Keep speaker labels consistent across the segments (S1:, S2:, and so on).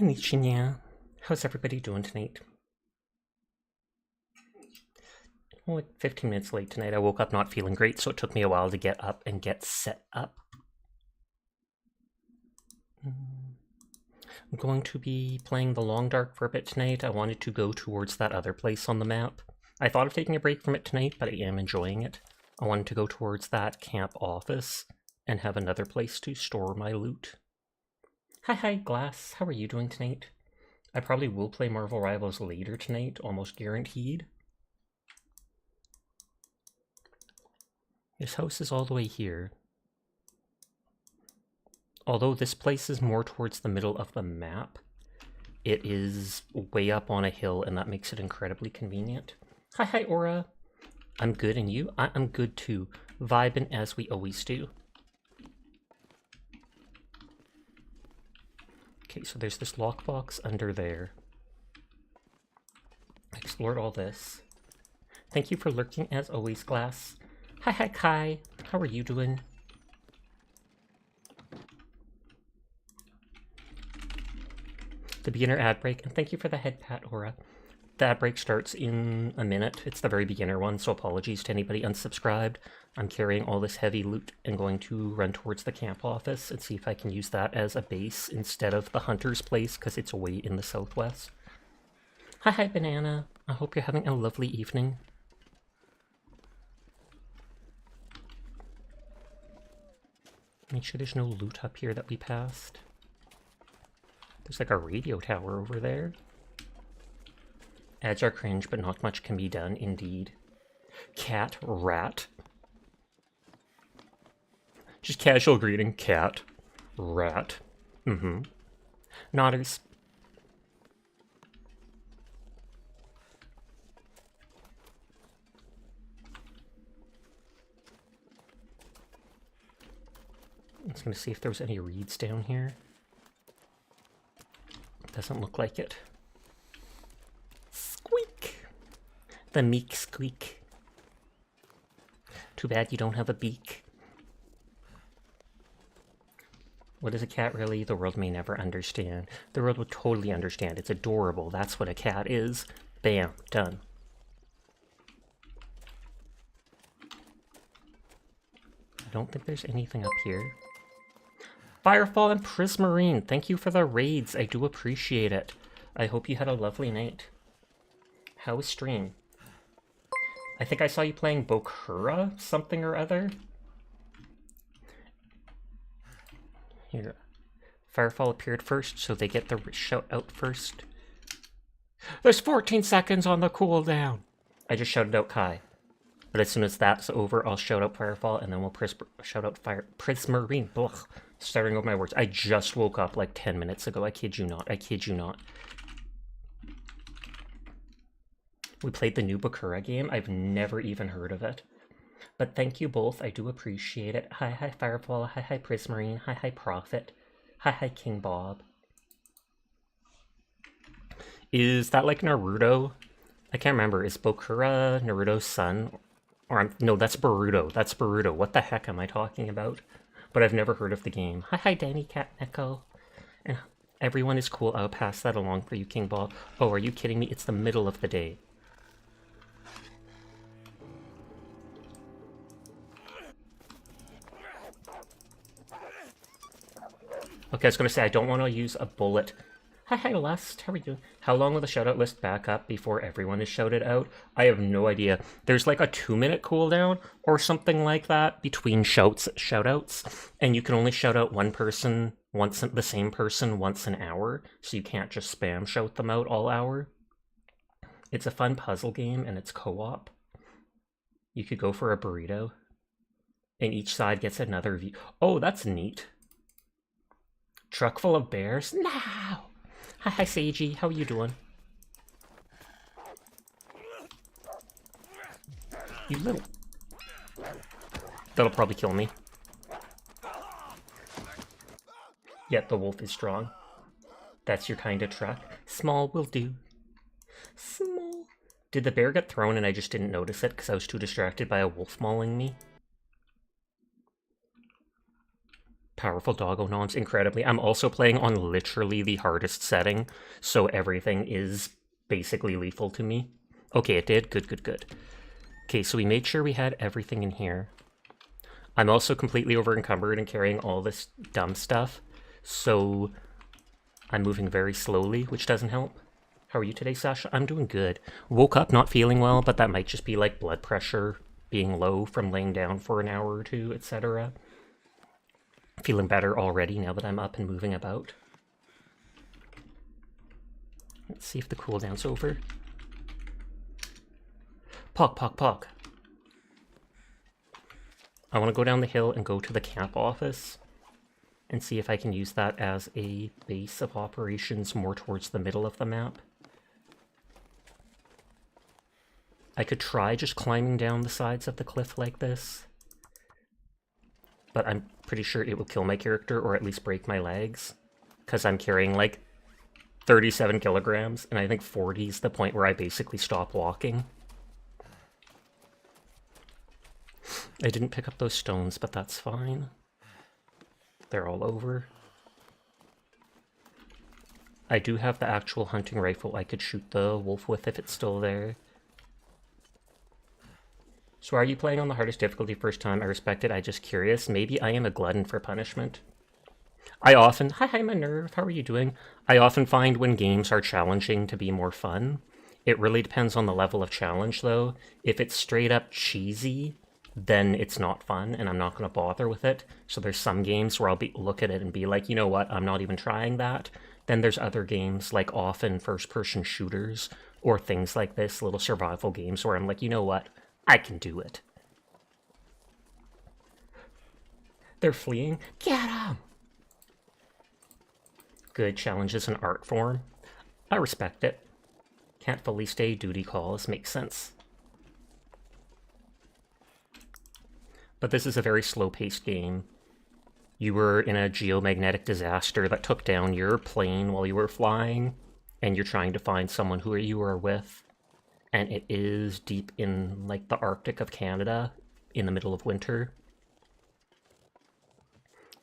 S1: Konnichiwa. How's everybody doing tonight? Well, 15 minutes late tonight. I woke up not feeling great, so it took me a while to get up and get set up. I'm going to be playing the Long Dark for a bit tonight. I wanted to go towards that other place on the map. I thought of taking a break from it tonight, but I am enjoying it. I wanted to go towards that camp office and have another place to store my loot. Hi, Glass. How are you doing tonight? I probably will play Marvel Rivals later tonight, almost guaranteed. This house is all the way here. Although this place is more towards the middle of the map, it is way up on a hill, and that makes it incredibly convenient. Hi, Aura. I'm good, and you? I'm good too. Vibing as we always do. Okay, so there's this lockbox under there. I explored all this. Thank you for lurking as always, Glass. Hi, Kai. How are you doing? The beginner ad break, and thank you for the head pat, Aura. The ad break starts in a minute. It's the very beginner one, so apologies to anybody unsubscribed. I'm carrying all this heavy loot and going to run towards the camp office and see if I can use that as a base instead of the hunter's place, because it's way in the southwest. Hi, Banana. I hope you're having a lovely evening. Make sure there's no loot up here that we passed. There's like a radio tower over there. Ads are cringe, but not much can be done, indeed. Cat, rat. Just casual greeting. Cat, rat. Nodders. I was going to see if there was any reeds down here. Doesn't look like it. Squeak! The meek squeak. Too bad you don't have a beak. What is a cat really? The world may never understand. The world would totally understand. It's adorable. That's what a cat is. Bam. Done. I don't think there's anything up here. Firefall and Prismarine, thank you for the raids. I do appreciate it. I hope you had a lovely night. How was stream? I think I saw you playing Bokura something or other. Here. Firefall appeared first, so they get the shout out first. There's 14 seconds on the cooldown. I just shouted out Kai. But as soon as that's over, I'll shout out Firefall, and then we'll shout out Prismarine. Ugh. Starting over my words. I just woke up like 10 minutes ago. I kid you not. I kid you not. We played the new Bakura game. I've never even heard of it. But thank you both. I do appreciate it. Hi, Firefall. Hi, Prismarine. Hi, Prophet. Hi, King Bob. Is that like Naruto? I can't remember. Is Bokura Naruto's son? Or no, that's Boruto. That's Boruto. What the heck am I talking about? But I've never heard of the game. Hi, Danny Cat Echo. And everyone is cool. I'll pass that along for you, King Ball. Oh, are you kidding me? It's the middle of the day. Okay, I was going to say, I don't want to use a bullet. Hi, Lust. How are you doing? How long will the shoutout list back up before everyone is shouted out? I have no idea. There's like a 2-minute cooldown or something like that between shoutouts, and you can only shout out one person once, the same person once an hour, so you can't just spam shout them out all hour. It's a fun puzzle game, and it's co-op. You could go for a burrito, and each side gets another view. Oh, that's neat. Truck full of bears? No! Hi, Seiji. How are you doing? You little... That'll probably kill me. Yet the wolf is strong. That's your kind of truck. Small will do. Small. Did the bear get thrown and I just didn't notice it because I was too distracted by a wolf mauling me? Powerful doggo noms, incredibly. I'm also playing on literally the hardest setting, so everything is basically lethal to me. Okay, it did. Good, good, good. Okay, so we made sure we had everything in here. I'm also completely over encumbered and carrying all this dumb stuff, so I'm moving very slowly, which doesn't help. How are you today, Sasha? I'm doing good. Woke up not feeling well, but that might just be like blood pressure being low from laying down for an hour or two, etc. Feeling better already now that I'm up and moving about. Let's see if the cooldown's over. Pog, pog, pog. I want to go down the hill and go to the camp office and see if I can use that as a base of operations more towards the middle of the map. I could try just climbing down the sides of the cliff like this, but I'm pretty sure it will kill my character or at least break my legs, because I'm carrying like 37 kilograms, and I think 40 is the point where I basically stop walking. I didn't pick up those stones, but that's fine. They're all over. I do have the actual hunting rifle I could shoot the wolf with if it's still there. So are you playing on the hardest difficulty first time? I respect it, I'm just curious. Maybe I am a glutton for punishment. I often... Hi, Minerve, how are you doing? I often find when games are challenging to be more fun. It really depends on the level of challenge, though. If it's straight up cheesy, then it's not fun, and I'm not going to bother with it. So there's some games where I'll look at it and be like, you know what, I'm not even trying that. Then there's other games, like often first-person shooters, or things like this, little survival games, where I'm like, you know what, I can do it. They're fleeing? Get them! Good, challenge is an art form. I respect it. Can't fully stay, duty calls, makes sense. But this is a very slow-paced game. You were in a geomagnetic disaster that took down your plane while you were flying, and you're trying to find someone who you are with. And it is deep in, like, the Arctic of Canada, in the middle of winter.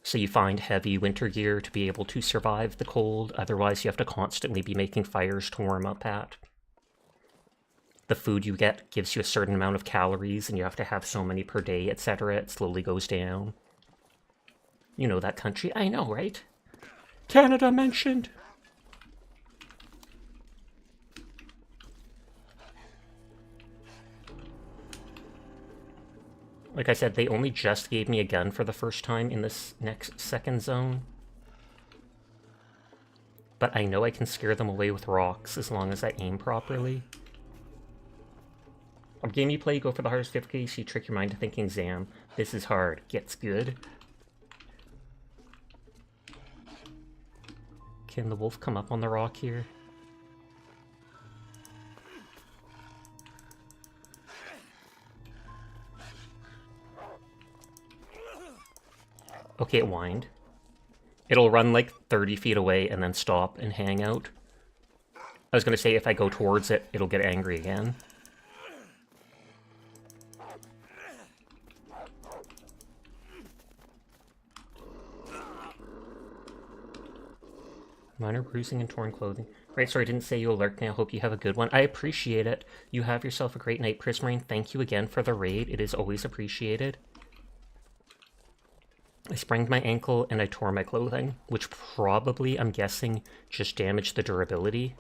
S1: So you find heavy winter gear to be able to survive the cold, otherwise you have to constantly be making fires to warm up at. The food you get gives you a certain amount of calories, and you have to have so many per day, etc. It slowly goes down. You know that country? I know, right? Canada mentioned! Like I said, they only just gave me a gun for the first time in this next second zone. But I know I can scare them away with rocks as long as I aim properly. A game you play, you go for the hardest difficulty, so you trick your mind to thinking, Zam, this is hard, gets good. Can the wolf come up on the rock here? Okay, it whined. It'll run like 30 feet away and then stop and hang out. I was going to say if I go towards it, it'll get angry again. Minor bruising and torn clothing. Right, sorry, I didn't say you alert me. I hope you have a good one. I appreciate it. You have yourself a great night, Prismarine. Thank you again for the raid. It is always appreciated. I sprained my ankle and I tore my clothing, which probably, I'm guessing, just damaged the durability.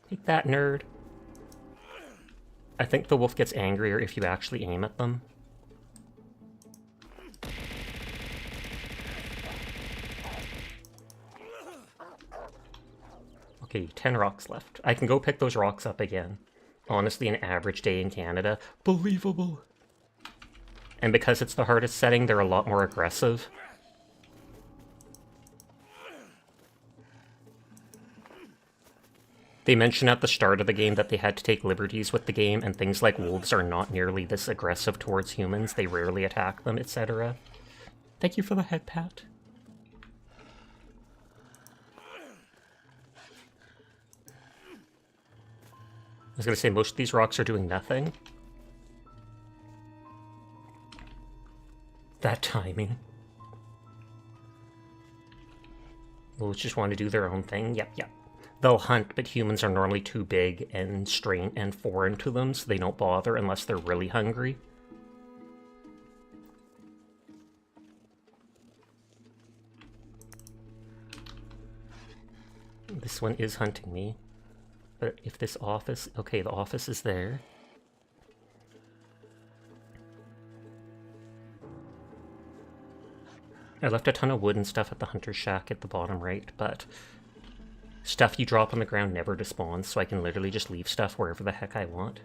S1: Take that, nerd. I think the wolf gets angrier if you actually aim at them. Okay, 10 rocks left. I can go pick those rocks up again. Honestly, an average day in Canada. Believable! And because it's the hardest setting, they're a lot more aggressive. They mention at the start of the game that they had to take liberties with the game, and things like wolves are not nearly this aggressive towards humans. They rarely attack them, etc. Thank you for the head pat. was gonna say, most of these rocks are doing nothing. That timing. Wolves just want to do their own thing. Yep, yep. They'll hunt, but humans are normally too big and strange and foreign to them, so they don't bother unless they're really hungry. This one is hunting me. But if this office... Okay, the office is there. I left a ton of wood and stuff at the hunter's shack at the bottom right, but stuff you drop on the ground never despawns, so I can literally just leave stuff wherever the heck I want.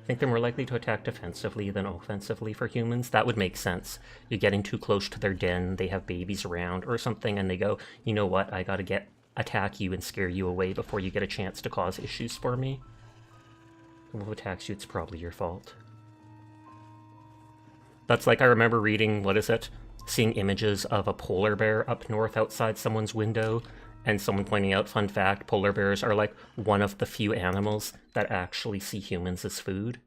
S1: I think they're more likely to attack defensively than offensively for humans. That would make sense. You're getting too close to their den, they have babies around or something, and they go, you know what, I gotta attack you and scare you away before you get a chance to cause issues for me. If a wolf attacks you, it's probably your fault. That's like, I remember reading, what is it? Seeing images of a polar bear up north outside someone's window, and someone pointing out, fun fact, polar bears are like one of the few animals that actually see humans as food.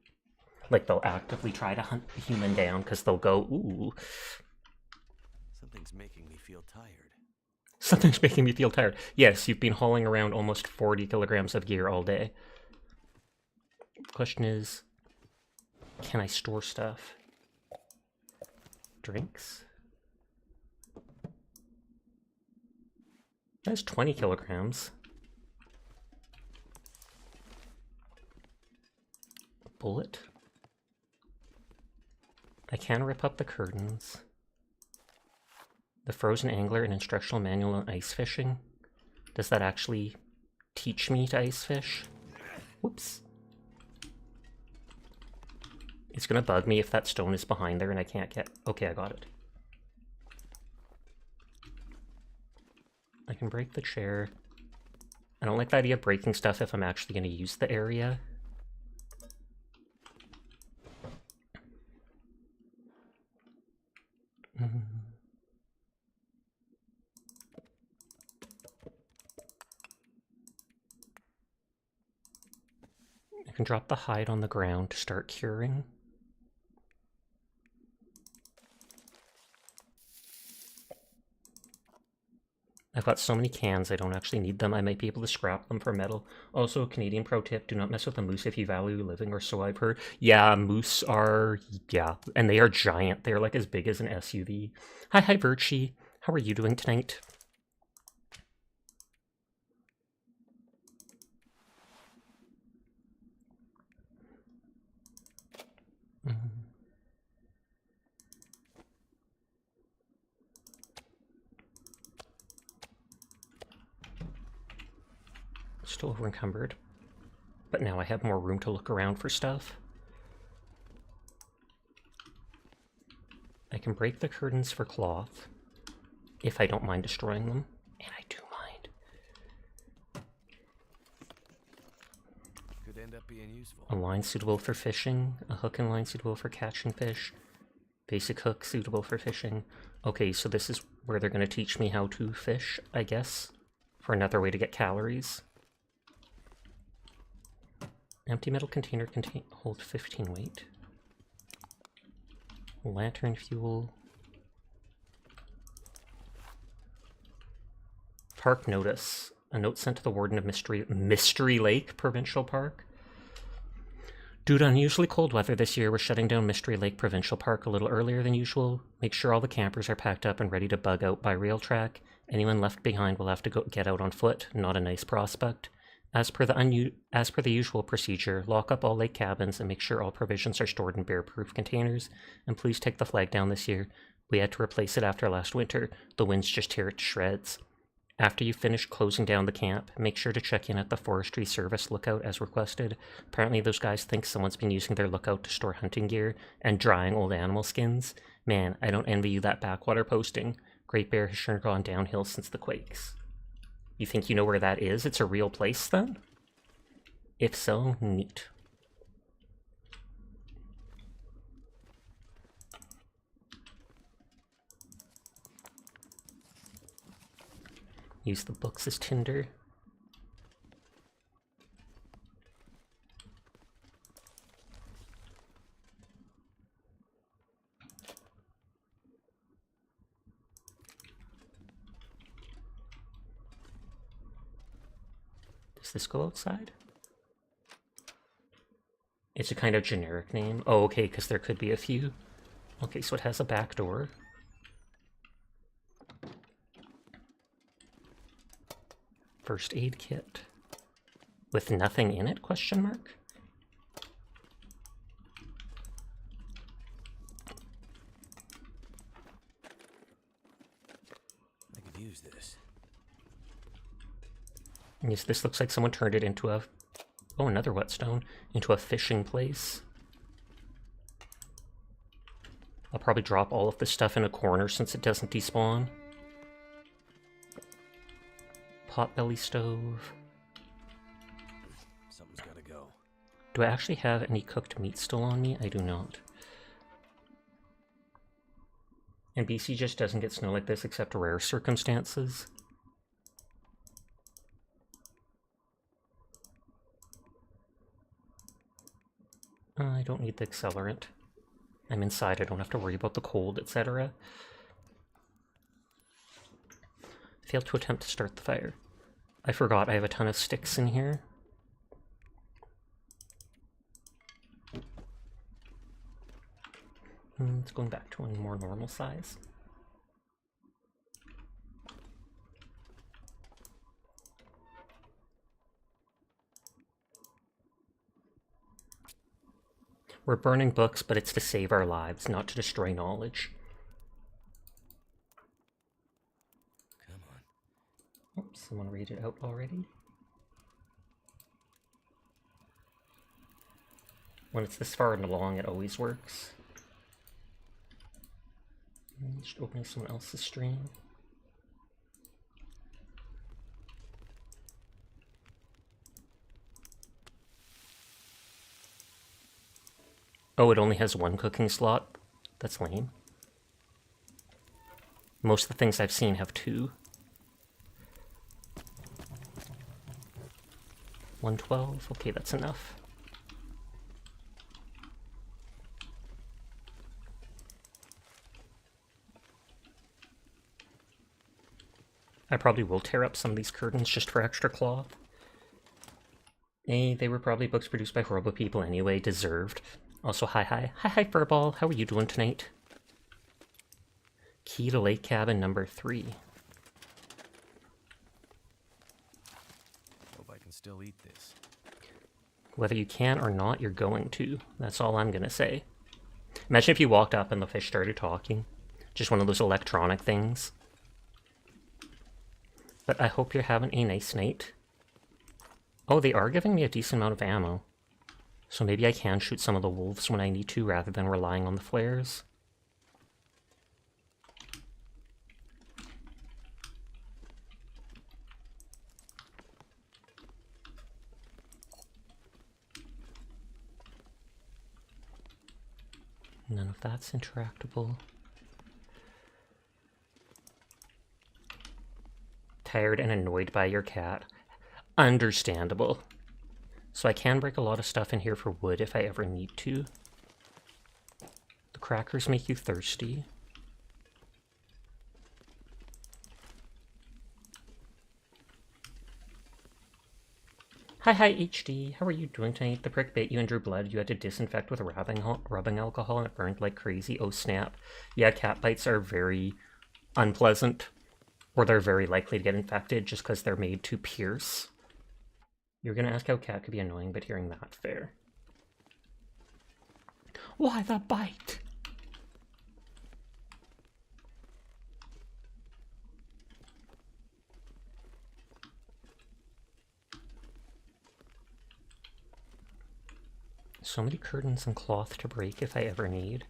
S1: Like, they'll actively try to hunt the human down because they'll go, ooh.
S2: Something's making me feel tired.
S1: Something's making me feel tired. Yes, you've been hauling around almost 40 kilograms of gear all day. Question is, can I store stuff? Drinks? That's 20 kilograms. Bullet. I can rip up the curtains. The Frozen Angler, an instructional manual on ice fishing. Does that actually teach me to ice fish? Whoops. It's gonna bug me if that stone is behind there and I can't get... Okay, I got it. I can break the chair. I don't like the idea of breaking stuff if I'm actually going to use the area. I can drop the hide on the ground to start curing. I've got so many cans, I don't actually need them. I might be able to scrap them for metal. Also, Canadian pro tip, do not mess with a moose if you value living, or so I've heard. Yeah, moose are... yeah, and they are giant. They're like as big as an SUV. Hi, Virchie. How are you doing tonight? Still over encumbered, but now I have more room to look around for stuff. I can break the curtains for cloth, if I don't mind destroying them, and I do mind.
S2: Could end up being useful.
S1: A line suitable for fishing, a hook and line suitable for catching fish, basic hook suitable for fishing. Okay, so this is where they're going to teach me how to fish, I guess, for another way to get calories. Empty metal container hold 15 weight. Lantern fuel. Park notice. A note sent to the warden of Mystery Lake Provincial Park. Due to unusually cold weather this year, we're shutting down Mystery Lake Provincial Park a little earlier than usual. Make sure all the campers are packed up and ready to bug out by rail track. Anyone left behind will have to get out on foot. Not a nice prospect. As per the usual procedure, lock up all lake cabins and make sure all provisions are stored in bear-proof containers. And please take the flag down this year. We had to replace it after last winter. The winds just tear it to shreds. After you finish closing down the camp, make sure to check in at the Forestry Service lookout as requested. Apparently those guys think someone's been using their lookout to store hunting gear and drying old animal skins. Man, I don't envy you that backwater posting. Great Bear has sure gone downhill since the quakes. You think you know where that is? It's a real place, then? If so, neat. Use the books as tinder. Does this go outside? It's a kind of generic name. Oh, okay, because there could be a few. Okay, so it has a back door. First aid kit. With nothing in it, question mark?
S2: I could use this.
S1: Yes, this looks like someone turned it into a... Oh, another whetstone. Into a fishing place. I'll probably drop all of this stuff in a corner since it doesn't despawn. Potbelly stove.
S2: Something's gotta go.
S1: Do I actually have any cooked meat still on me? I do not. And BC just doesn't get snow like this except rare circumstances. I don't need the accelerant. I'm inside, I don't have to worry about the cold, etc. Failed to attempt to start the fire. I forgot I have a ton of sticks in here. It's going back to a more normal size. We're burning books, but it's to save our lives, not to destroy knowledge.
S2: Come on.
S1: Oops, someone read it out already. When it's this far along, it always works. Just opening someone else's stream. Oh, it only has one cooking slot? That's lame. Most of the things I've seen have two. 112, okay, that's enough. I probably will tear up some of these curtains just for extra cloth. They were probably books produced by horrible people anyway, deserved. Also, hi, Furball, how are you doing tonight? Key to Lake Cabin number 3.
S2: Hope I can still eat this.
S1: Whether you can or not, you're going to. That's all I'm gonna say. Imagine if you walked up and the fish started talking. Just one of those electronic things. But I hope you're having a nice night. Oh, they are giving me a decent amount of ammo. So maybe I can shoot some of the wolves when I need to, rather than relying on the flares. None of that's interactable. Tired and annoyed by your cat. Understandable. So I can break a lot of stuff in here for wood if I ever need to. The crackers make you thirsty. Hi HD, how are you doing tonight? The prick bit you and drew blood. You had to disinfect with rubbing alcohol and it burned like crazy. Oh snap. Yeah, cat bites are very unpleasant. Or they're very likely to get infected just because they're made to pierce. You're gonna ask how cat could be annoying, but hearing that, fair. Why the bite? So many curtains and cloth to break if I ever need.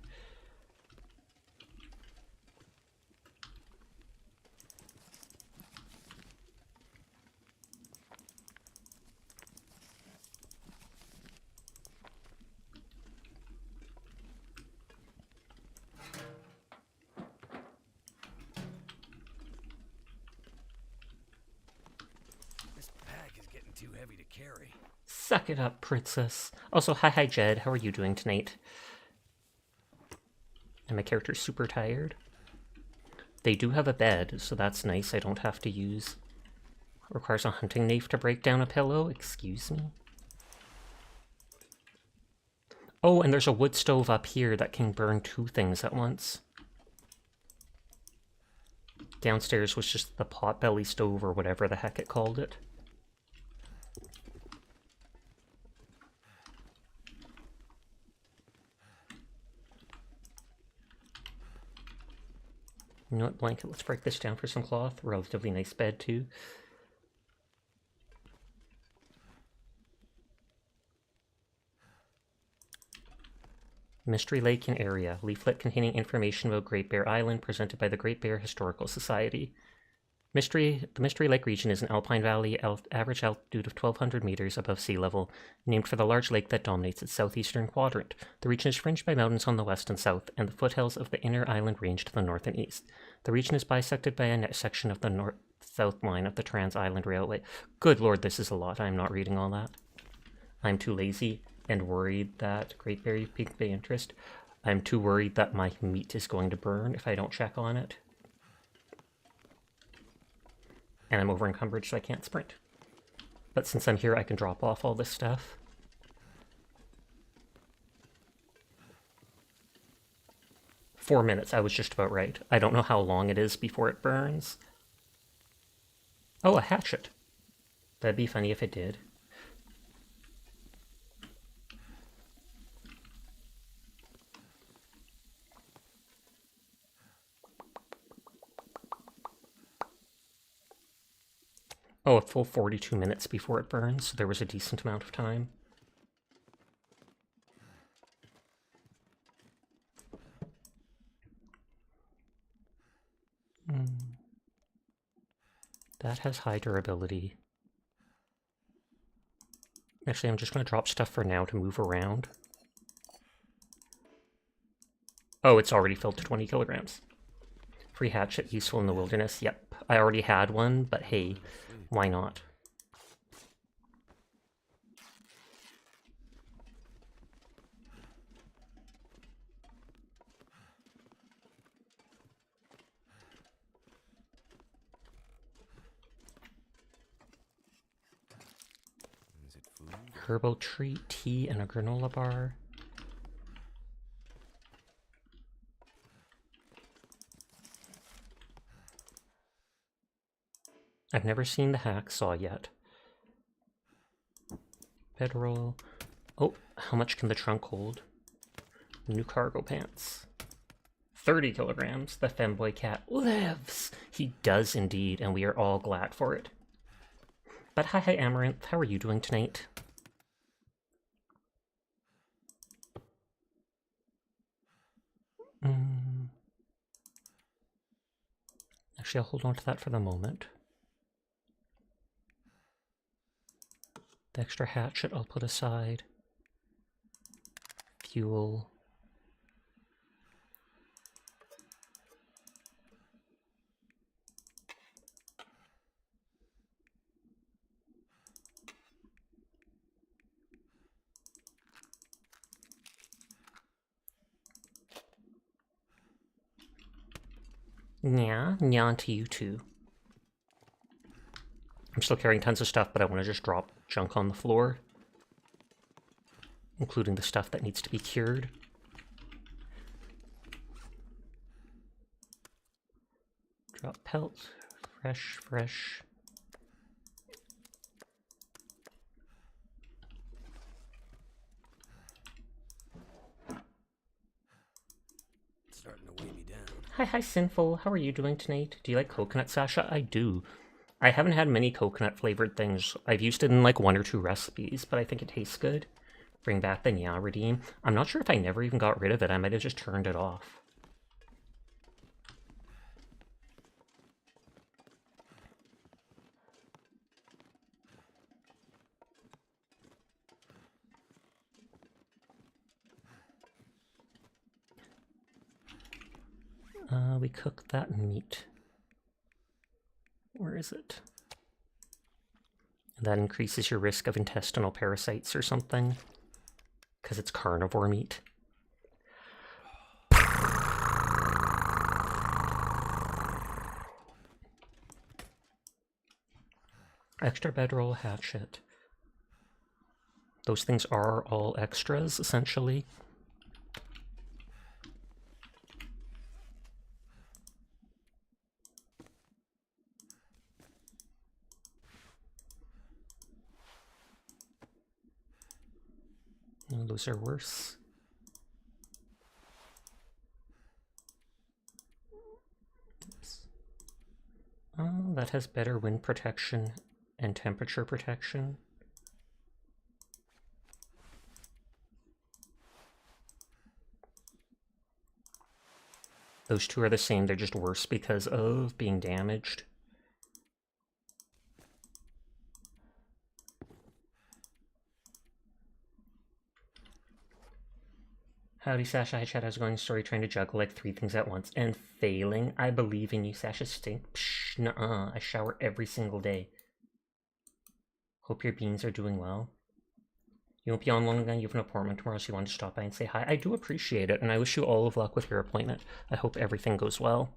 S2: Too heavy to carry.
S1: Suck it up, princess. Also, hi Jed, how are you doing tonight? And my character's super tired. They do have a bed, so that's nice. I don't have to use Requires a hunting knife to break down a pillow? Excuse me? Oh, and there's a wood stove up here that can burn 2 things at once. Downstairs was just the potbelly stove or whatever the heck it called it. You know what, blanket, let's break this down for some cloth. Relatively nice bed, too. Mystery Lake and Area. Leaflet containing information about Great Bear Island presented by the Great Bear Historical Society. The Mystery Lake region is an alpine valley, average altitude of 1,200 meters above sea level, named for the large lake that dominates its southeastern quadrant. The region is fringed by mountains on the west and south, and the foothills of the inner island range to the north and east. The region is bisected by a section of the north-south line of the Trans-Island Railway. Good lord, this is a lot. I'm not reading all that. I'm too lazy and worried that Great Bear piqued my interest. I'm too worried that my meat is going to burn if I don't check on it. And I'm over encumbered, so I can't sprint. But since I'm here, I can drop off all this stuff. Four minutes, I was just about right. I don't know how long it is before it burns. Oh, a hatchet. That'd be funny if it did. Oh, a full 42 minutes before it burns, so there was a decent amount of time. That has high durability. Actually, I'm just going to drop stuff for now to move around. Oh, it's already filled to 20 kilograms. Free hatchet, useful in the wilderness. Yep, I already had one, but hey, why not?
S2: Is it food?
S1: Herbal treat, tea, and a granola bar. I've never seen the hacksaw yet. Bedroll. Oh, how much can the trunk hold? New cargo pants. 30 kilograms. The femboy cat lives. He does indeed, and we are all glad for it. But hi Amaranth, how are you doing tonight? Actually, I'll hold on to that for the moment. The extra hatchet I'll put aside. Fuel. Yeah to you too. I'm still carrying tons of stuff, but I want to just drop junk on the floor. Including the stuff that needs to be cured. Drop pelt. Fresh.
S2: It's starting to weigh me down.
S1: Hi, Sinful. How are you doing tonight? Do you like coconut, Sasha? I do. I haven't had many coconut flavored things. I've used it in like 1 or 2 recipes, but I think it tastes good. Bring back the Nya redeem. I'm not sure if I never even got rid of it. I might have just turned it off. We cooked that meat. Where is it? That increases your risk of intestinal parasites or something. Because it's carnivore meat. Extra bedroll hatchet. Those things are all extras, essentially. No, those are worse. Oops. Oh, that has better wind protection and temperature protection. Those two are the same, they're just worse because of being damaged. Howdy, Sasha. Hi, chat. How's it going? Story trying to juggle like 3 things at once and failing. I believe in you, Sasha. Stink. Psh, nuh-uh. I shower every single day. Hope your beans are doing well. You won't be on long again. You have an appointment tomorrow, so you wanted to stop by and say hi. I do appreciate it, and I wish you all of luck with your appointment. I hope everything goes well.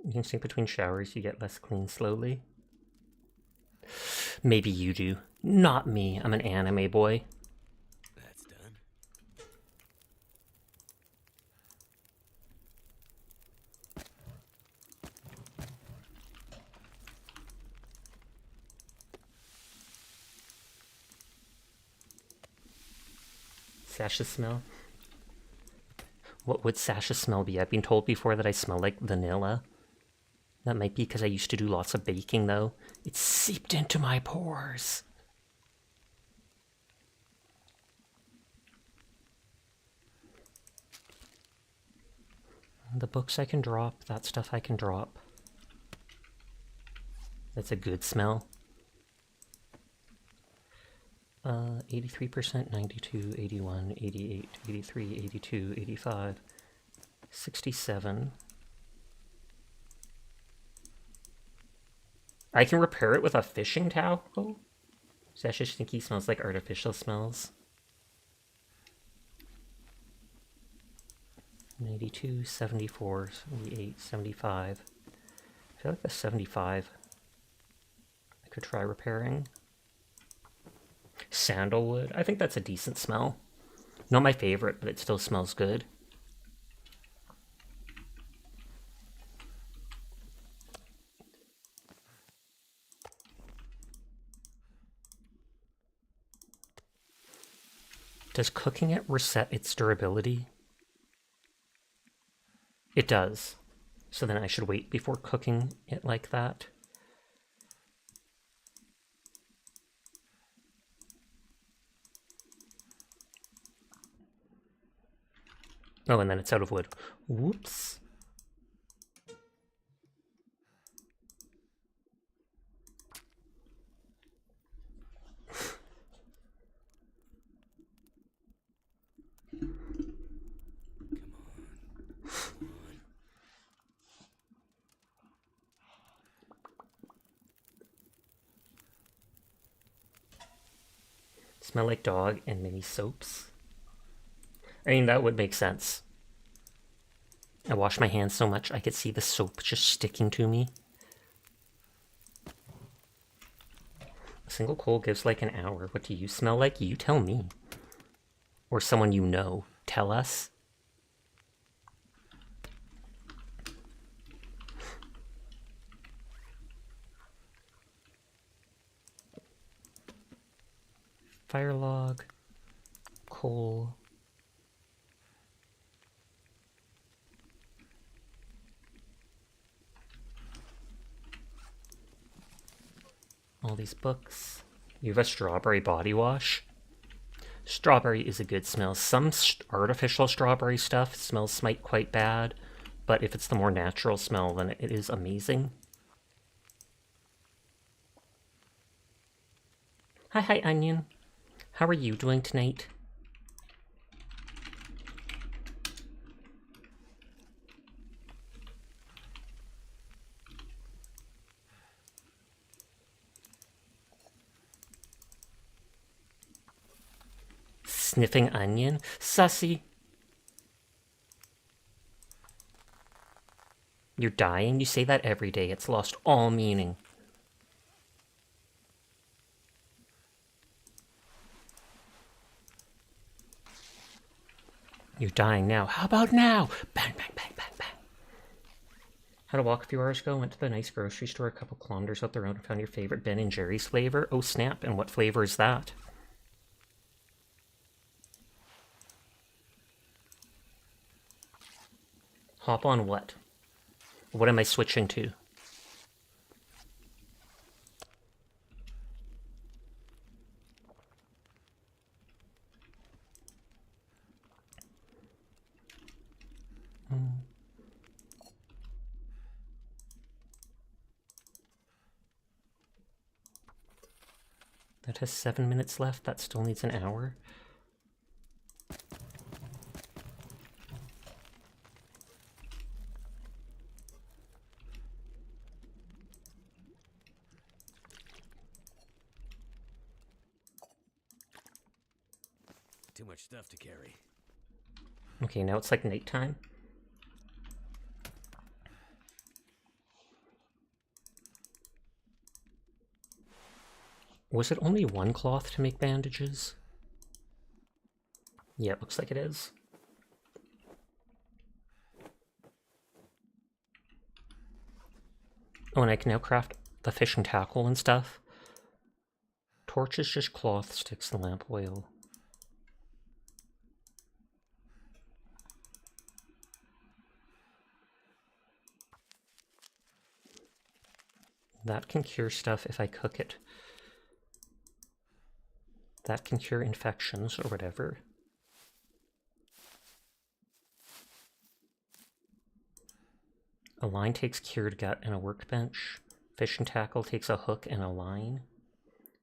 S1: You can sleep between showers, you get less clean slowly. Maybe you do. Not me. I'm an anime boy.
S2: That's done.
S1: Sasha smell? What would Sasha smell be? I've been told before that I smell like vanilla. That might be because I used to do lots of baking, though. It's seeped into my pores. The books I can drop, that stuff I can drop. That's a good smell. 83%, 92, 81, 88, 83, 82, 85, 67. I can repair it with a fishing towel? Oh. Sasha Stinky smells like artificial smells. 92, 74, 78, 75. I feel like the 75 I could try repairing. Sandalwood. I think that's a decent smell. Not my favorite, but it still smells good. Does cooking it reset its durability? It does. So then I should wait before cooking it like that. Oh, and then it's out of wood. Whoops. Smell like dog and mini soaps. I mean, that would make sense. I wash my hands so much I could see the soap just sticking to me. A single coal gives like an hour. What do you smell like? You tell me. Or someone you know. Tell us. Fire log. Coal. All these books. You have a strawberry body wash. Strawberry is a good smell. Some artificial strawberry stuff smells quite bad, but if it's the more natural smell, then it is amazing. Hi, Onion. How are you doing tonight? Sniffing onion? Sussy. You're dying? You say that every day. It's lost all meaning. You're dying now. How about now? Bang, bang, bang, bang, bang. Had a walk a few hours ago. Went to the nice grocery store a couple kilometers up the road and found your favorite Ben & Jerry's flavor. Oh, snap. And what flavor is that? Hop on what? What am I switching to? That has 7 minutes left. That still needs an hour.
S2: Too much stuff to carry.
S1: Okay, now it's like nighttime. Was it only one cloth to make bandages? Yeah, it looks like it is. Oh, and I can now craft the fishing tackle and stuff. Torch is just cloth, sticks, and lamp oil. That can cure stuff if I cook it. That can cure infections or whatever. A line takes cured gut and a workbench. Fishing tackle takes a hook and a line.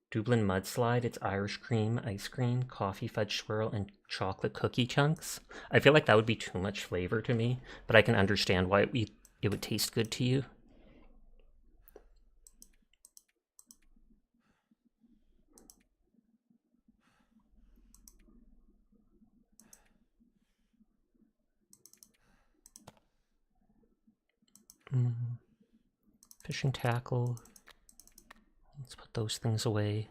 S1: Dublin mudslide, it's Irish cream, ice cream, coffee fudge swirl, and chocolate cookie chunks. I feel like that would be too much flavor to me, but I can understand why it would taste good to you. Fishing tackle. Let's put those things away.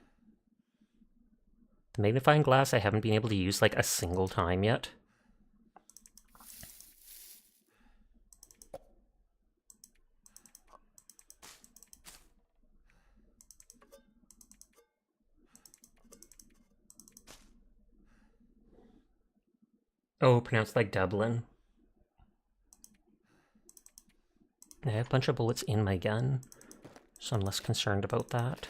S1: The magnifying glass I haven't been able to use like a single time yet. Oh, pronounced like Dublin. I have a bunch of bullets in my gun, so I'm less concerned about that.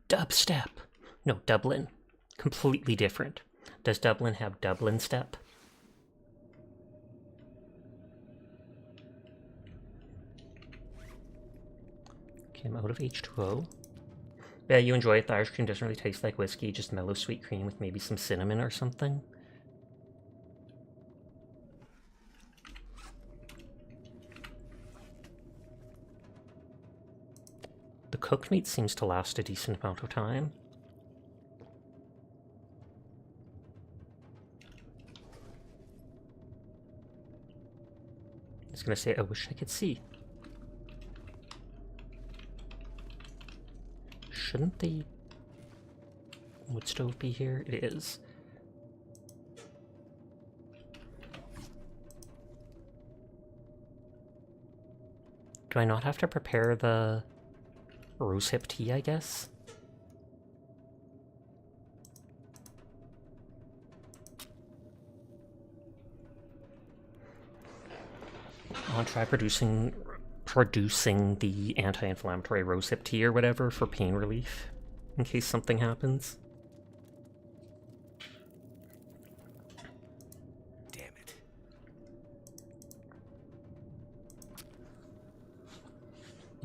S1: Dubstep. No, Dublin. Completely different. Does Dublin have Dublin step? Okay, I'm out of H2O. Yeah, you enjoy it. The Irish cream doesn't really taste like whiskey, just mellow sweet cream with maybe some cinnamon or something. The cooked meat seems to last a decent amount of time. I was gonna say, I wish I could see. Shouldn't the wood stove be here? It is. Do I not have to prepare the rosehip tea, I guess? I'll try producing the anti-inflammatory rosehip tea or whatever for pain relief, in case something happens.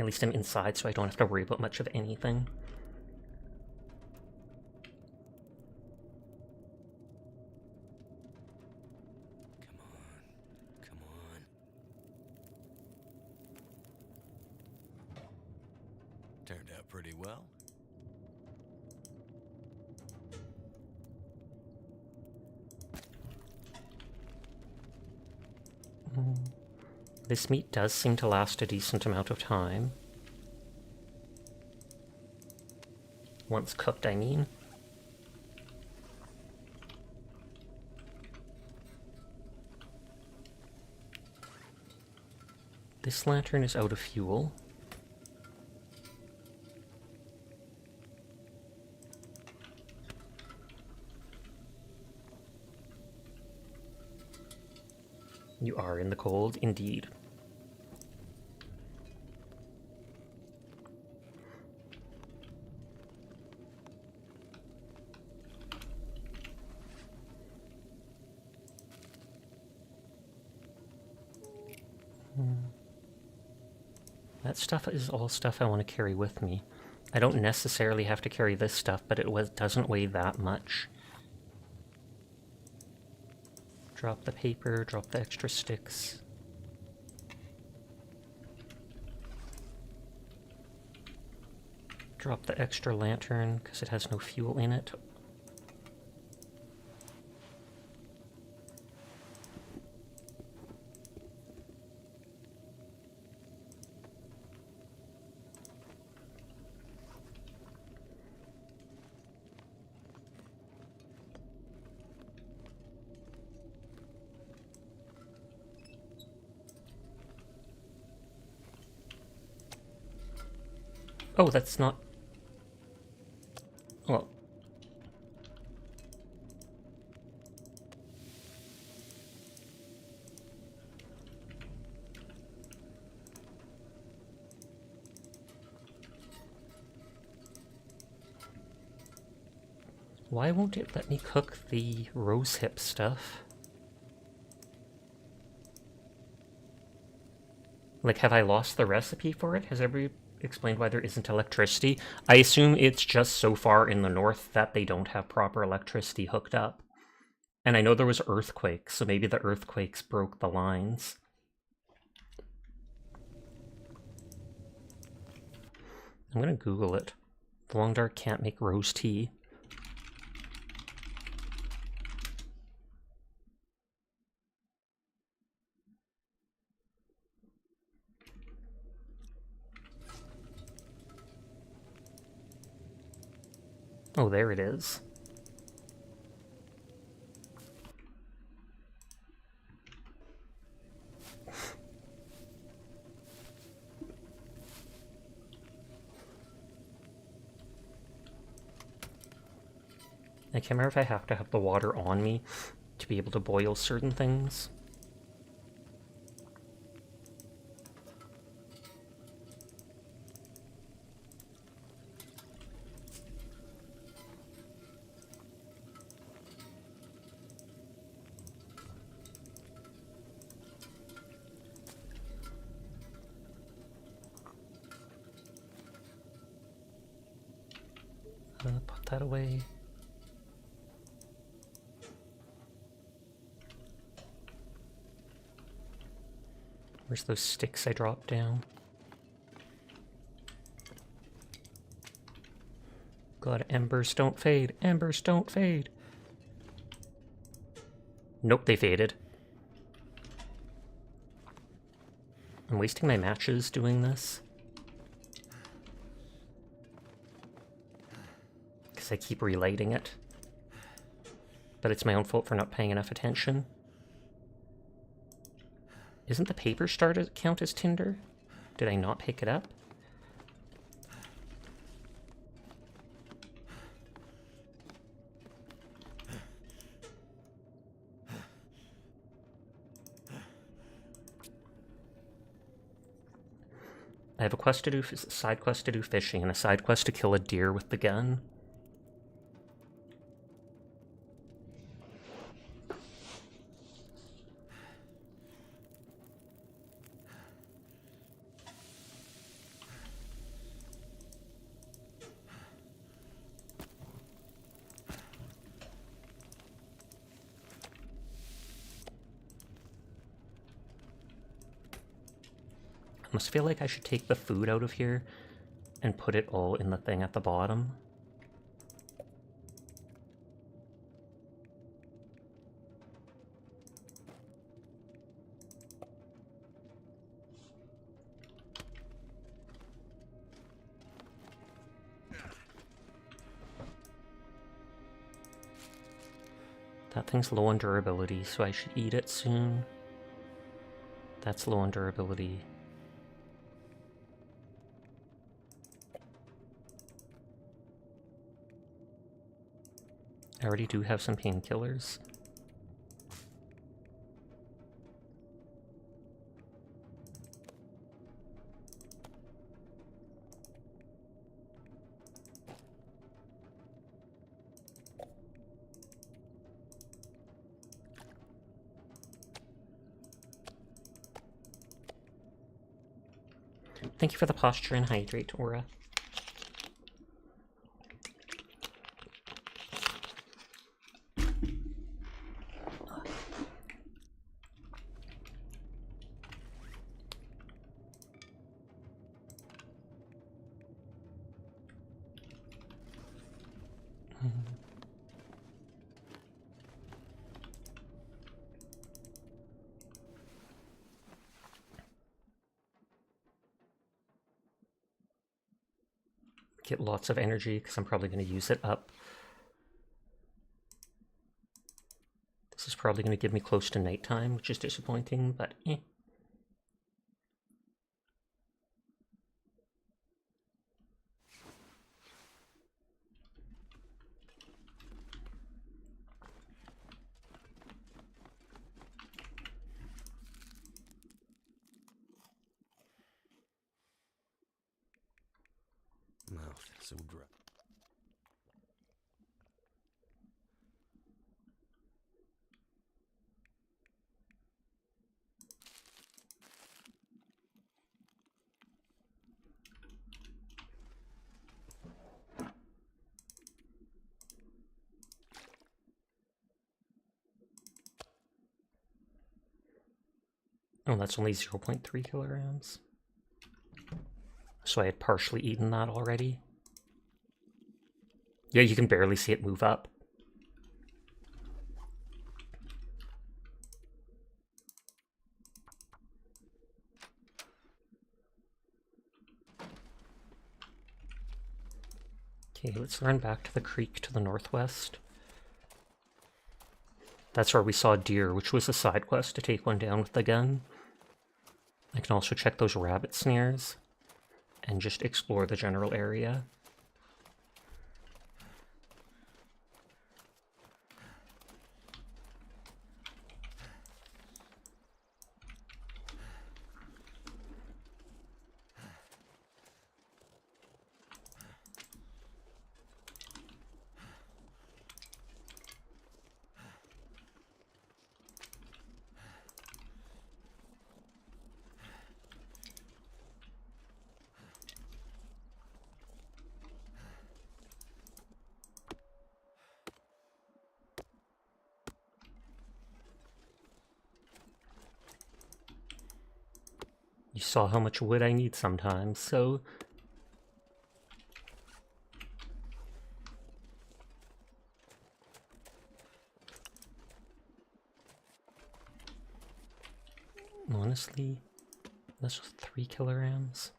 S1: At least I'm inside, so I don't have to worry about much of anything.
S2: Come on. Turned out pretty well.
S1: This meat does seem to last a decent amount of time. Once cooked, I mean. This lantern is out of fuel. You are in the cold, indeed. That stuff is all stuff I want to carry with me. I don't necessarily have to carry this stuff, but it doesn't weigh that much. Drop the paper, drop the extra sticks. Drop the extra lantern, because it has no fuel in it. Oh, that's not... Well... Why won't it let me cook the rosehip stuff? Like, have I lost the recipe for it? Has everybody explained why there isn't electricity? I assume it's just so far in the north that they don't have proper electricity hooked up. And I know there was earthquakes, so maybe the earthquakes broke the lines. I'm gonna Google it. The Long Dark can't make rose tea. Oh, there it is. I can't remember if I have to have the water on me to be able to boil certain things. Put that away. Where's those sticks I dropped down? God, embers don't fade. Embers don't fade. Nope, they faded. I'm wasting my matches doing this. Because I keep relighting it. But it's my own fault for not paying enough attention. Isn't the paper started count as tinder? Did I not pick it up? I have a quest to do, side quest to do fishing, and a side quest to kill a deer with the gun. almost feel like I should take the food out of here and put it all in the thing at the bottom. That thing's low on durability, so I should eat it soon. That's low on durability. I already do have some painkillers. Thank you for the posture and hydrate, Aura. Get lots of energy because I'm probably going to use it up. This is probably going to give me close to nighttime, which is disappointing, but eh.
S2: Mouth so dry.
S1: Oh, that's only 0.3 kilograms. So I had partially eaten that already. Yeah, you can barely see it move up. Okay, let's run back to the creek to the northwest. That's where we saw deer, which was a side quest to take one down with the gun. I can also check those rabbit snares and just explore the general area. You saw how much wood I need sometimes, so... Honestly, that's just 3 kilograms.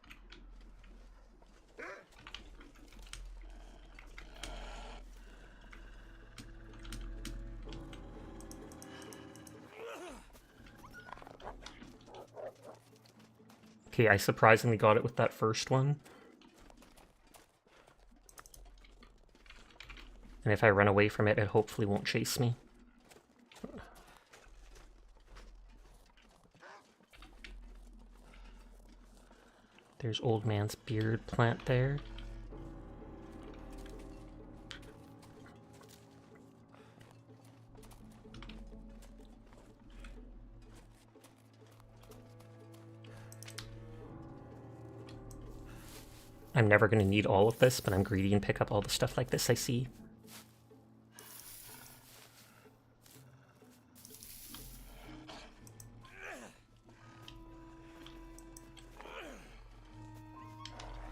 S1: Okay, I surprisingly got it with that first one. And if I run away from it, it hopefully won't chase me. There's Old Man's Beard plant there. I'm never going to need all of this, but I'm greedy and pick up all the stuff like this I see.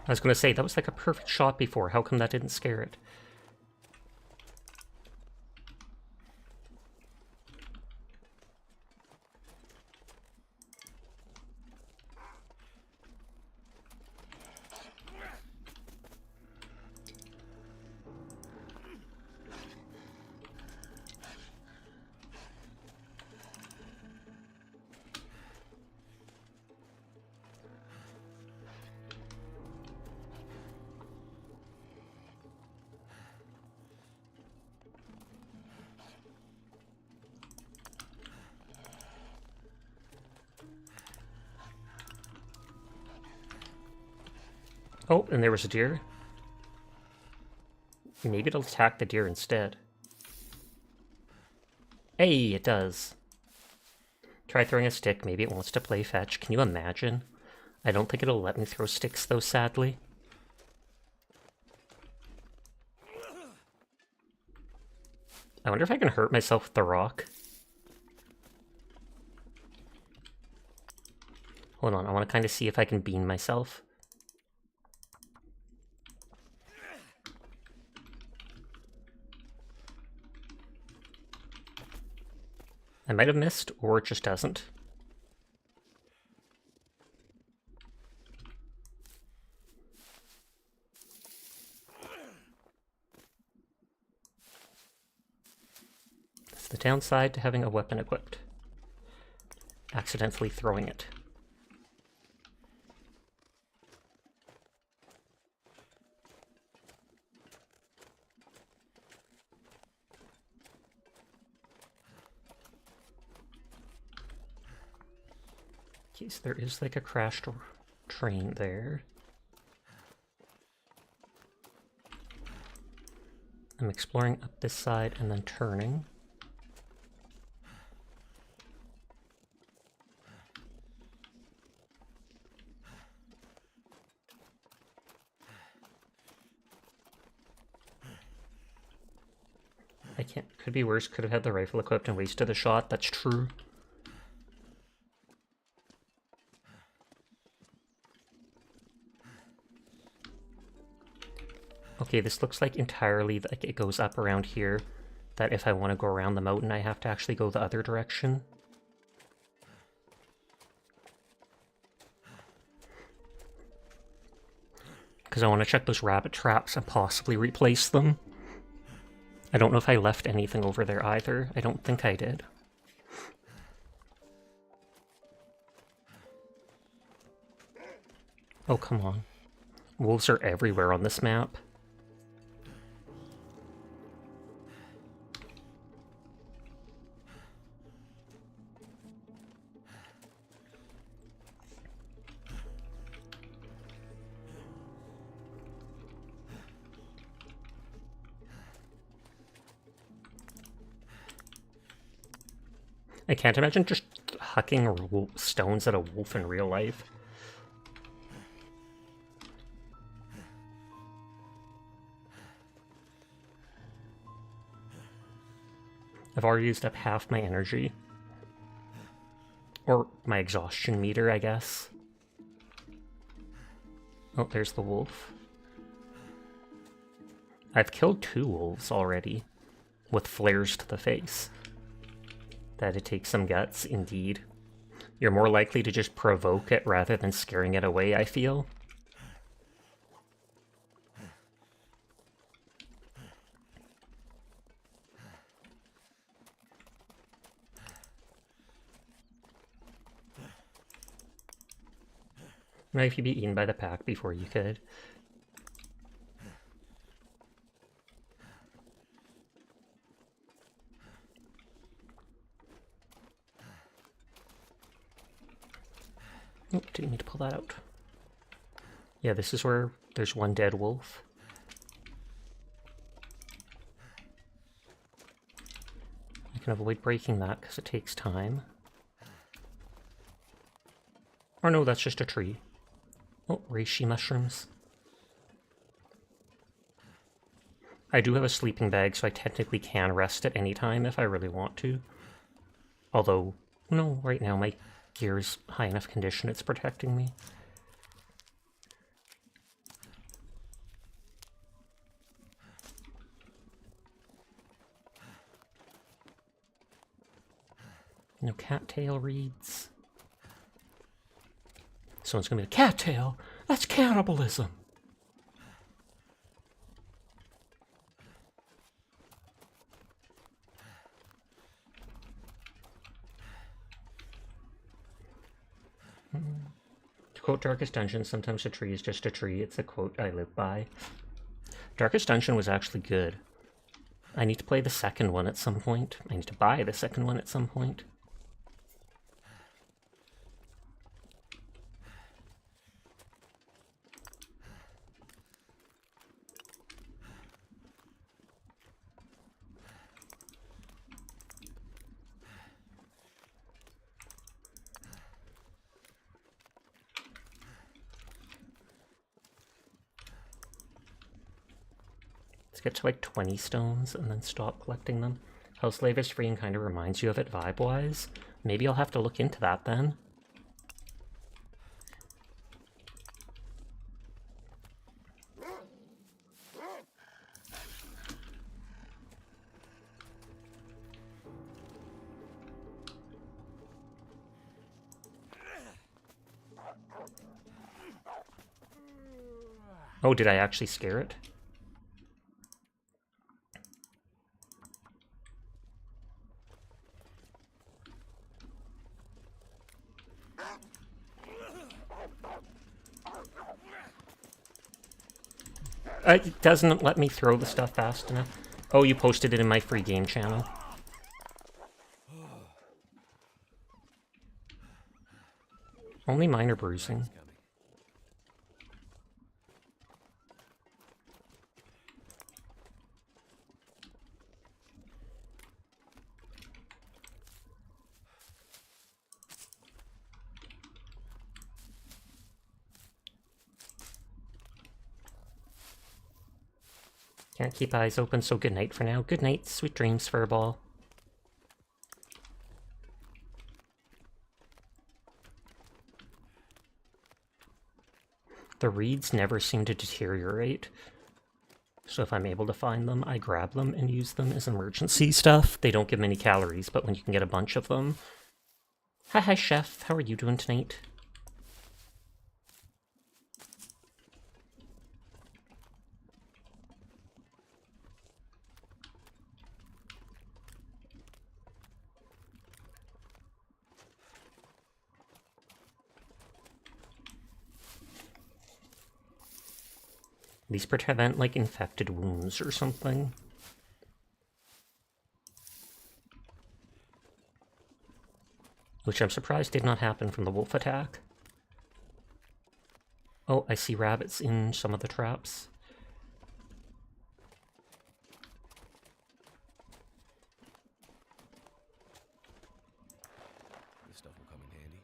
S1: I was gonna say, that was like a perfect shot before. How come that didn't scare it? Oh, and there was a deer. Maybe it'll attack the deer instead. Hey, it does. Try throwing a stick. Maybe it wants to play fetch. Can you imagine? I don't think it'll let me throw sticks, though, sadly. I wonder if I can hurt myself with the rock. Hold on, I want to kind of see if I can beam myself. I might have missed, or it just doesn't. That's the downside to having a weapon equipped. Accidentally throwing it. Okay, so there is like a crashed train there. I'm exploring up this side and then turning. I can't, could be worse, could have had the rifle equipped and wasted a shot, that's true. Okay, this looks like entirely like it goes up around here, that if I want to go around the mountain, I have to actually go the other direction. Because I want to check those rabbit traps and possibly replace them. I don't know if I left anything over there either. I don't think I did. Oh, come on. Wolves are everywhere on this map. I can't imagine just hucking stones at a wolf in real life. I've already used up half my energy. Or my exhaustion meter, I guess. Oh, there's the wolf. I've killed 2 wolves already, with flares to the face. That'd take some guts, indeed. You're more likely to just provoke it rather than scaring it away, I feel. Maybe if you'd be eaten by the pack before you could. Oh, didn't need to pull that out. Yeah, this is where there's one dead wolf. I can avoid breaking that because it takes time. Or no, that's just a tree. Oh, reishi mushrooms. I do have a sleeping bag, so I technically can rest at any time if I really want to. Although, no, right now my gear's high enough condition it's protecting me. No cattail reeds. Someone's gonna be like, cattail? That's cannibalism! To quote Darkest Dungeon, sometimes a tree is just a tree. It's a quote I live by. Darkest Dungeon was actually good. I need to play the second one at some point. I need to buy the second one at some point. Get to like 20 stones and then stop collecting them. Hellslave is free and kind of reminds you of it vibe-wise. Maybe I'll have to look into that then. Oh, did I actually scare it? It doesn't let me throw the stuff fast enough. Oh, you posted it in my free game channel. Only minor bruising. Can't keep eyes open, so good night for now. Good night, sweet dreams, Furball. The reeds never seem to deteriorate. So if I'm able to find them, I grab them and use them as emergency stuff. They don't give many calories, but when you can get a bunch of them... Hi, Chef. How are you doing tonight? These prevent, like, infected wounds or something. Which I'm surprised did not happen from the wolf attack. Oh, I see rabbits in some of the traps.
S2: This stuff will come in handy.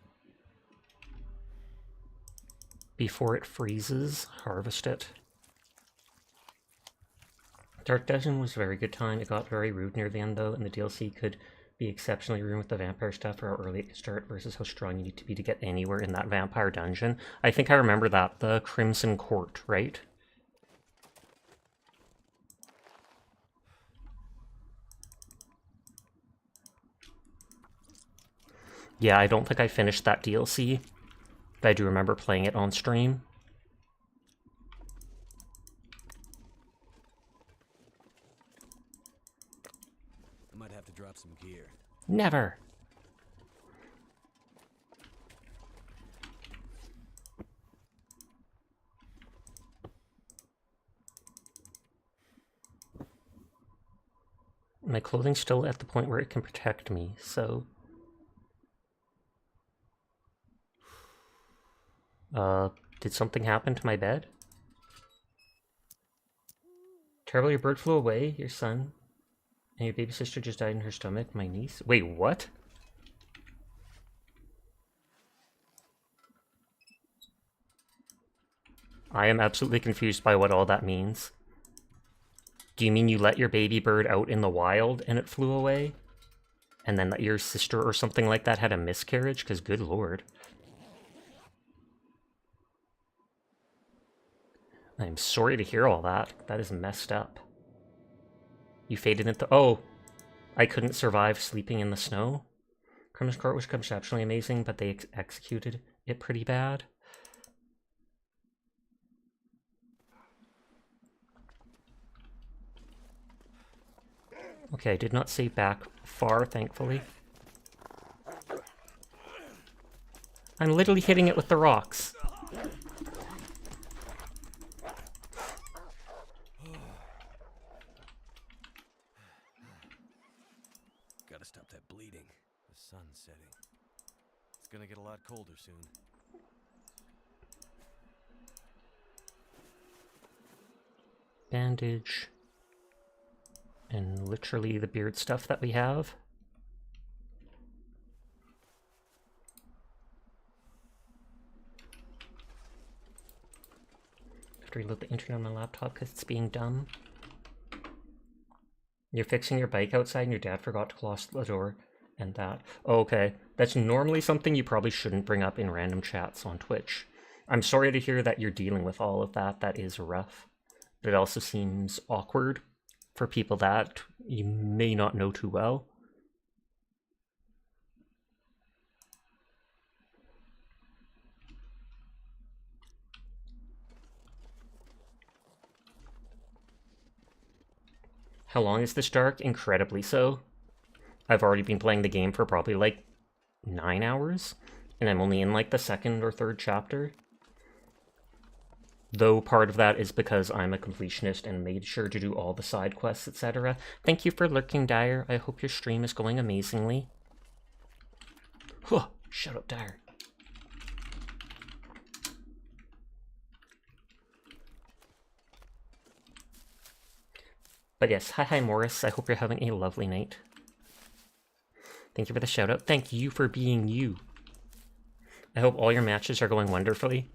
S1: Before it freezes, harvest it. Dark Dungeon was a very good time. It got very rude near the end, though, and the DLC could be exceptionally rude with the vampire stuff for how early it can start versus how strong you need to be to get anywhere in that vampire dungeon. I think I remember that. The Crimson Court, right? Yeah, I don't think I finished that DLC, but I do remember playing it on stream.
S2: Drop some gear.
S1: Never. My clothing's still at the point where it can protect me, so... did something happen to my bed? Terrible, your bird flew away, your son. And your baby sister just died in her stomach, my niece. Wait, what? I am absolutely confused by what all that means. Do you mean you let your baby bird out in the wild and it flew away? And then that your sister or something like that had a miscarriage? Because good lord. I'm sorry to hear all that. That is messed up. You faded into... Oh! I couldn't survive sleeping in the snow? Criminal Court was conceptually amazing, but they executed it pretty bad. Okay, I did not see back far, thankfully. I'm literally hitting it with the rocks.
S2: Gotta stop that bleeding. The sun's setting. It's gonna get a lot colder soon.
S1: Bandage. And literally the beard stuff that we have. I have to reload the internet on my laptop because it's being dumb. You're fixing your bike outside and your dad forgot to close the door and that. Oh, okay. That's normally something you probably shouldn't bring up in random chats on Twitch. I'm sorry to hear that you're dealing with all of that. That is rough. But it also seems awkward for people that you may not know too well. How long is this dark? Incredibly so. I've already been playing the game for probably like 9 hours, and I'm only in like the second or third chapter. Though part of that is because I'm a completionist and made sure to do all the side quests, etc. Thank you for lurking, Dyer. I hope your stream is going amazingly. Huh, shut up, Dyer. But yes, hi Morris. I hope you're having a lovely night. Thank you for the shout out. Thank you for being you. I hope all your matches are going wonderfully.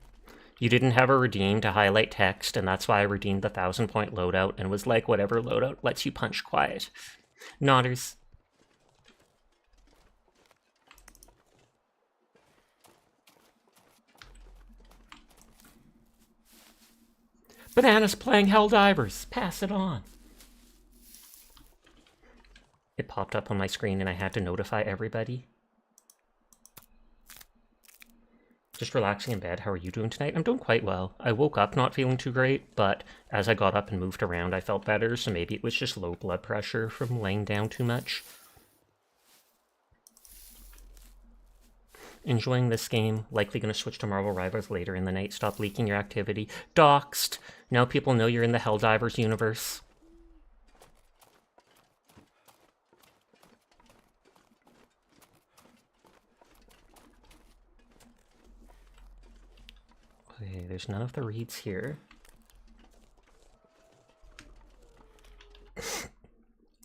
S1: You didn't have a redeem to highlight text, and that's why I redeemed the 1000-point loadout and was like, whatever loadout lets you punch quiet. Nodders. Banana's playing Helldivers. Pass it on. It popped up on my screen and I had to notify everybody. Just relaxing in bed. How are you doing tonight? I'm doing quite well. I woke up not feeling too great, but as I got up and moved around, I felt better, so maybe it was just low blood pressure from laying down too much. Enjoying this game. Likely going to switch to Marvel Rivals later in the night. Stop leaking your activity. Doxed. Now people know you're in the Helldivers universe. Okay, there's none of the reeds here.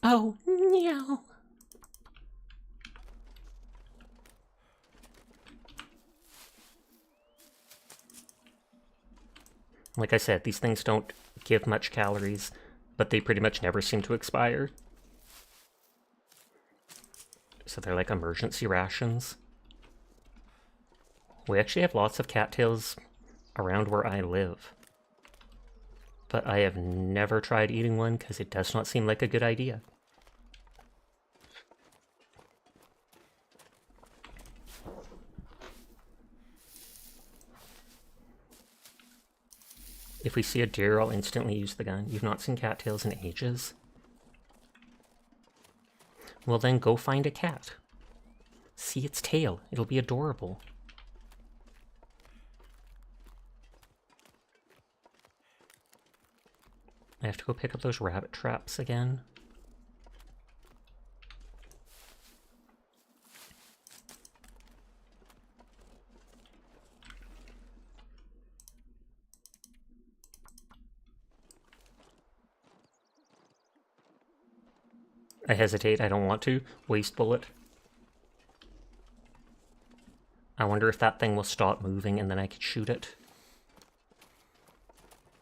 S1: Oh, no. Like I said, these things don't give much calories, but they pretty much never seem to expire. So they're like emergency rations. We actually have lots of cattails around where I live. But I have never tried eating one because it does not seem like a good idea. If we see a deer, I'll instantly use the gun. You've not seen cattails in ages? Well then go find a cat. See its tail. It'll be adorable. I have to go pick up those rabbit traps again. I hesitate, I don't want to. Waste bullet. I wonder if that thing will stop moving and then I could shoot it.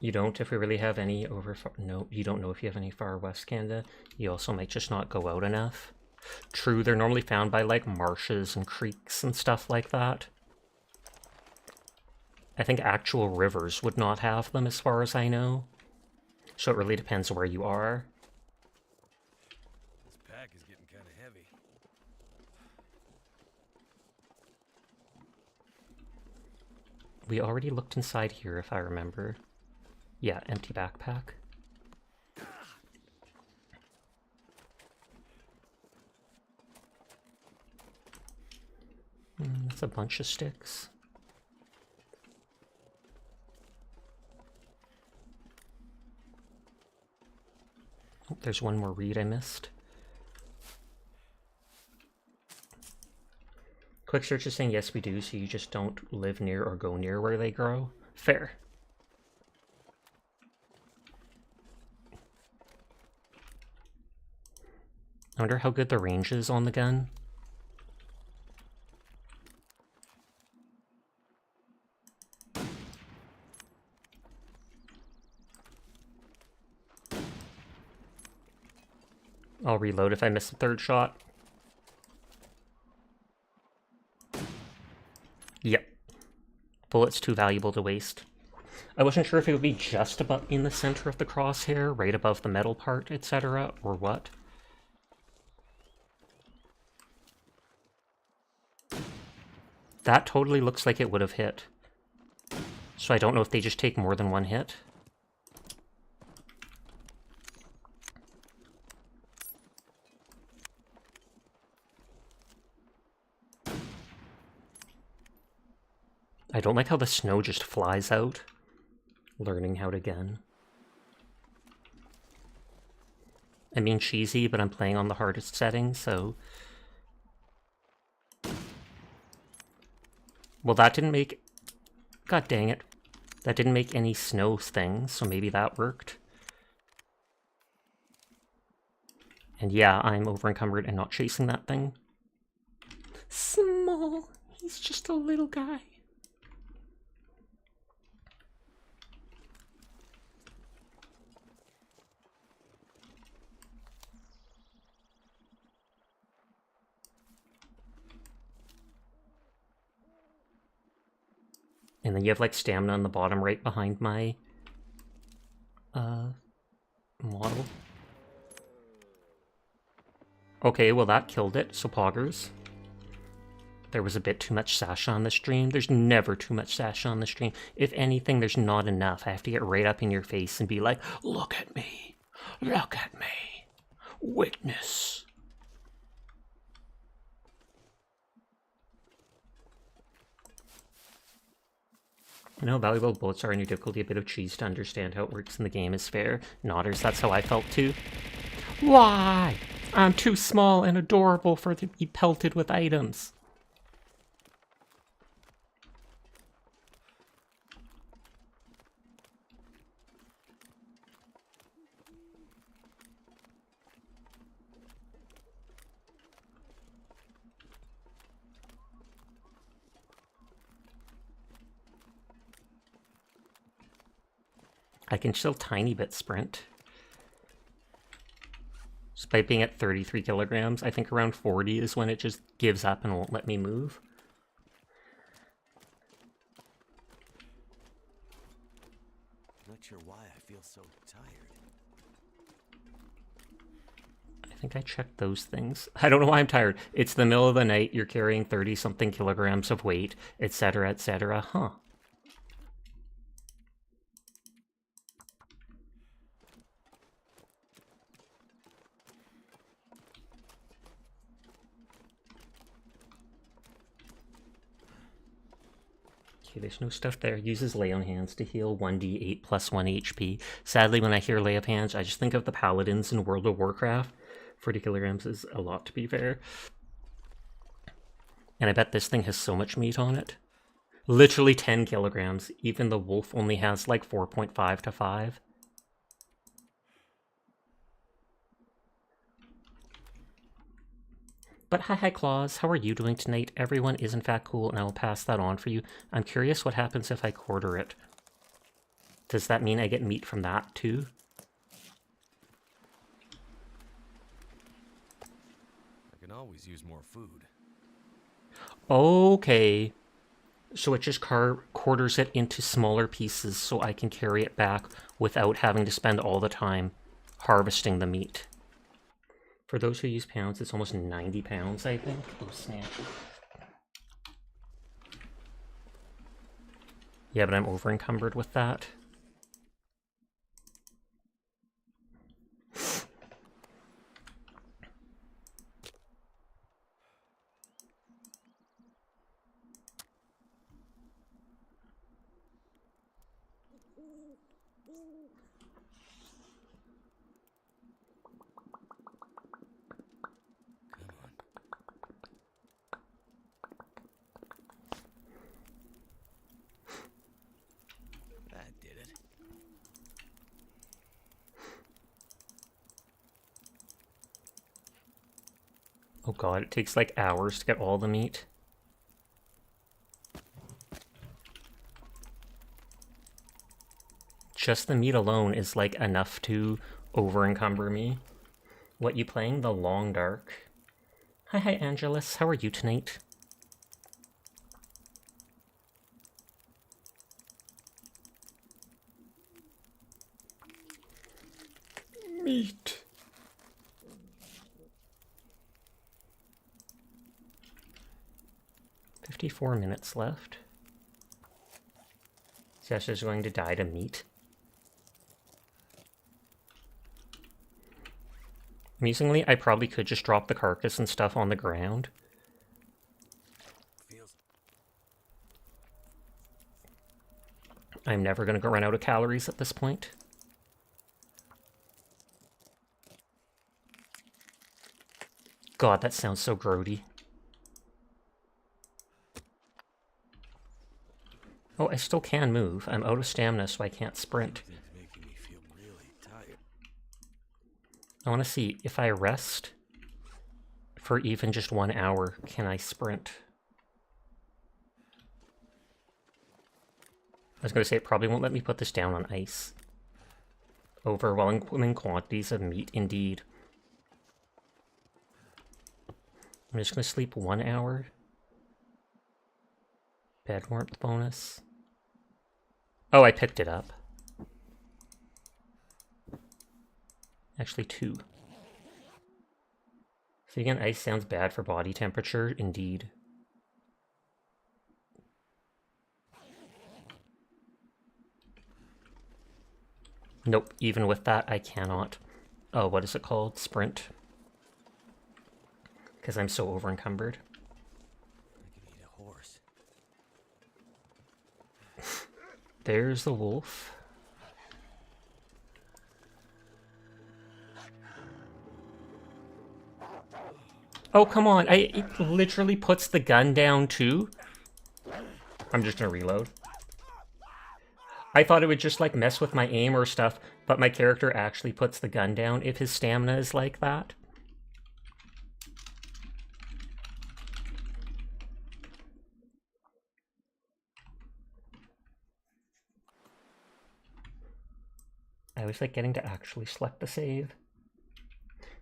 S1: You don't if we really have any over far... No, you don't know if you have any far west Canada. You also might just not go out enough. True, they're normally found by like marshes and creeks and stuff like that. I think actual rivers would not have them as far as I know. So it really depends where you are.
S2: This pack is getting kind of heavy.
S1: We already looked inside here, if I remember. Yeah, empty backpack. That's a bunch of sticks. Oh, there's one more reed I missed. Quick search is saying yes we do, so you just don't live near or go near where they grow. Fair. I wonder how good the range is on the gun. I'll reload if I miss the third shot. Yep. Bullet's too valuable to waste. I wasn't sure if it would be just about in the center of the crosshair, right above the metal part, etc., or what. That totally looks like it would have hit. So I don't know if they just take more than one hit. I don't like how the snow just flies out. Learning how to gun. I mean cheesy, but I'm playing on the hardest setting, so... Well, that didn't make... God dang it. That didn't make any snow things, so maybe that worked. And yeah, I'm over-encumbered and not chasing that thing. Small. He's just a little guy. And then you have like stamina on the bottom right behind my model. Okay, well that killed it, so poggers. There was a bit too much Sasha on the stream. There's never too much Sasha on the stream. If anything, there's not enough. I have to get right up in your face and be like, look at me. Look at me. Witness. You know, valuable bullets are a new difficulty. A bit of cheese to understand how it works in the game is fair. Nodders, that's how I felt too. Why? I'm too small and adorable for to be pelted with items. I can still tiny bit sprint. Despite being at 33 kilograms, I think around 40 is when it just gives up and won't let me move.
S2: Not sure why I feel so tired.
S1: I think I checked those things. I don't know why I'm tired. It's the middle of the night, you're carrying 30-something kilograms of weight, etc., etc., huh. Okay, there's no stuff there. Uses lay on hands to heal 1d8 plus 1 HP. Sadly, when I hear lay of hands, I just think of the paladins in World of Warcraft. 40 kilograms is a lot, to be fair. And I bet this thing has so much meat on it. Literally 10 kilograms. Even the wolf only has like 4.5 to 5. But hi Claus, how are you doing tonight? Everyone is in fact cool, and I will pass that on for you. I'm curious what happens if I quarter it. Does that mean I get meat from that too?
S2: I can always use more food.
S1: Okay. So it just quarters it into smaller pieces so I can carry it back without having to spend all the time harvesting the meat. For those who use pounds, it's almost 90 pounds, I think. Oh, snap. Yeah, but I'm over encumbered with that.
S2: Come on. That did it.
S1: Oh god, it takes like hours to get all the meat. Just the meat alone is like enough to over encumber me. What, you playing The Long Dark? Hi Angelus, how are you tonight? Meat. $54 minutes left. Sasha's going to die to meat. Amusingly, I probably could just drop the carcass and stuff on the ground.
S2: Feels.
S1: I'm never going to run out of calories at this point. God, that sounds so grody. Oh, I still can move. I'm out of stamina, so I can't sprint.
S2: Everything's making me feel really tired.
S1: I want to see, if I rest for even just 1 hour, can I sprint? I was going to say, it probably won't let me put this down on ice. Overwhelming quantities of meat, indeed. I'm just going to sleep 1 hour. Bed warmth bonus. Oh, I picked it up. Actually, 2. So again, ice sounds bad for body temperature, indeed. Nope, even with that, I cannot. Oh, what is it called? Sprint. Because I'm so over encumbered.
S2: I can eat a horse.
S1: There's the wolf. Oh, come on. It literally puts the gun down too. I'm just gonna reload. I thought it would just like mess with my aim or stuff, but my character actually puts the gun down if his stamina is like that. I was like getting to actually select the save.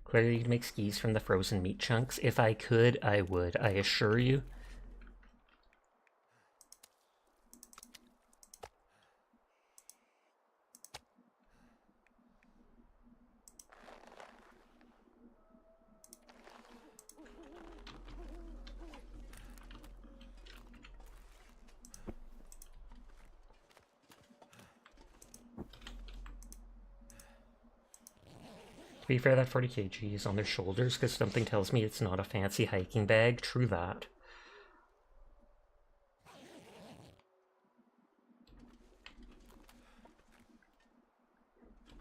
S1: Clearly you'd make skis from the frozen meat chunks. If I could, I would, I assure you. To be fair, that 40 kg is on their shoulders because something tells me it's not a fancy hiking bag. True that.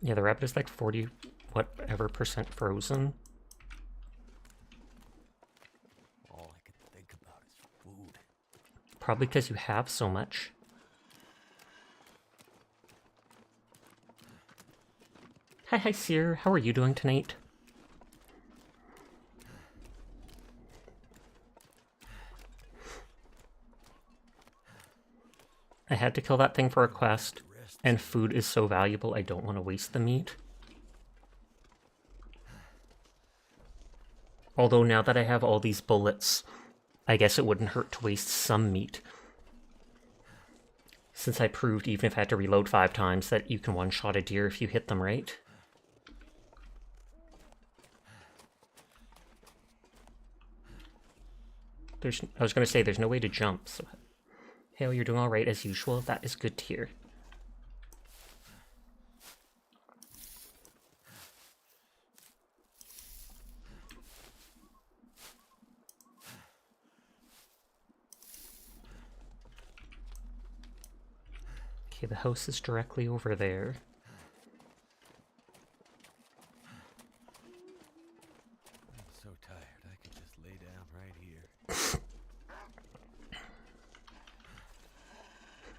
S1: Yeah, the rabbit is like 40 whatever percent frozen.
S2: All I can think about is food.
S1: Probably because you have so much. Hi, Seer. How are you doing tonight? I had to kill that thing for a quest, and food is so valuable I don't want to waste the meat. Although now that I have all these bullets, I guess it wouldn't hurt to waste some meat. Since I proved, even if I had to reload 5 times, that you can one-shot a deer if you hit them right. I was going to say, there's no way to jump, so Hale, you're doing alright as usual. That is good to hear. Okay, the house is directly over there.
S2: I'm so tired, I could just lay down right here.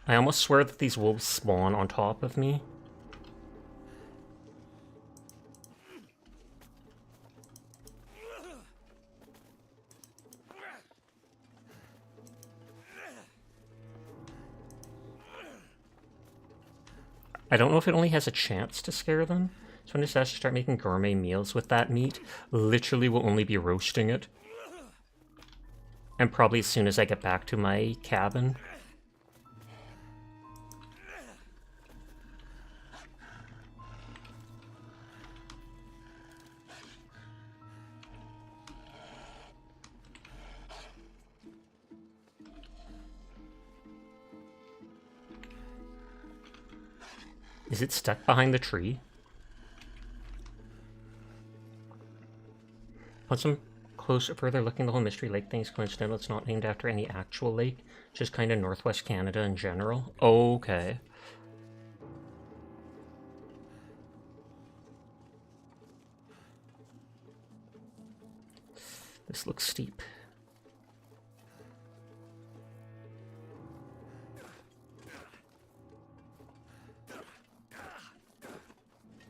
S1: I almost swear that these wolves spawn on top of me. I don't know if it only has a chance to scare them, so I'm just asked to start making gourmet meals with that meat. Literally will only be roasting it. And probably as soon as I get back to my cabin. Is it stuck behind the tree? On some further looking, the whole Mystery Lake thing is coincidental. It's not named after any actual lake, just kind of Northwest Canada in general. Okay. This looks steep.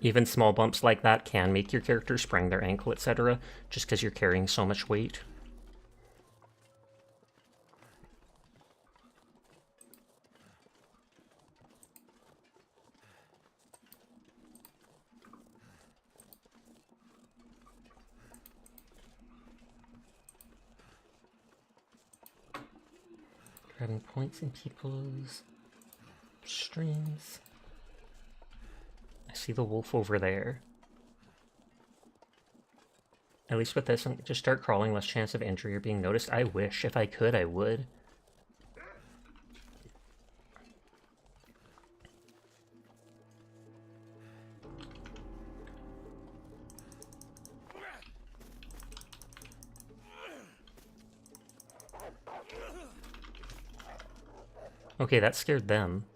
S1: Even small bumps like that can make your character sprain their ankle, etc., just because you're carrying so much weight. Grabbing points in people's streams. I see the wolf over there. At least with this, just start crawling, less chance of injury or being noticed. I wish. If I could, I would. Okay, that scared them.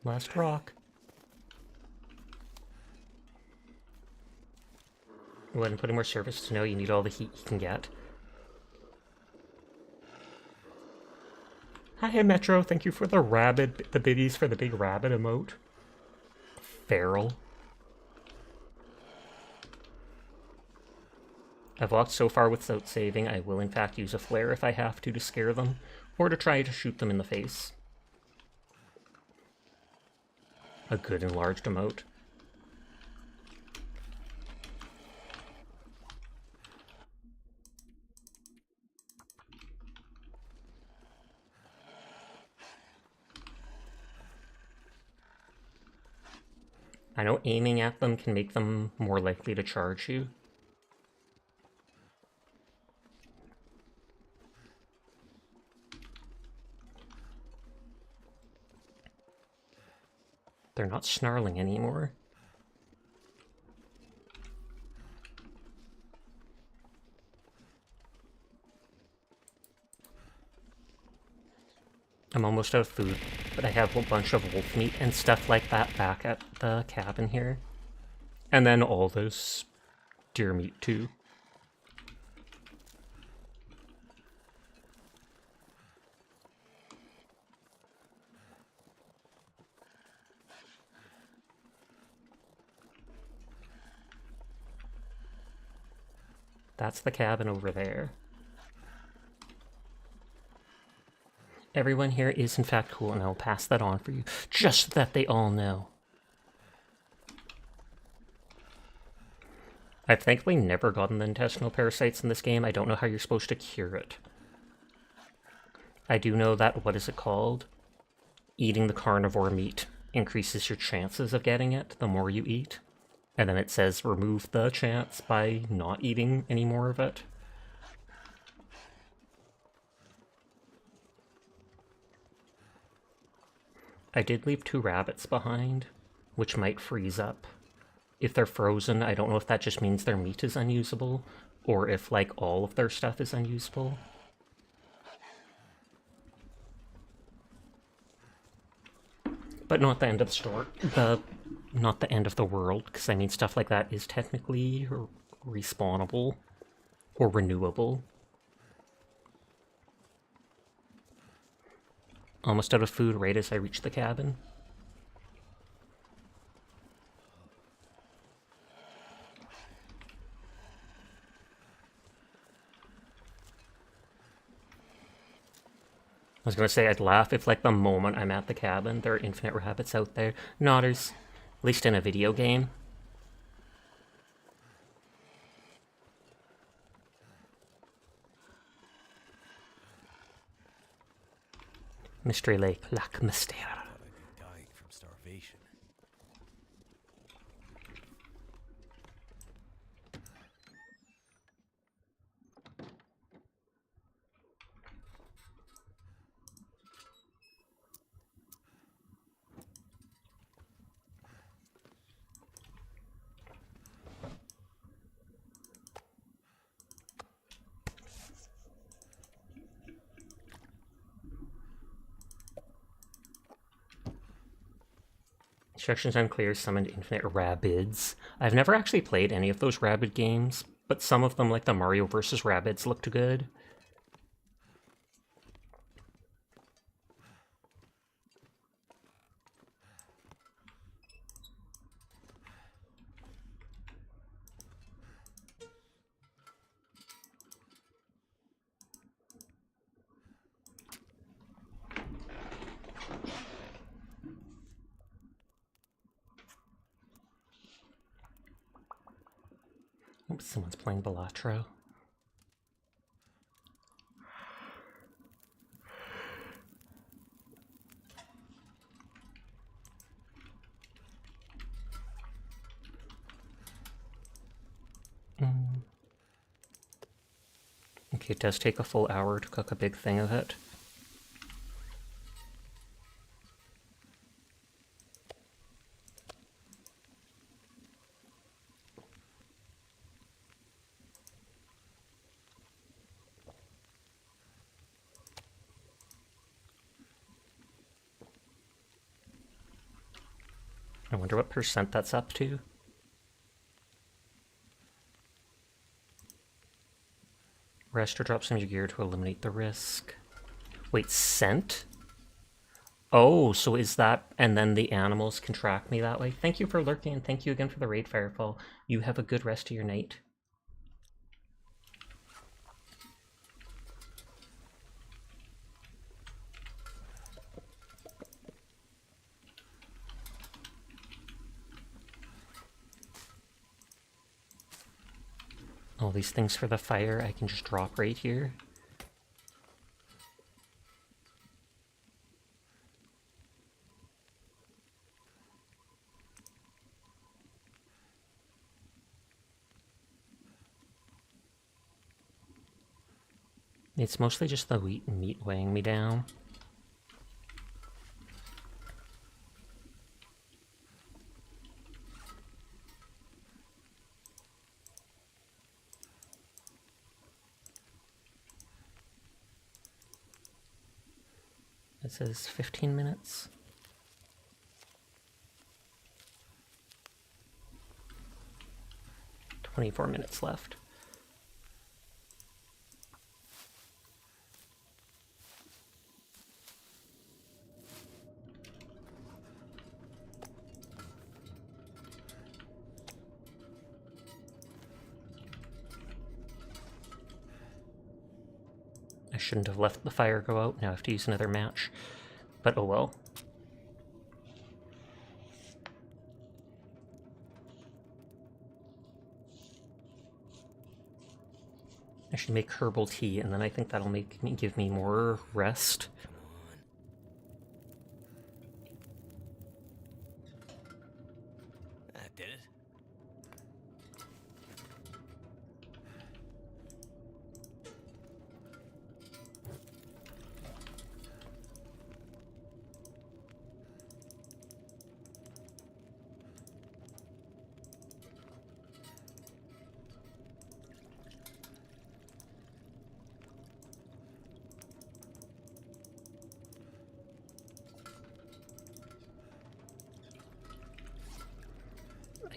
S1: Last rock. Go ahead and put in more service to know you need all the heat you can get. Hi, Metro. Thank you for the biddies for the big rabbit emote. Feral. I've walked so far without saving, I will in fact use a flare if I have to scare them, or to try to shoot them in the face. A good enlarged emote. I know aiming at them can make them more likely to charge you. They're not snarling anymore. I'm almost out of food, but I have a bunch of wolf meat and stuff like that back at the cabin here. And then all this deer meat too. That's the cabin over there. Everyone here is in fact cool, and I'll pass that on for you, just so that they all know. I've thankfully never gotten the intestinal parasites in this game. I don't know how you're supposed to cure it. I do know that, what is it called? Eating the carnivore meat increases your chances of getting it the more you eat. And then it says remove the chance by not eating any more of it. I did leave 2 rabbits behind, which might freeze up. If they're frozen, I don't know if that just means their meat is unusable, or if, like, all of their stuff is unusable. But not the end of the story. Not the end of the world, because I mean stuff like that is technically respawnable or renewable. Almost out of food right as I reach the cabin. I was gonna say I'd laugh if, like, the moment I'm at the cabin, there are infinite rabbits out there. Nodders. At least in a video game. Mystery Lake, Lac Mystère.
S2: Thought I'd be dying from starvation.
S1: Instructions unclear, summoned infinite Rabbids. I've never actually played any of those Rabbid games, but some of them, like the Mario vs. Rabbids, looked good. Oops, someone's playing Balatro. Okay, it does take a full hour to cook a big thing of it. I wonder what percent that's up to. Rest or drop some of your gear to eliminate the risk. Wait, scent? Oh, so is that... and then the animals can track me that way? Thank you for lurking, and thank you again for the raid, Firefall. You have a good rest of your night. All these things for the fire I can just drop right here. It's mostly just the wheat and meat weighing me down. It says 15 minutes. "24 minutes left. I shouldn't have left the fire go out. Now I have to use another match. But oh well. I should make herbal tea, and then I think that'll give me more rest.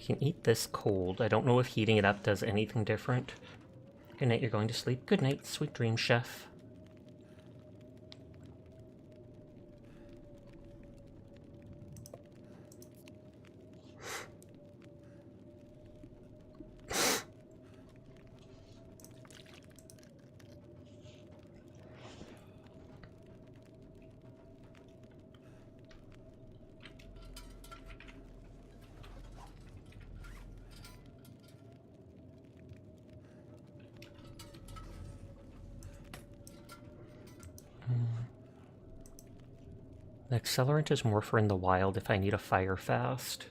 S1: You can eat this cold. I don't know if heating it up does anything different. Good night, you're going to sleep. Good night, sweet dreams, chef. The accelerant is more for in the wild if I need a fire fast.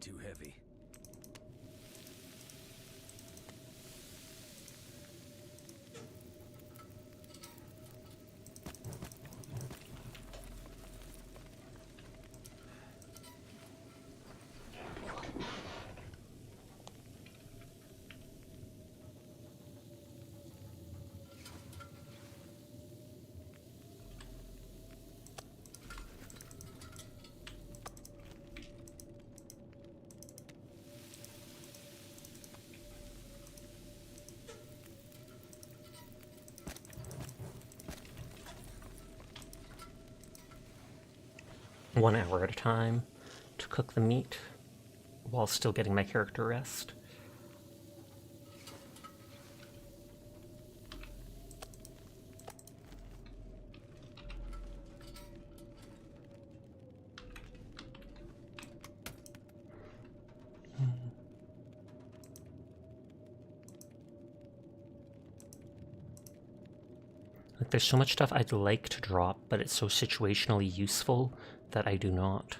S2: Too heavy.
S1: One hour at a time to cook the meat while still getting my character rest. Like, there's so much stuff I'd like to drop, but it's so situationally useful that I do not.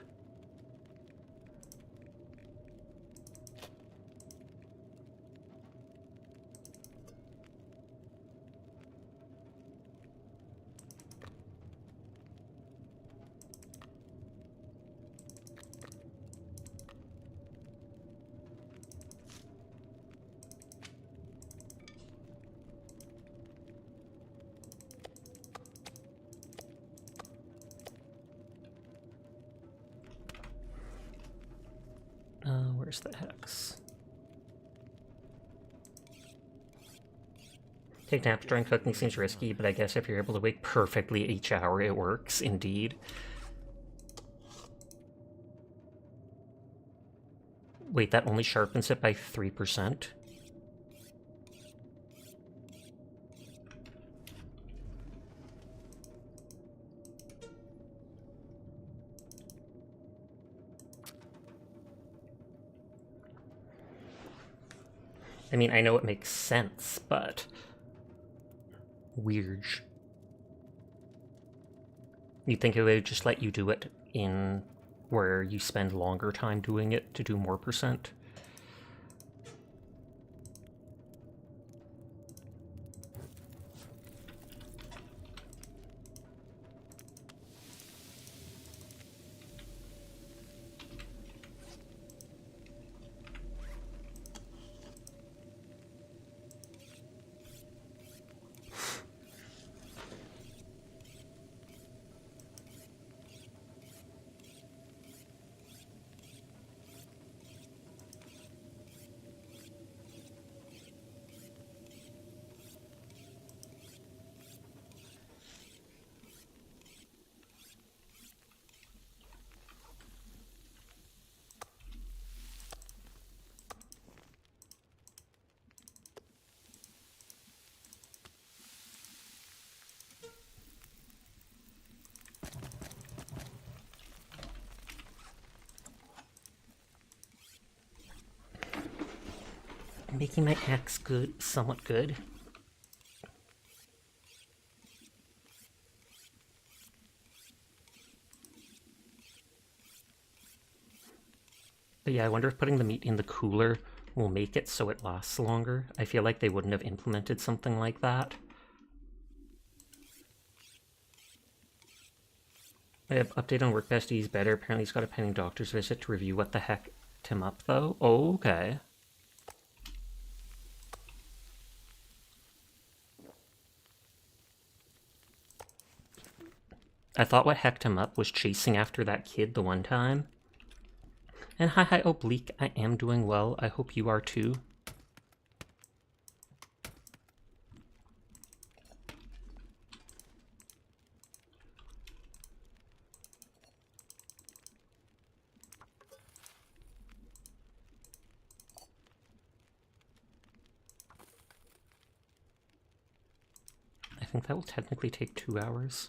S1: Where's the hex? Take naps during cooking seems risky, but I guess if you're able to wake perfectly each hour, it works, indeed. Wait, that only sharpens it by 3%? I mean, I know it makes sense, but weird. You'd think it would just let you do it in where you spend longer time doing it to do more percent. Making my axe good, somewhat good. But yeah, I wonder if putting the meat in the cooler will make it so it lasts longer. I feel like they wouldn't have implemented something like that. I have update on work besties better. Apparently he's got a pending doctor's visit to review what the heck him up though. Oh, okay. I thought what hecked him up was chasing after that kid the one time. And hi Oblique, I am doing well. I hope you are too. I think that will technically take 2 hours.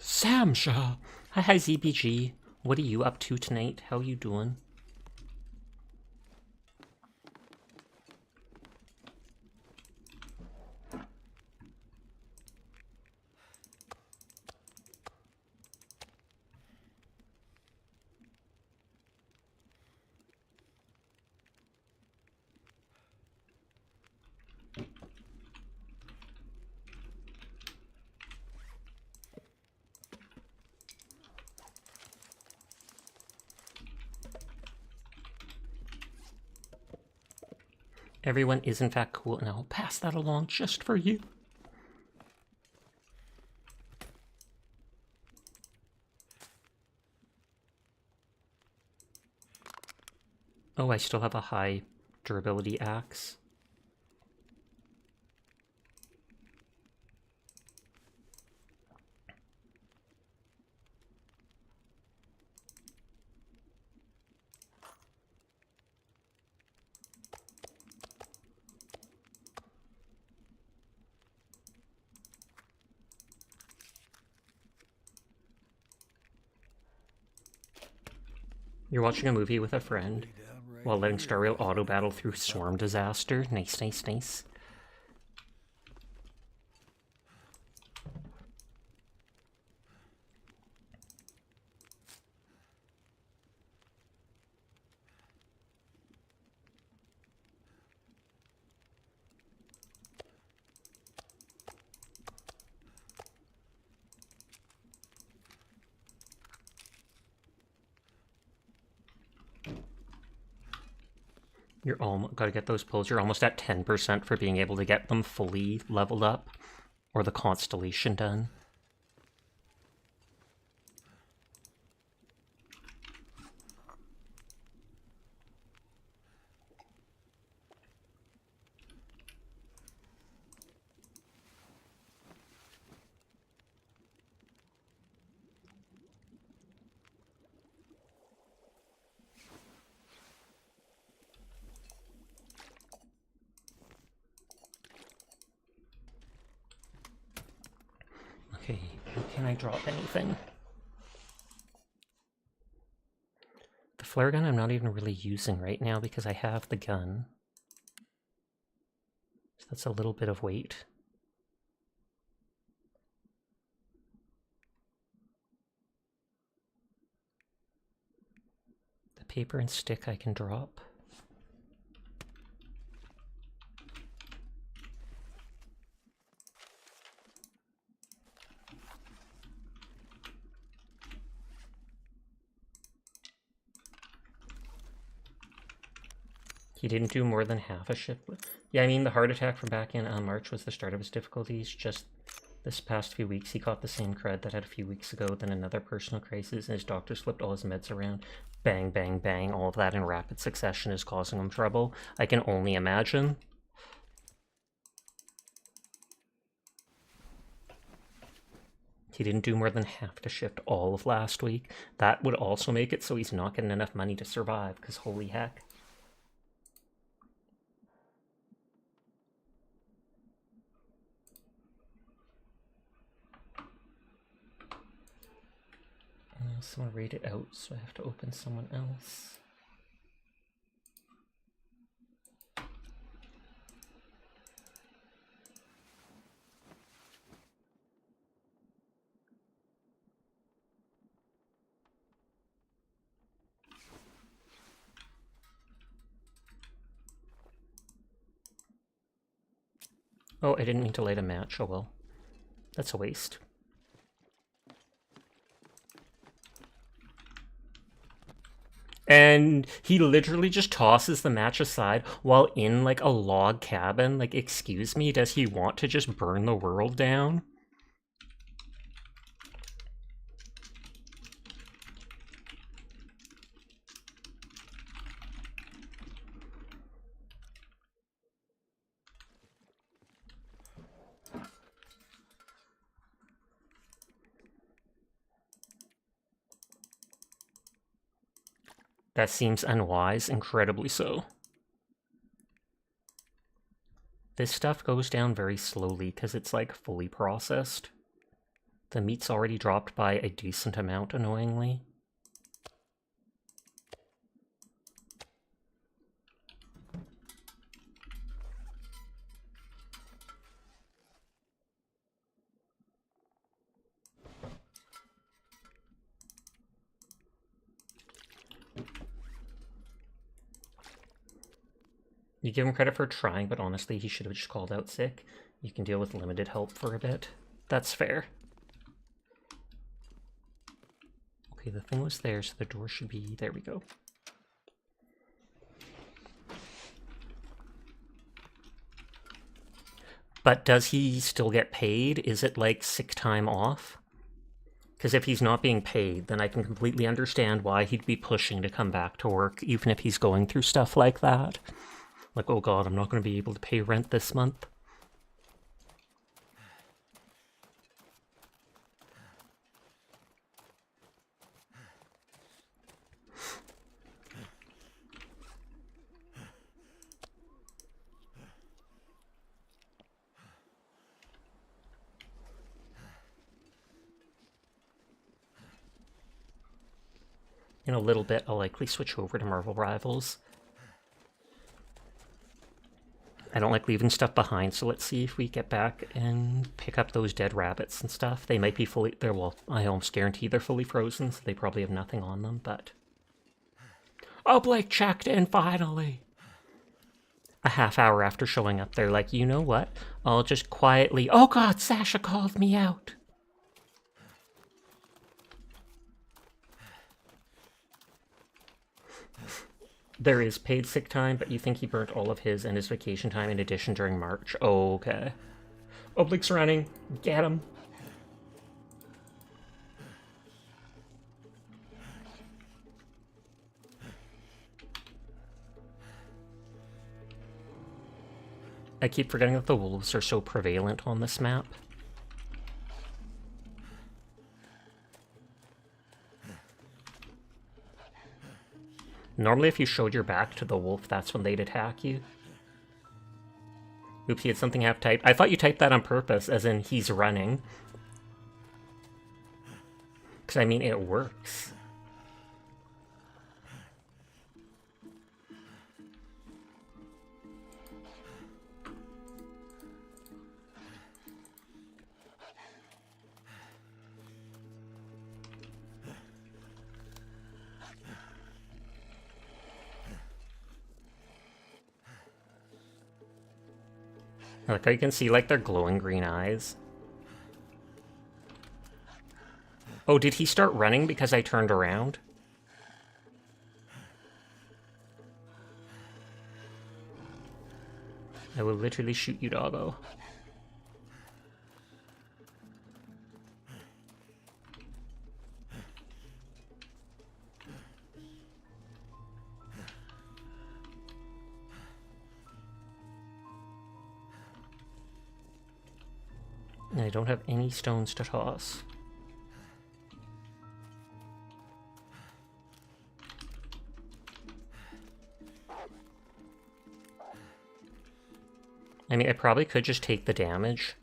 S1: Samsha! Hi ZBG. What are you up to tonight? How you doing? Everyone is in fact cool, and I'll pass that along just for you. Oh, I still have a high durability axe. You're watching a movie with a friend while letting Star Rail auto battle through storm disaster. Nice, nice, nice. You're almost gotta get those pulls. You're almost at 10% for being able to get them fully leveled up or the constellation done. Okay, can I drop anything? The flare gun I'm not even really using right now because I have the gun. So that's a little bit of weight. The paper and stick I can drop. He didn't do more than half a shift. Yeah, I mean, the heart attack from back in March was the start of his difficulties. Just this past few weeks, he caught the same crud that had a few weeks ago, then another personal crisis, and his doctors flipped all his meds around. Bang, bang, bang. All of that in rapid succession is causing him trouble. I can only imagine. He didn't do more than half the shift all of last week. That would also make it so he's not getting enough money to survive, because holy heck. Someone read it out, so I have to open someone else. Oh, I didn't mean to light a match. Oh well. That's a waste. And he literally just tosses the match aside while in, like, a log cabin. Like, excuse me, does he want to just burn the world down? That seems unwise, incredibly so. This stuff goes down very slowly because it's, like, fully processed. The meat's already dropped by a decent amount, annoyingly. You give him credit for trying, but honestly, he should have just called out sick. You can deal with limited help for a bit. That's fair. Okay, the thing was there, so the door should be... There we go. But does he still get paid? Is it like sick time off? Because if he's not being paid, then I can completely understand why he'd be pushing to come back to work, even if he's going through stuff like that. Like, oh god, I'm not going to be able to pay rent this month. In a little bit, I'll likely switch over to Marvel Rivals. I don't like leaving stuff behind, so let's see if we get back and pick up those dead rabbits and stuff. They might be fully... well, I almost guarantee they're fully frozen, so they probably have nothing on them, but... Oh, Blake checked in, finally! A half hour after showing up, they're like, you know what? I'll just quietly... Oh god, Sasha called me out! There is paid sick time, but you think he burnt all of his and his vacation time in addition during March. Okay. Oblique's running. Get him. I keep forgetting that the wolves are so prevalent on this map. Normally if you showed your back to the wolf, that's when they'd attack you. Oops, he had something half typed. I thought you typed that on purpose, as in he's running. Because, I mean, it works. I like how you can see, like, their glowing green eyes. Oh, did he start running because I turned around? I will literally shoot you, doggo. And I don't have any stones to toss. I mean, I probably could just take the damage.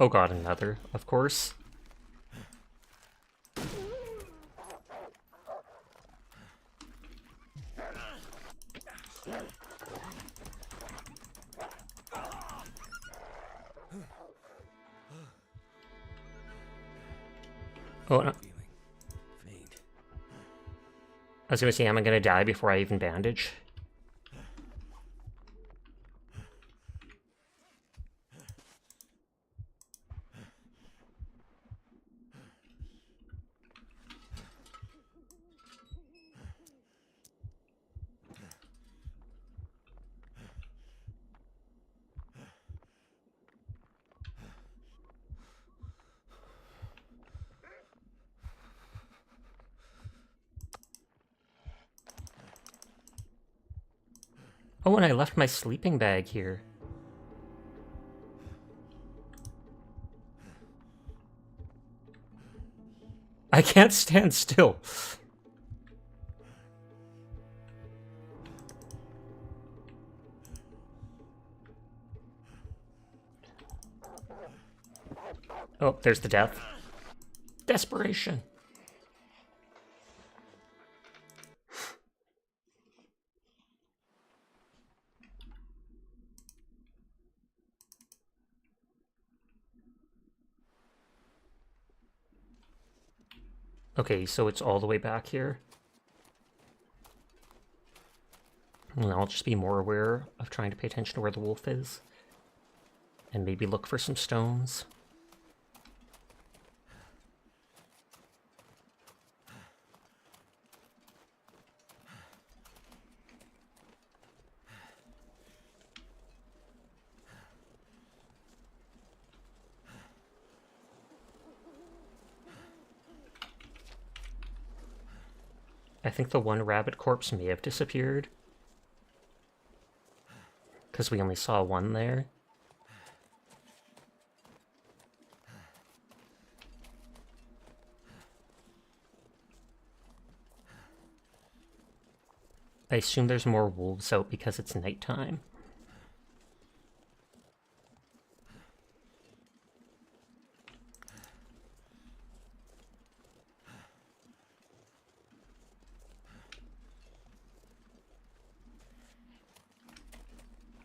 S1: Oh god, another, of course. Oh, no.
S2: Feeling faint.
S1: I was gonna say, am I gonna die before I even bandage? Oh, and I left my sleeping bag here. I can't stand still. Oh, there's the death. Desperation. Okay, so it's all the way back here. And I'll just be more aware of trying to pay attention to where the wolf is. And maybe look for some stones. I think the one rabbit corpse may have disappeared. Because we only saw one there. I assume there's more wolves out because it's nighttime.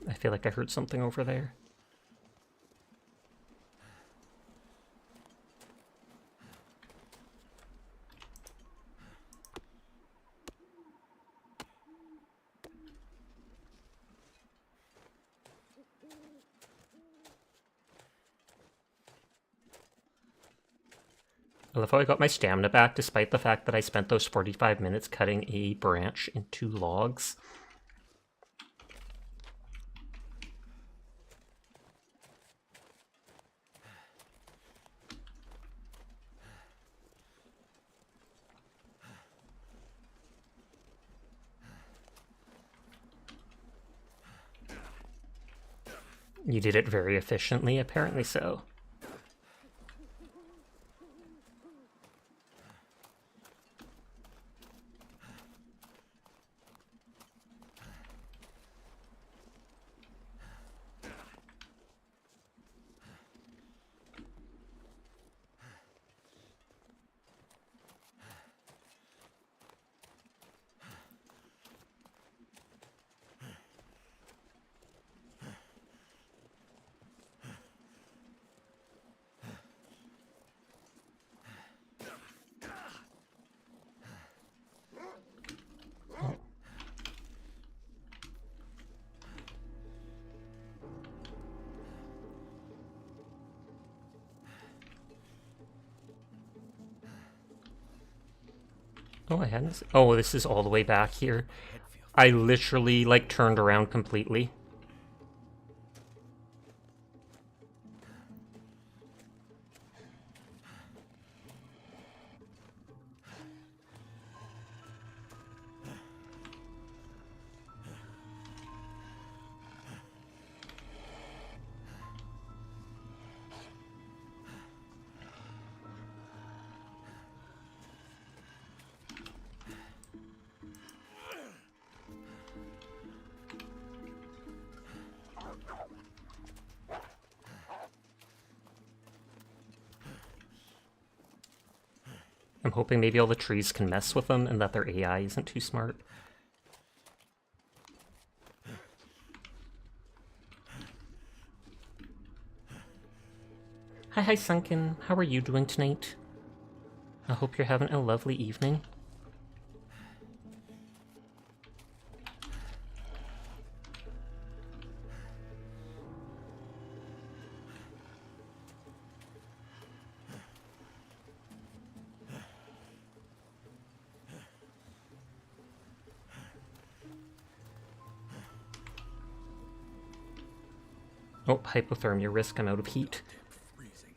S1: I feel like I heard something over there. I love how I got my stamina back despite the fact that I spent those 45 minutes cutting a branch into logs. You did it very efficiently, apparently so. Oh, I hadn't. Oh, this is all the way back here. I literally, like, turned around completely. I'm hoping maybe all the trees can mess with them and that their AI isn't too smart. hi, Sunken. How are you doing tonight? I hope you're having a lovely evening. Oh, hypothermia risk, I'm out of heat.
S2: Freezing.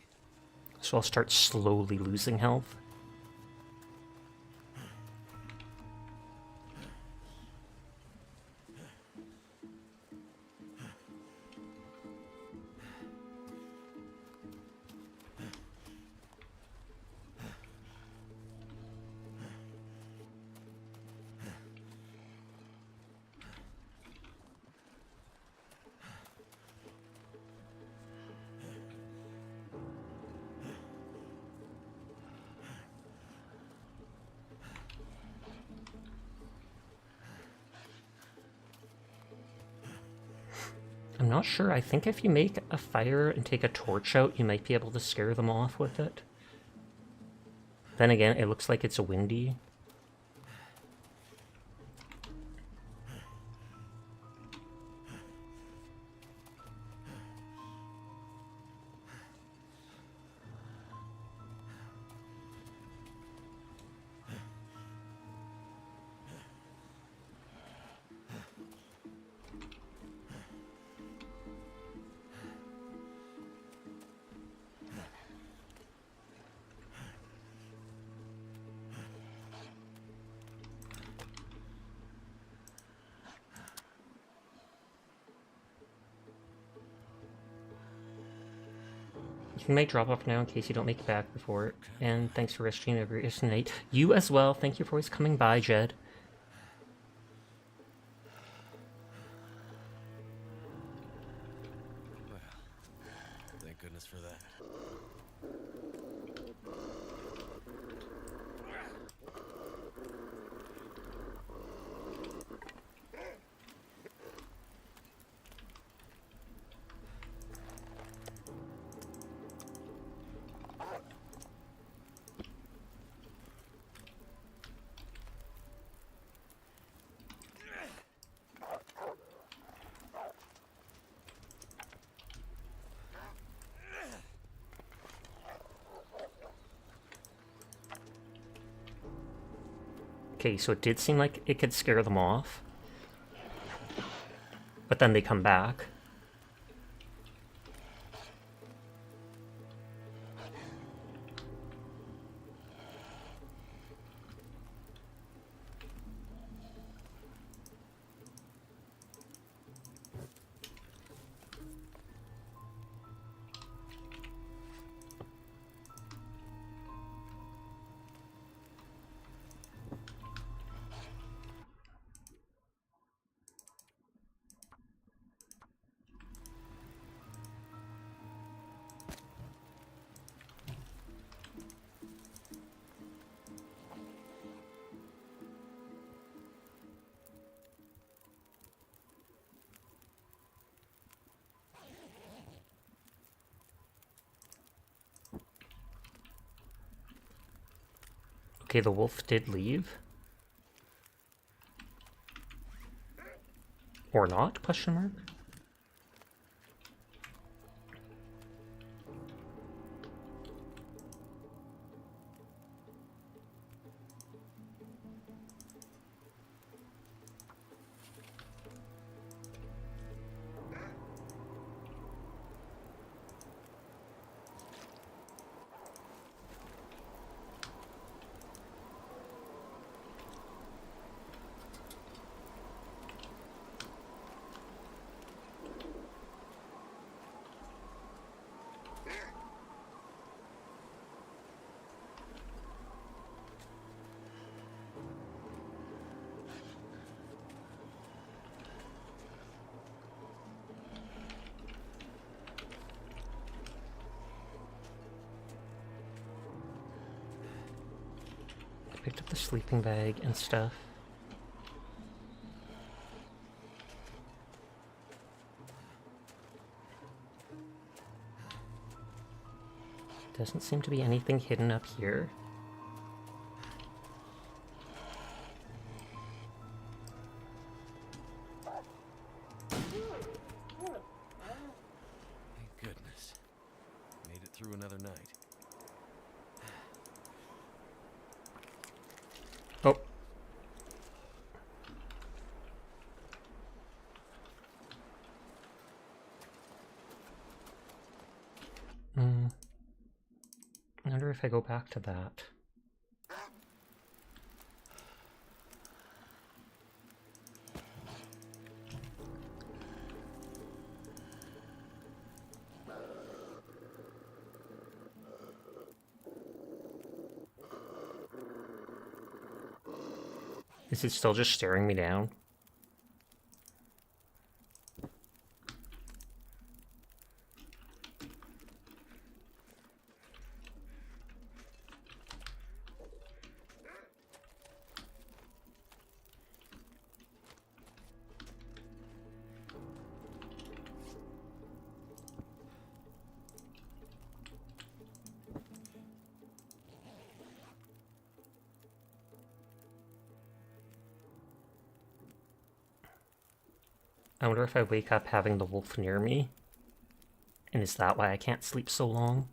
S1: So I'll start slowly losing health. I'm not sure. I think if you make a fire and take a torch out, you might be able to scare them off with it. Then again, it looks like it's windy. You may drop off now in case you don't make it back before. And thanks for resting every night. You as well. Thank you for always coming by, Jed.
S2: Well, thank goodness for that.
S1: Okay, so it did seem like it could scare them off. But then they come back. Okay, the wolf did leave. Or not, question mark? Picked up the sleeping bag and stuff. Doesn't seem to be anything hidden up here.
S2: Thank goodness. Made it through another night.
S1: Oh. I wonder if I go back to that. Is it still just staring me down? I wonder if I wake up having the wolf near me. And is that why I can't sleep so long?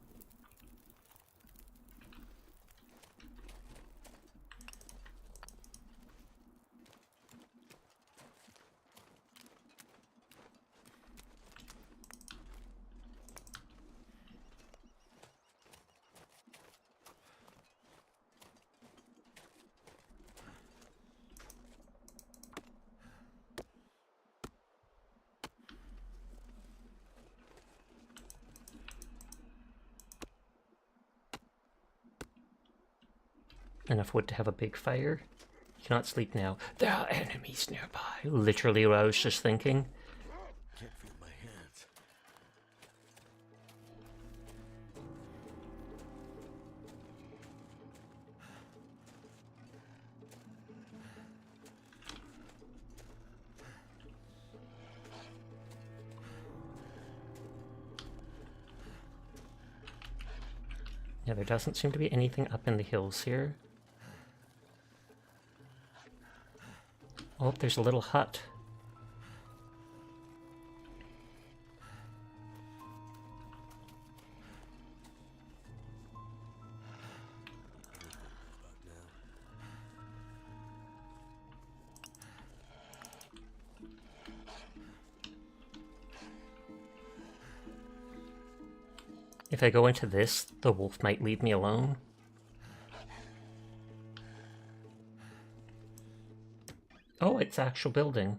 S1: Enough wood to have a big fire. You cannot sleep now. There are enemies nearby. Literally what I was just thinking.
S2: Can't feel my hands.
S1: Yeah, there doesn't seem to be anything up in the hills here. Oh, there's a little hut.
S2: About now.
S1: If I go into this, the wolf might leave me alone. Oh, it's actual building.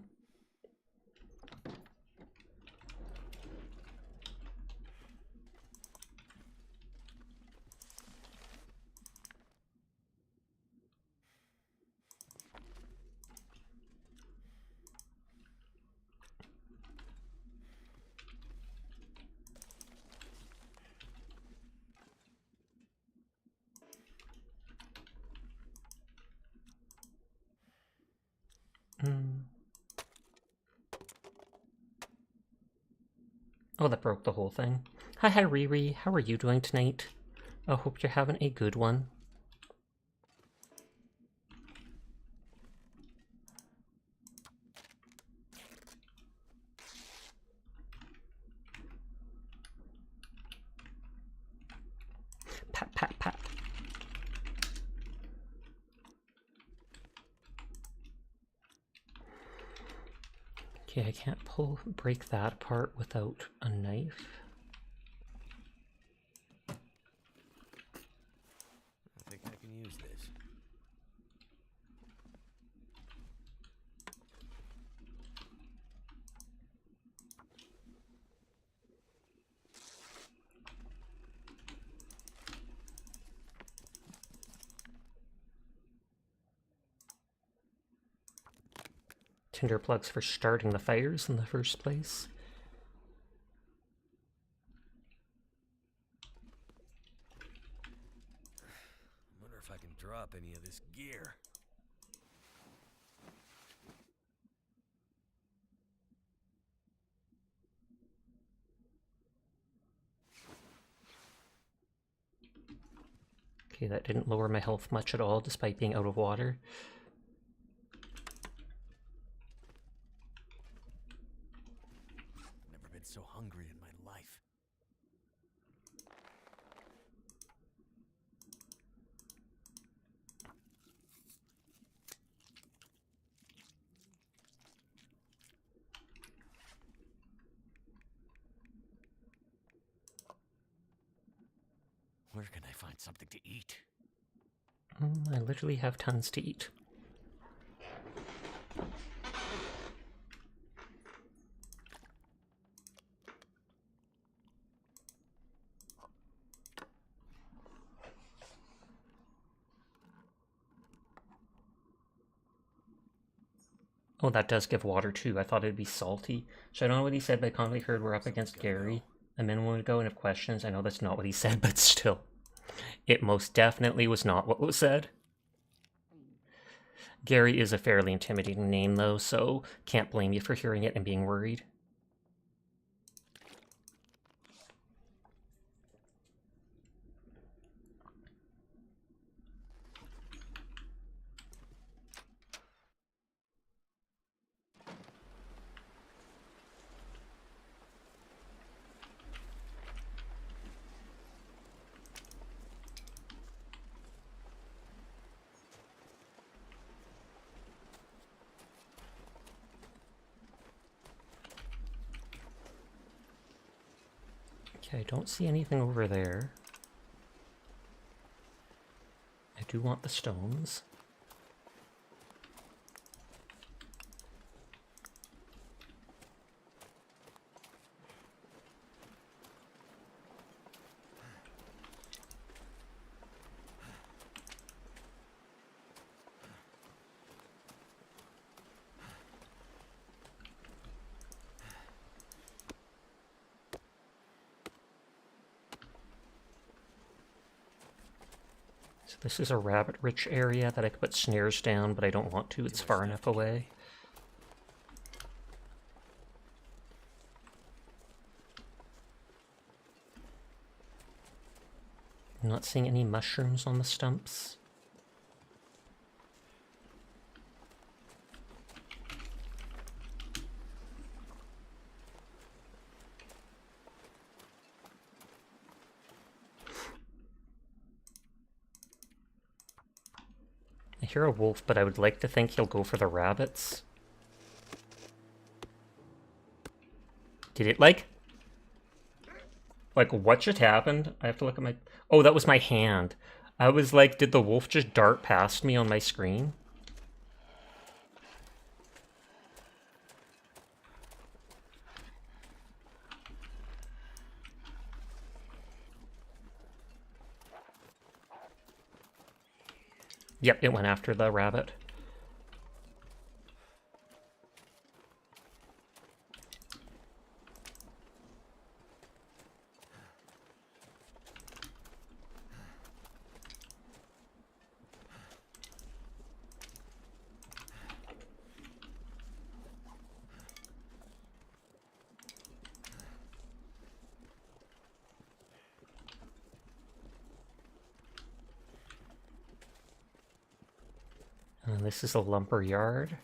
S1: Oh, that broke the whole thing. Hi, Riri. How are you doing tonight? I hope you're having a good one. Pat, pat, pat. Okay, I can't break that apart without a knife.
S2: I think I can use this.
S1: Tinder plugs for starting the fires in the first place.
S2: I wonder if I can drop any of this gear.
S1: Okay, that didn't lower my health much at all, despite being out of water.
S2: Never been so hungry in my life. Where can I find something to eat?
S1: I literally have tons to eat. Oh, that does give water too. I thought it'd be salty. So I don't know what he said, but I commonly heard we're up against Gary a minute ago and have questions. I know that's not what he said, but still. It most definitely was not what was said. Gary is a fairly intimidating name though, so can't blame you for hearing it and being worried. Okay, I don't see anything over there. I do want the stones. So this is a rabbit-rich area that I could put snares down, but I don't want to. It's far enough away. I'm not seeing any mushrooms on the stumps. I hear a wolf, but I would like to think he'll go for the rabbits. Did it, like, what just happened? I have to look at my... Oh, that was my hand. I was like, did the wolf just dart past me on my screen? Yep, it went after the rabbit. And this is a lumber yard.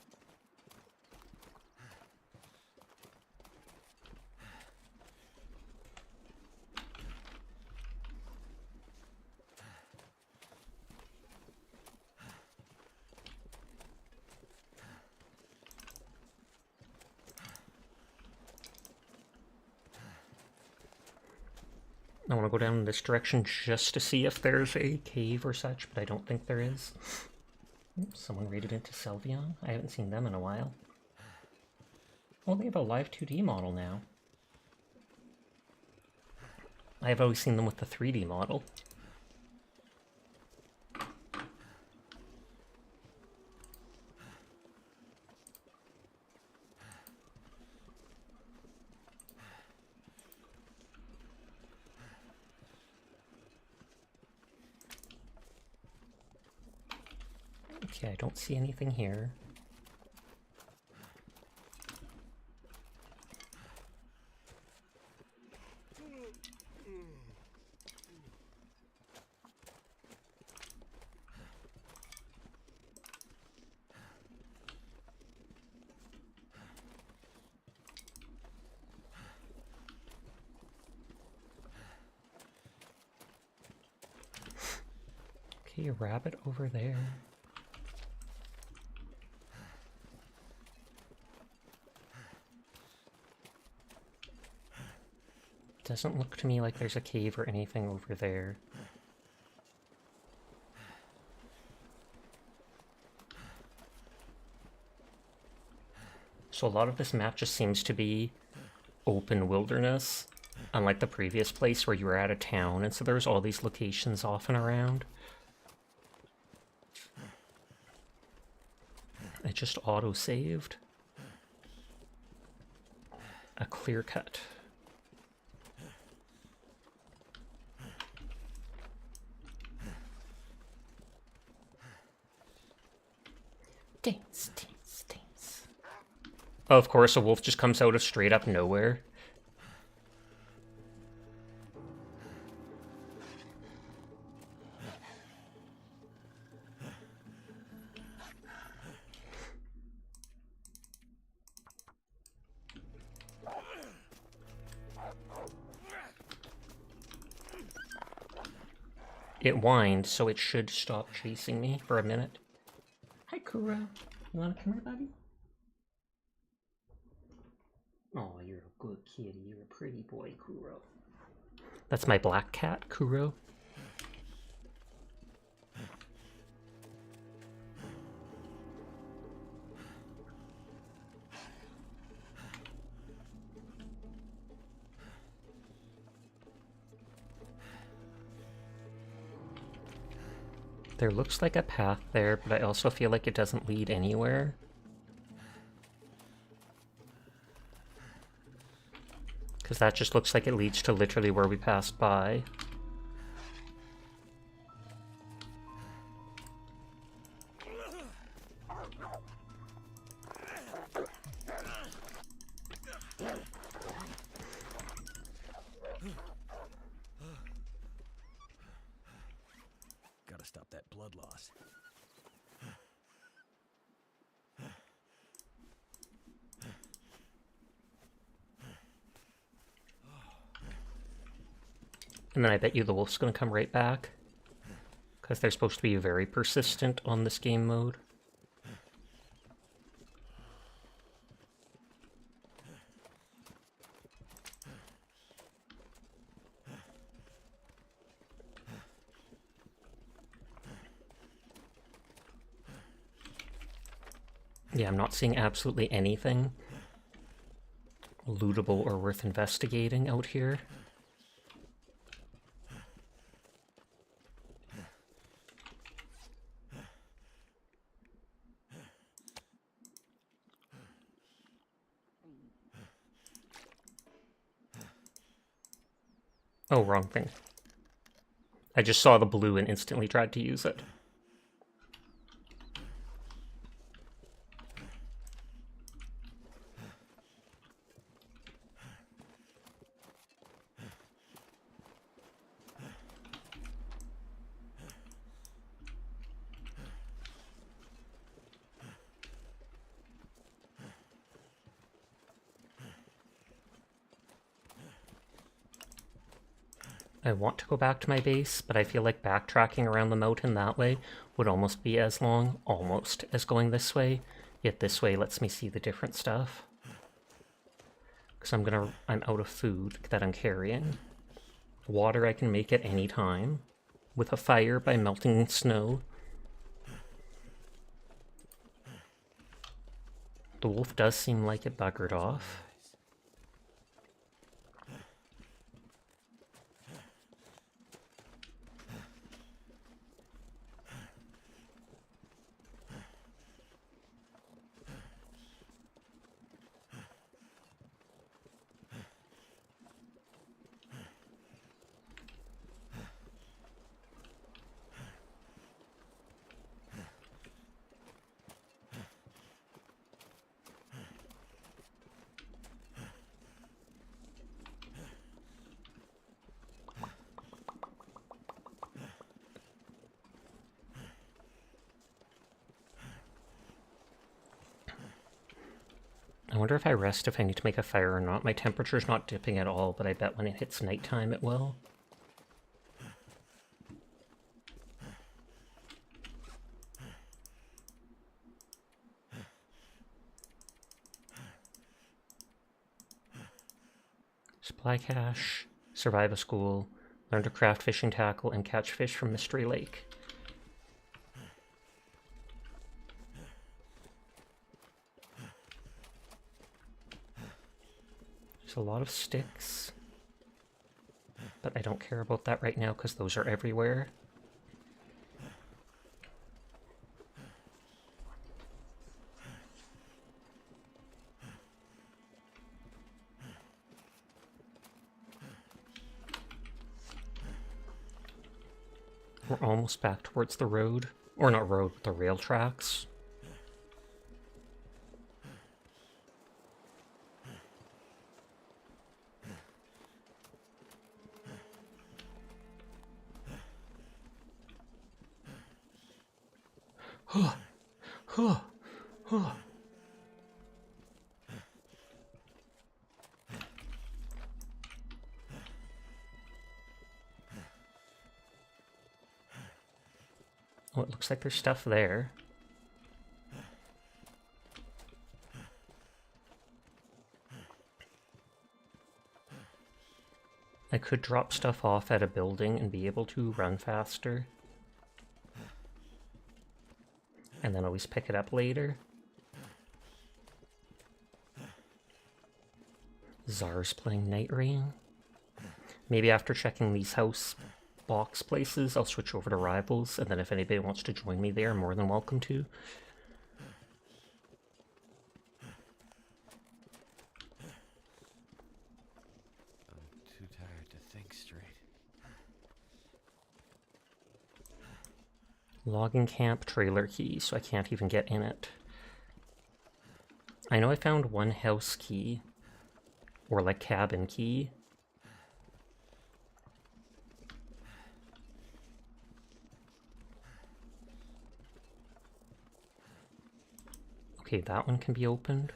S1: I want to go down in this direction just to see if there's a cave or such, but I don't think there is. Oops, someone raided into Selvion. I haven't seen them in a while. Oh, they have a live 2D model now. I've always seen them with the 3D model. Okay, I don't see anything here. Okay, a rabbit over there. Doesn't look to me like there's a cave or anything over there. So a lot of this map just seems to be open wilderness, unlike the previous place where you were at a town, and so there's all these locations off and around. It just auto-saved. A clear cut. Dance, dance, dance. Oh, of course, a wolf just comes out of straight up nowhere. It whined, so it should stop chasing me for a minute. Hi, Kuro. You wanna come here, buddy? Oh, you're a good kitty. You're a pretty boy, Kuro. That's my black cat, Kuro. There looks like a path there, but I also feel like it doesn't lead anywhere. Because that just looks like it leads to literally where we passed by.
S2: Gotta stop that blood loss.
S1: And then I bet you the wolf's gonna come right back. Because they're supposed to be very persistent on this game mode. Yeah, I'm not seeing absolutely anything lootable or worth investigating out here. Oh, wrong thing. I just saw the blue and instantly tried to use it. I want to go back to my base, but I feel like backtracking around the mountain that way would almost be as long, almost, as going this way. Yet this way lets me see the different stuff. Because I'm out of food that I'm carrying. Water I can make at any time. With a fire by melting snow. The wolf does seem like it buggered off. I wonder if I rest if I need to make a fire or not. My temperature's not dipping at all, but I bet when it hits nighttime it will. Supply cache, survive a school, learn to craft fishing tackle, and catch fish from Mystery Lake. There's a lot of sticks, but I don't care about that right now because those are everywhere. We're almost back towards the road. Or not road, the rail tracks. Huh. Huh. Huh. Oh, it looks like there's stuff there. I could drop stuff off at a building and be able to run faster. And then always pick it up later. Czar's playing Night Rain. Maybe after checking these house box places, I'll switch over to Rivals, and then if anybody wants to join me there, I'm more than welcome to.
S2: I'm too tired to think straight.
S1: Logging camp trailer key, so I can't even get in it. I know I found one house key, or like cabin key. Okay, that one can be opened.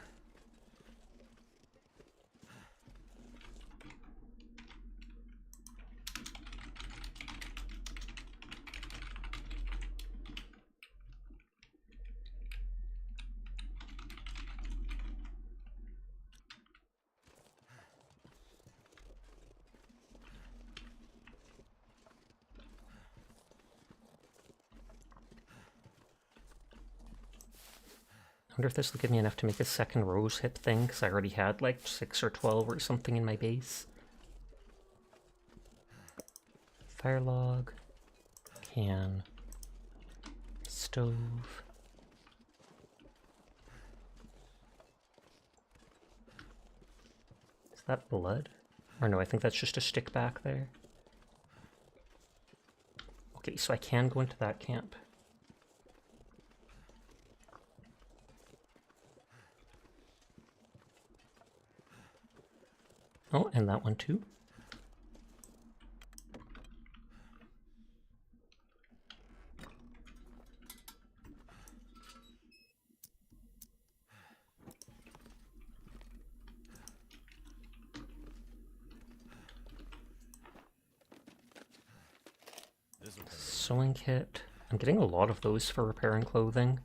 S1: I wonder if this will give me enough to make a second rose hip thing, because I already had like 6 or 12 or something in my base. Fire log, can, stove. Is that blood? Or no, I think that's just a stick back there. Okay, so I can go into that camp. Oh, and that one too. Sewing kit. I'm getting a lot of those for repairing clothing.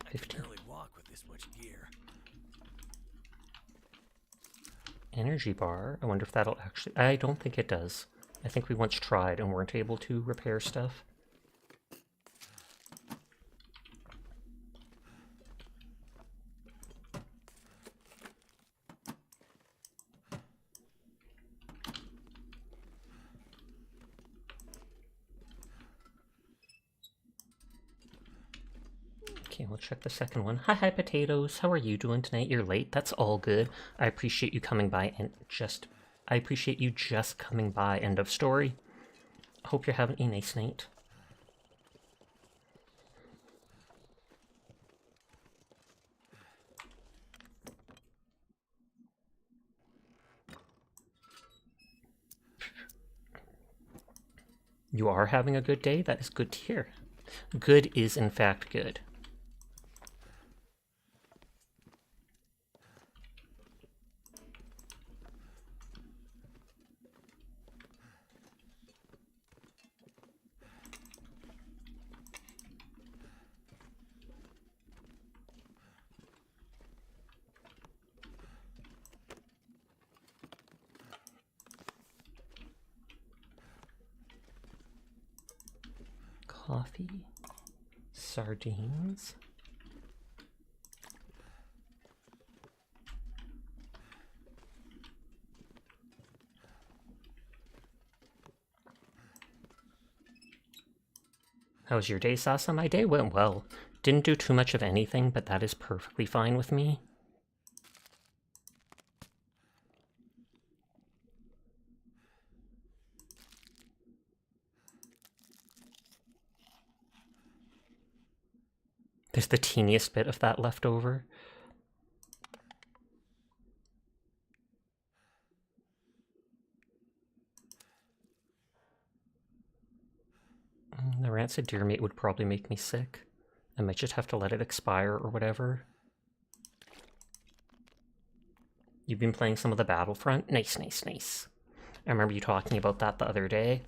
S2: I can barely walk with this much gear.
S1: Energy bar. I wonder if that'll actually... I don't think it does. I think we once tried and weren't able to repair stuff. Okay, we'll check the second one. Hi, potatoes. How are you doing tonight? You're late. That's all good. I appreciate you coming by and just... I appreciate you just coming by. End of story. Hope you're having a nice night. You are having a good day? That is good to hear. Good is in fact good. Coffee. Sardines. How was your day, Sasa? My day went well. Didn't do too much of anything, but that is perfectly fine with me. There's the teeniest bit of that left over. The rancid deer meat would probably make me sick. I might just have to let it expire or whatever. You've been playing some of the Battlefront? Nice, nice, nice. I remember you talking about that the other day.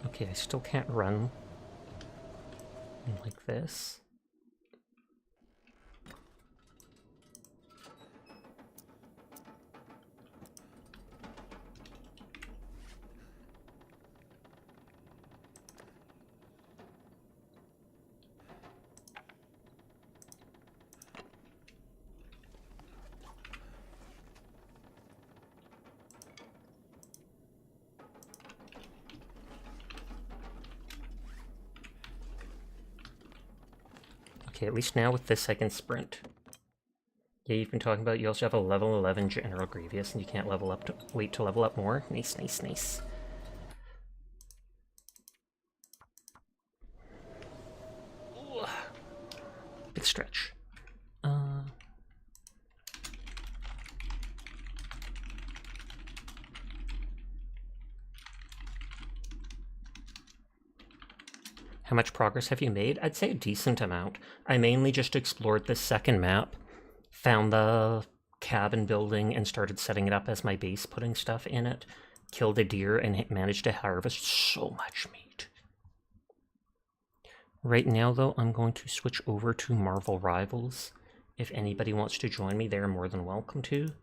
S1: Okay, I still can't run like this. Okay, at least now with this I can sprint. Yeah, you've been talking about you also have a level 11 General Grievous and you can't level up to wait to level up more. Nice, nice, nice. Ooh. Big stretch. How much progress have you made? I'd say a decent amount. I mainly just explored this second map, found the cabin building and started setting it up as my base, putting stuff in it, killed a deer and managed to harvest so much meat. Right now though, I'm going to switch over to Marvel Rivals. If anybody wants to join me, they're more than welcome to.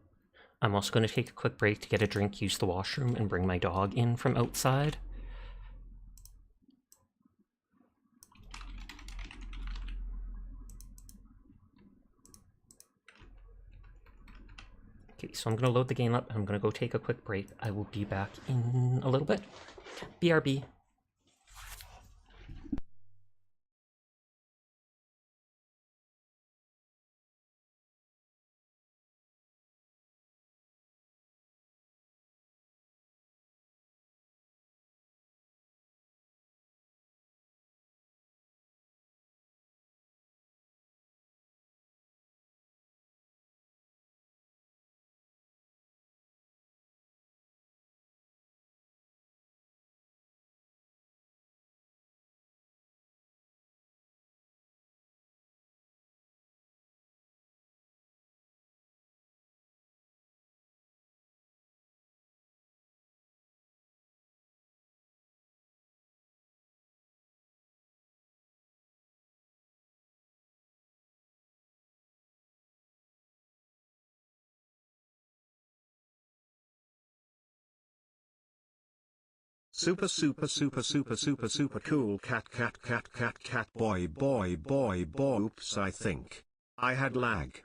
S1: I'm also going to take a quick break to get a drink, use the washroom, and bring my dog in from outside. Okay, so I'm going to load the game up. I'm going to go take a quick break. I will be back in a little bit. BRB.
S3: Super cool cat boy. Oops, I think I had lag.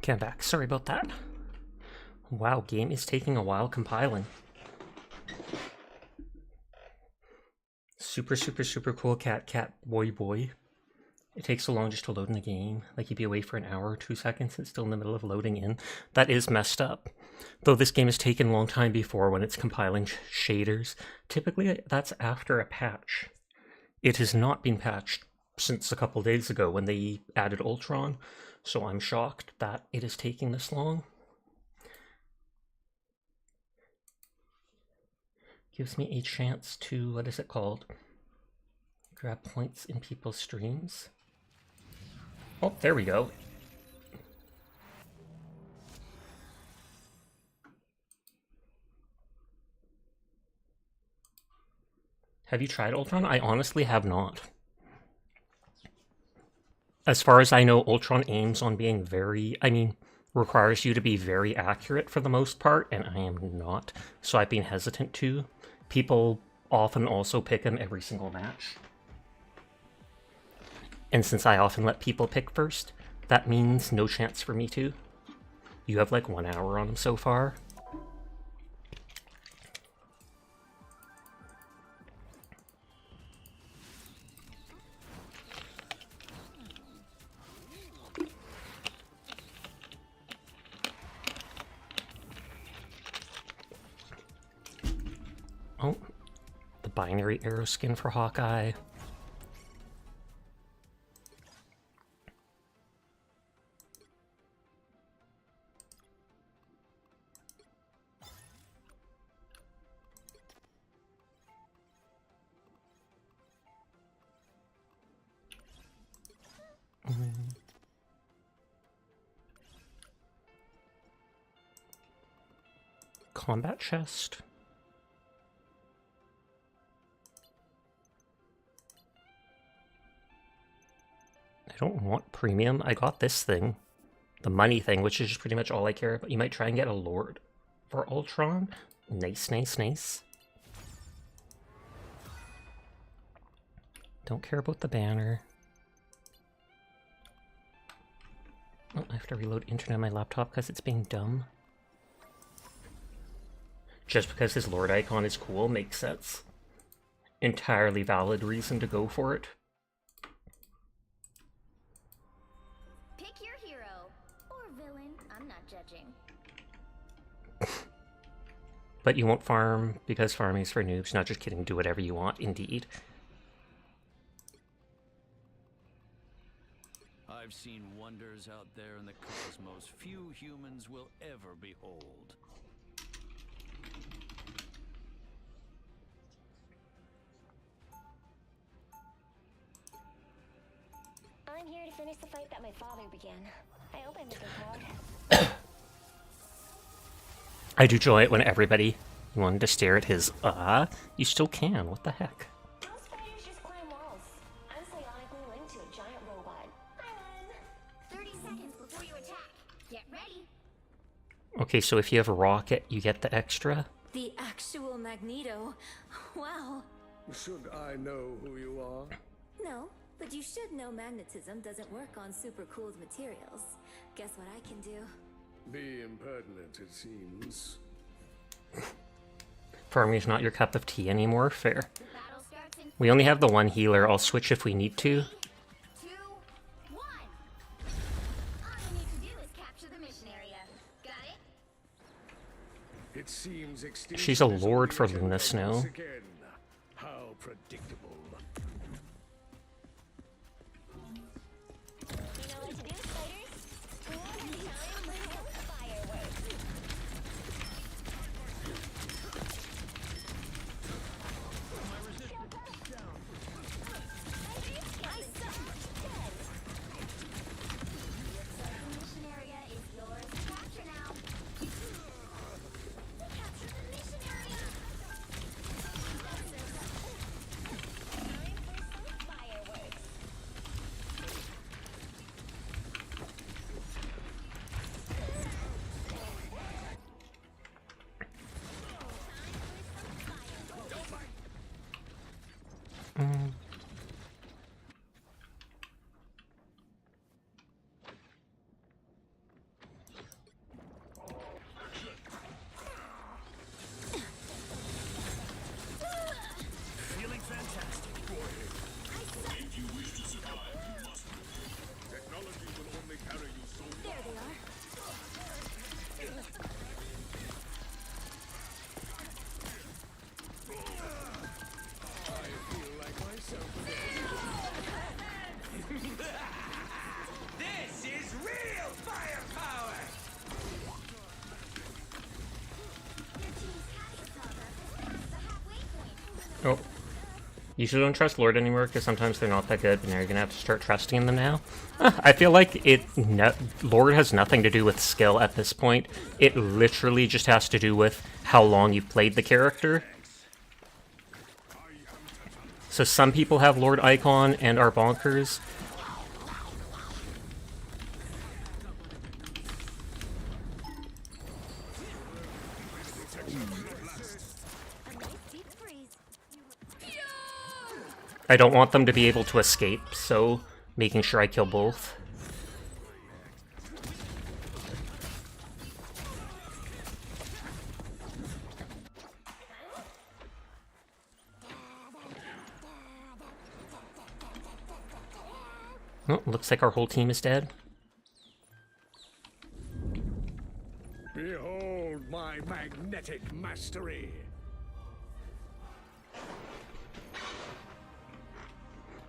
S1: Okay, I'm back. Sorry about that. Wow, game is taking a while compiling. Super, super, super cool cat, boy. It takes so long just to load in the game. Like, you'd be away for an hour or 2 seconds, it's still in the middle of loading in. That is messed up. Though this game has taken a long time before when it's compiling shaders. Typically, that's after a patch. It has not been patched since a couple days ago when they added Ultron, so I'm shocked that it is taking this long. Gives me a chance to, what is it called? Grab points in people's streams. Oh, there we go. Have you tried Ultron? I honestly have not. As far as I know, Ultron aims on being requires you to be very accurate for the most part, and I am not, so I've been hesitant to. People often also pick him every single match. And since I often let people pick first, that means no chance for me to. You have like 1 hour on him so far. Oh, the binary arrow skin for Hawkeye. Combat chest. I don't want premium. I got this thing. The money thing, which is pretty much all I care about. You might try and get a Lord for Ultron. Nice, nice, nice. Don't care about the banner. Oh, I have to reload internet on my laptop because it's being dumb. Just because his Lord icon is cool makes sense. Entirely valid reason to go for it.
S4: Pick your hero or villain. I'm not judging.
S1: But you won't farm because farming is for noobs. Not just kidding. Do whatever you want, indeed.
S2: I've seen wonders out there in the cosmos few humans will ever behold.
S4: I'm here to finish the fight that my father began. I hope I'm looking proud.
S1: I do enjoy it when everybody wanted to stare at his, you still can, what the heck?
S4: Most fighters just climb walls. I'm psionically linked to a giant robot. I win. 30 seconds before you attack. Get ready.
S1: Okay, so if you have a rocket, you get the extra?
S5: The actual Magneto. Wow.
S6: Should I know who you are?
S5: No, but you should know magnetism doesn't work on super cooled materials. Guess what I can do?
S6: Be impertinent, it seems.
S1: Farming is not your cup of tea anymore, fair.
S4: The battle starts in
S1: We only have the one healer, I'll switch if we need to.
S4: 2, 1. All you need to do is capture the mission area. Got it?
S6: It seems extinction
S1: She's a
S6: is
S1: lord for
S6: only
S1: Luna
S6: temporary
S1: Snow.
S6: once again. How predictable.
S4: You know what to do, fighters? One time, little fireworks. The mission area is yours to capture now. Capture the mission area.
S1: Oh. Usually don't trust Lord anymore because sometimes they're not that good, but now you're gonna have to start trusting in them now. I feel like Lord has nothing to do with skill at this point. It literally just has to do with how long you've played the character. So some people have Lord Icon and are bonkers. I don't want them to be able to escape, so making sure I kill both. Oh, looks like our whole team is dead.
S6: Behold my magnetic mastery.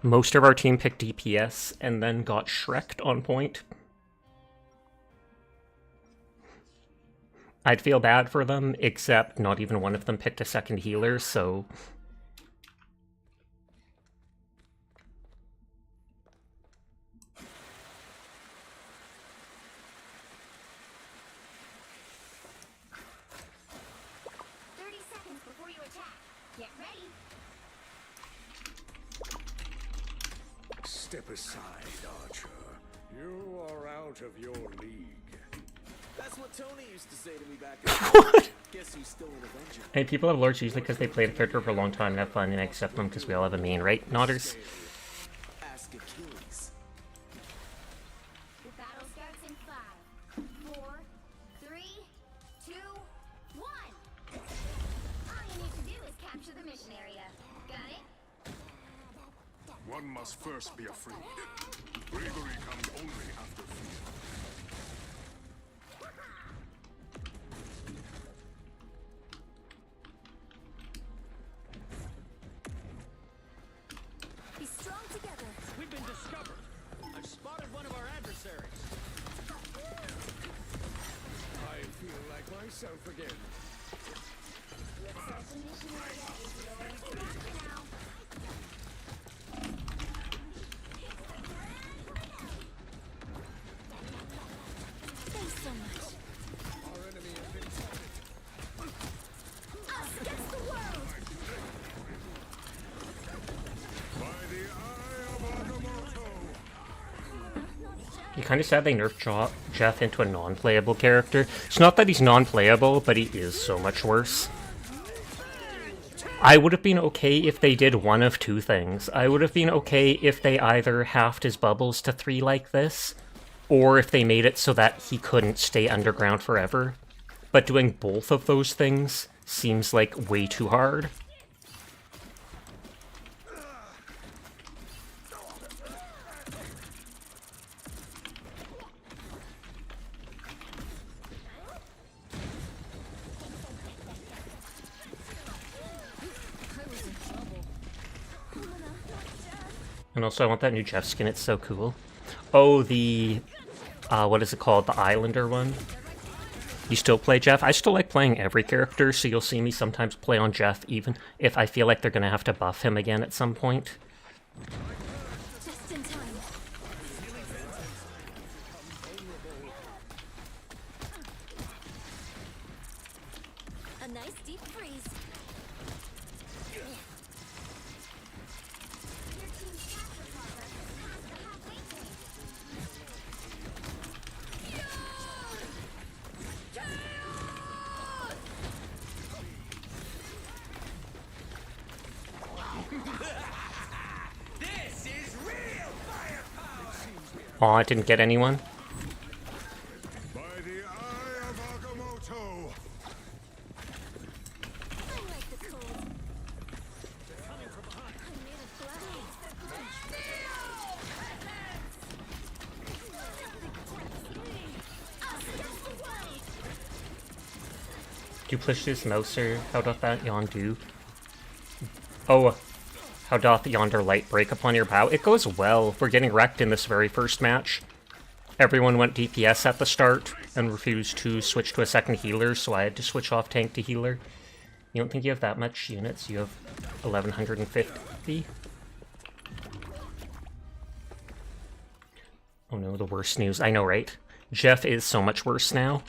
S1: Most of our team picked DPS and then got Shrek'd on point. I'd feel bad for them, except not even one of them picked a second healer, so...
S6: Step aside, Archer. You are out of your league.
S2: That's what Tony used to say to me back in
S1: What?
S2: Guess who's still an Avenger?
S1: And people have lords usually because they played a character for a long time and have fun, and I accept them because we all have a main, right, Nodders?
S2: Ask Achilles.
S4: The battle starts in 5, 4, 3, 2, 1. All you need to do is capture the mission area. Got it?
S6: One must first be afraid. Bravery comes only after fear.
S5: Be strong together.
S7: We've been discovered. I've spotted one of our adversaries.
S6: I feel like myself again.
S4: Looks like the mission area is yours to capture now.
S5: Thanks so much.
S6: Our enemy has been spotted.
S5: Us against the world.
S6: By the eye of Agamotto.
S1: You're kind of sad they nerfed Jeff into a non-playable character. It's not that he's non-playable, but he is so much worse. I would have been okay if they did one of two things. I would have been okay if they either halved his bubbles to 3 like this, or if they made it so that he couldn't stay underground forever. But doing both of those things seems like way too hard. And also, I want that new Jeff skin, it's so cool. Oh, the... what is it called? The Islander one? You still play Jeff? I still like playing every character, so you'll see me sometimes play on Jeff, even if I feel like they're gonna have to buff him again at some point.
S5: Just in time. A nice deep freeze.
S4: Your team's capture progress is past the halfway point.
S2: This is real firepower!
S1: Aw, I didn't get anyone.
S6: By the eye of Agamotto.
S5: I like the cold. Coming from behind. I'm made of glass. Us against the world.
S1: Duplicious Mouser, how doth that yonder? Oh, how doth yonder light break upon your bow? It goes well. We're getting wrecked in this very first match. Everyone went DPS at the start and refused to switch to a second healer, so I had to switch off tank to healer. You don't think you have that much units? You have 1150. Oh no, the worst news. I know, right? Jeff is so much worse now.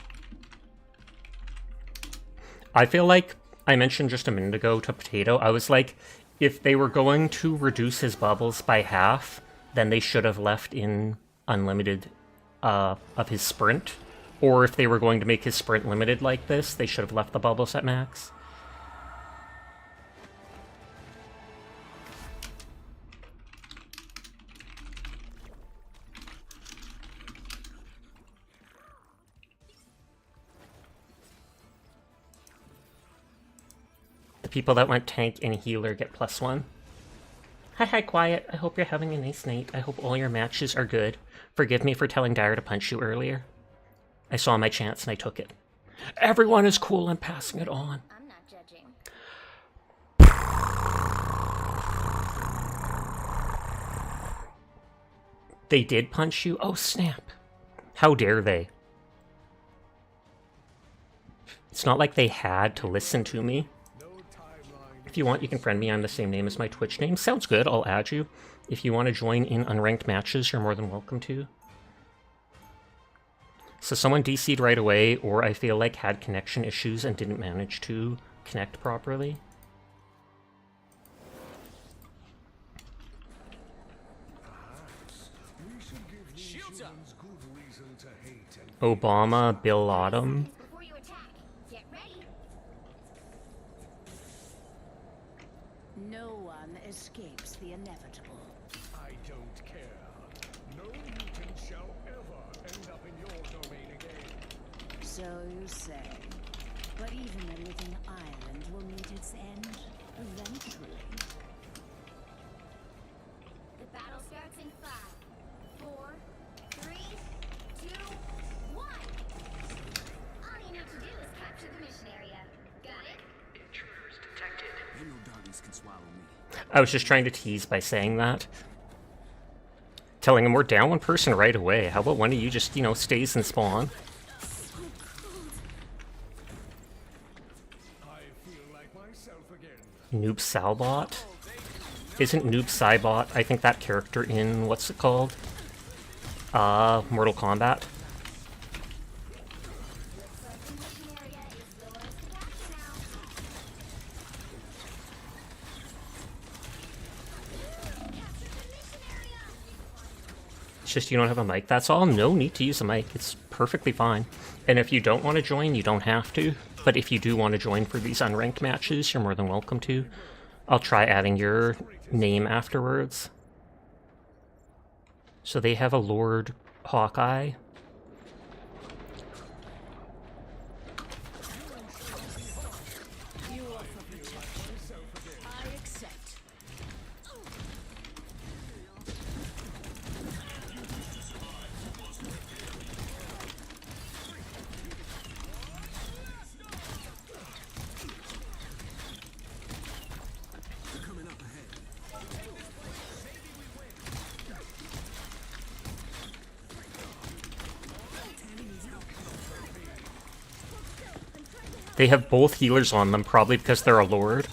S1: I feel like I mentioned just a minute ago to Potato, I was like, if they were going to reduce his bubbles by half, then they should have left in unlimited of his sprint. Or if they were going to make his sprint limited like this, they should have left the bubbles at max. The people that went tank and healer get +1. Hi, Quiet. I hope you're having a nice night. I hope all your matches are good. Forgive me for telling Dyer to punch you earlier. I saw my chance and I took it. Everyone is cool and passing it on.
S4: I'm not judging.
S1: They did punch you? Oh, snap. How dare they? It's not like they had to listen to me. If you want, you can friend me. I'm the same name as my Twitch name. Sounds good. I'll add you. If you want to join in unranked matches, you're more than welcome to. So someone DC'd right away, or I feel like had connection issues and didn't manage to connect properly.
S7: Shields up.
S1: Obama, Bill Autumn.
S4: Before you attack, get ready.
S8: No one escapes the inevitable.
S6: I don't care. No mutant shall ever end up in your domain again.
S8: So you say. But even a living island will meet its end eventually.
S4: The battle starts in 5, 4, 3, 2, 1. All you need to do is capture the mission area. Got it?
S7: Ain't no darkness can swallow me.
S1: I was just trying to tease by saying that. Telling him we're down one person right away. How about one of you just, you know, stays and spawn?
S6: I feel like myself again.
S1: Noob Salbot? Isn't Noob Saibot, I think, that character in, what's it called? Mortal Kombat? It's just you don't have a mic, that's all. No need to use a mic, it's perfectly fine. And if you don't want to join, you don't have to. But if you do want to join for these unranked matches, you're more than welcome to. I'll try adding your name afterwards. So they have a Lord Hawkeye.
S8: You offer protection. I accept.
S1: They have both healers on them, probably because they're a Lord.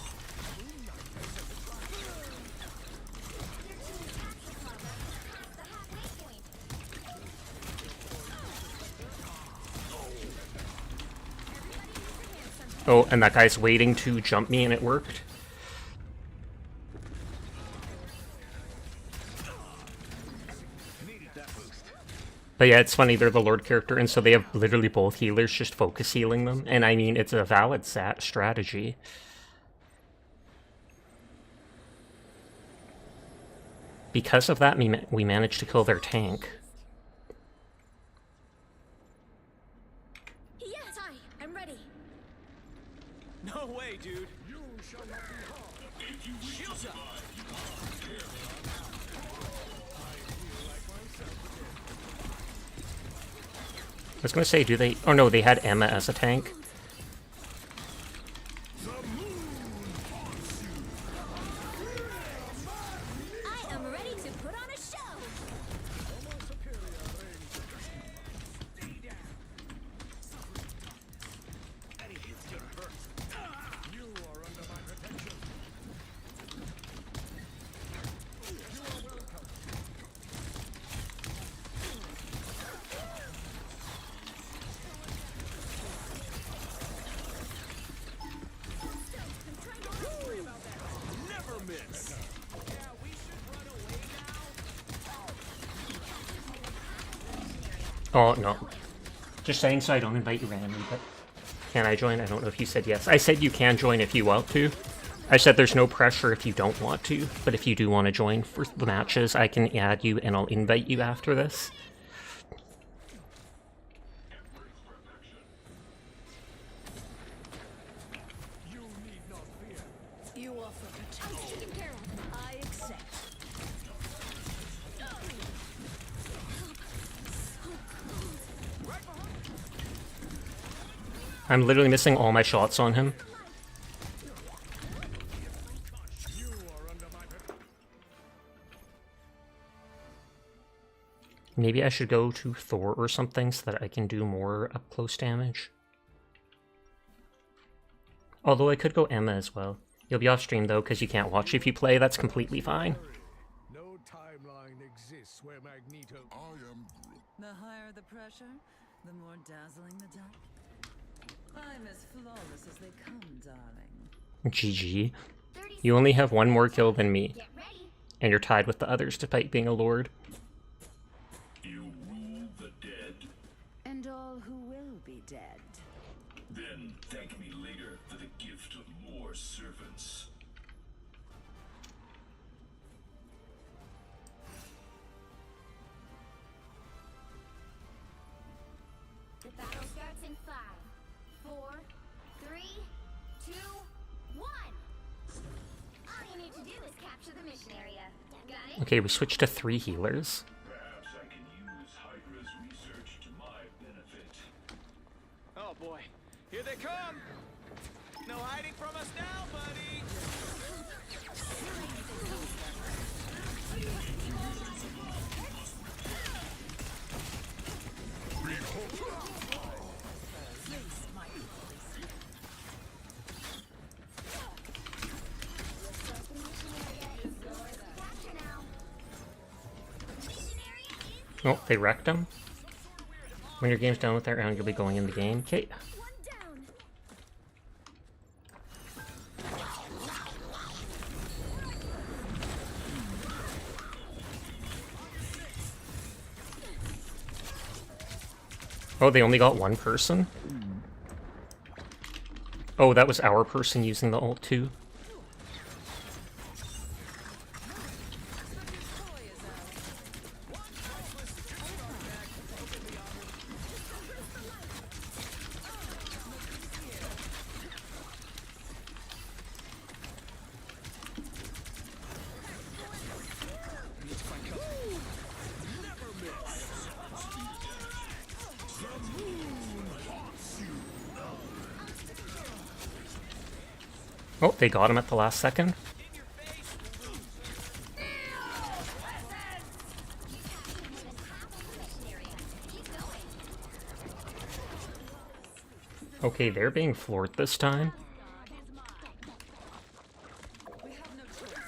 S1: Oh, and that guy's waiting to jump me and it worked. But yeah, it's funny, they're the Lord character, and so they have literally both healers just focus healing them. And I mean, it's a valid strategy. Because of that, we managed to kill their tank.
S5: Yes, I am ready.
S7: No way, dude. You shall not be harmed. Shields up.
S1: I was gonna say, do they... Oh no, they had Emma as a tank.
S5: I am ready to put on a show.
S1: Oh, no. Just saying so I don't invite you randomly, but can I join? I don't know if you said yes. I said you can join if you want to. I said there's no pressure if you don't want to, but if you do want to join for the matches, I can add you and I'll invite you after this.
S6: You need not fear.
S8: You offer protection. I accept.
S1: I'm literally missing all my shots on him.
S6: You are under my
S1: Maybe I should go to Thor or something so that I can do more up-close damage. Although I could go Emma as well. You'll be off stream though, because you can't watch if you play. That's completely fine.
S6: No timeline exists where Magneto.
S8: The higher the pressure, the more dazzling the dark. I'm as flawless as they come, darling.
S1: GG.
S4: 30
S1: You only have one more kill than me,
S4: Get ready.
S1: and you're tied with the others despite being a lord.
S9: You rule the dead?
S8: And all who will be dead.
S9: Then thank me later for the gift of more servants.
S4: The battle starts in 5, 4, 3, 2, 1. All you need to do is capture the mission area. Got it?
S1: Okay, we switched to 3 healers.
S9: Perhaps I can use Hydra's research to my benefit.
S7: Oh boy, here they come! No hiding from us now, buddy!
S4: Capture now.
S1: Oh, they wrecked him. When your game's done with that round, you'll be going in the game. Okay.
S4: One down.
S1: Oh, they only got one person? Oh, that was our person using the ult too. Oh, they got him at the last second. Okay, they're being floored this time.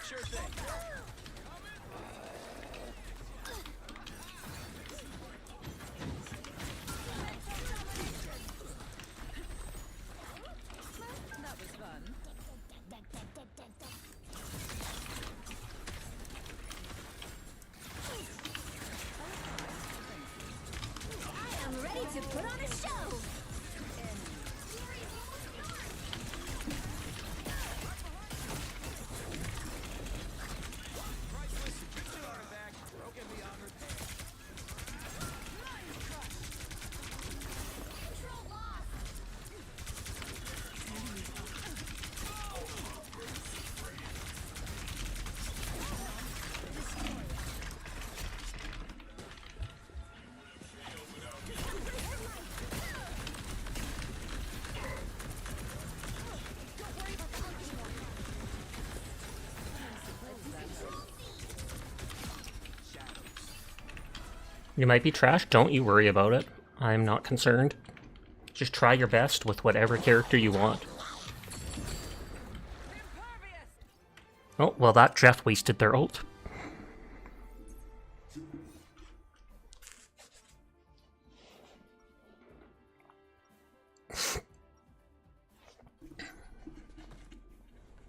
S7: Sure thing.
S8: That was fun.
S5: I am ready to put on a show!
S7: Broken beyond repair.
S1: You might be trash, don't you worry about it. I'm not concerned. Just try your best with whatever character you want. Oh, well that Jeff wasted their ult.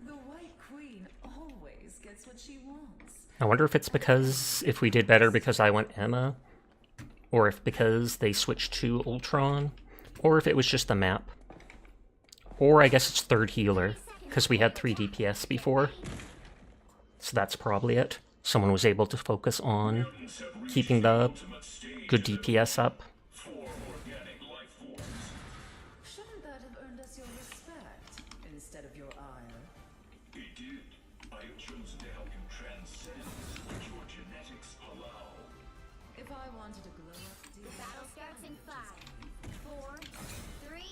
S8: The White Queen always gets what she wants.
S1: I wonder if it's because, if we did better because I went Emma. or if because they switched to Ultron, or if it was just the map. Or I guess it's third healer, because we had 3 DPS before. So that's probably it. Someone was able to focus on keeping the good DPS up.
S8: Shouldn't that have earned us your respect instead of your ire?
S9: It did. I have chosen to help you transcend what your genetics allow.
S8: If I wanted to glow up deep,
S4: Battle starts in 5, 4, 3,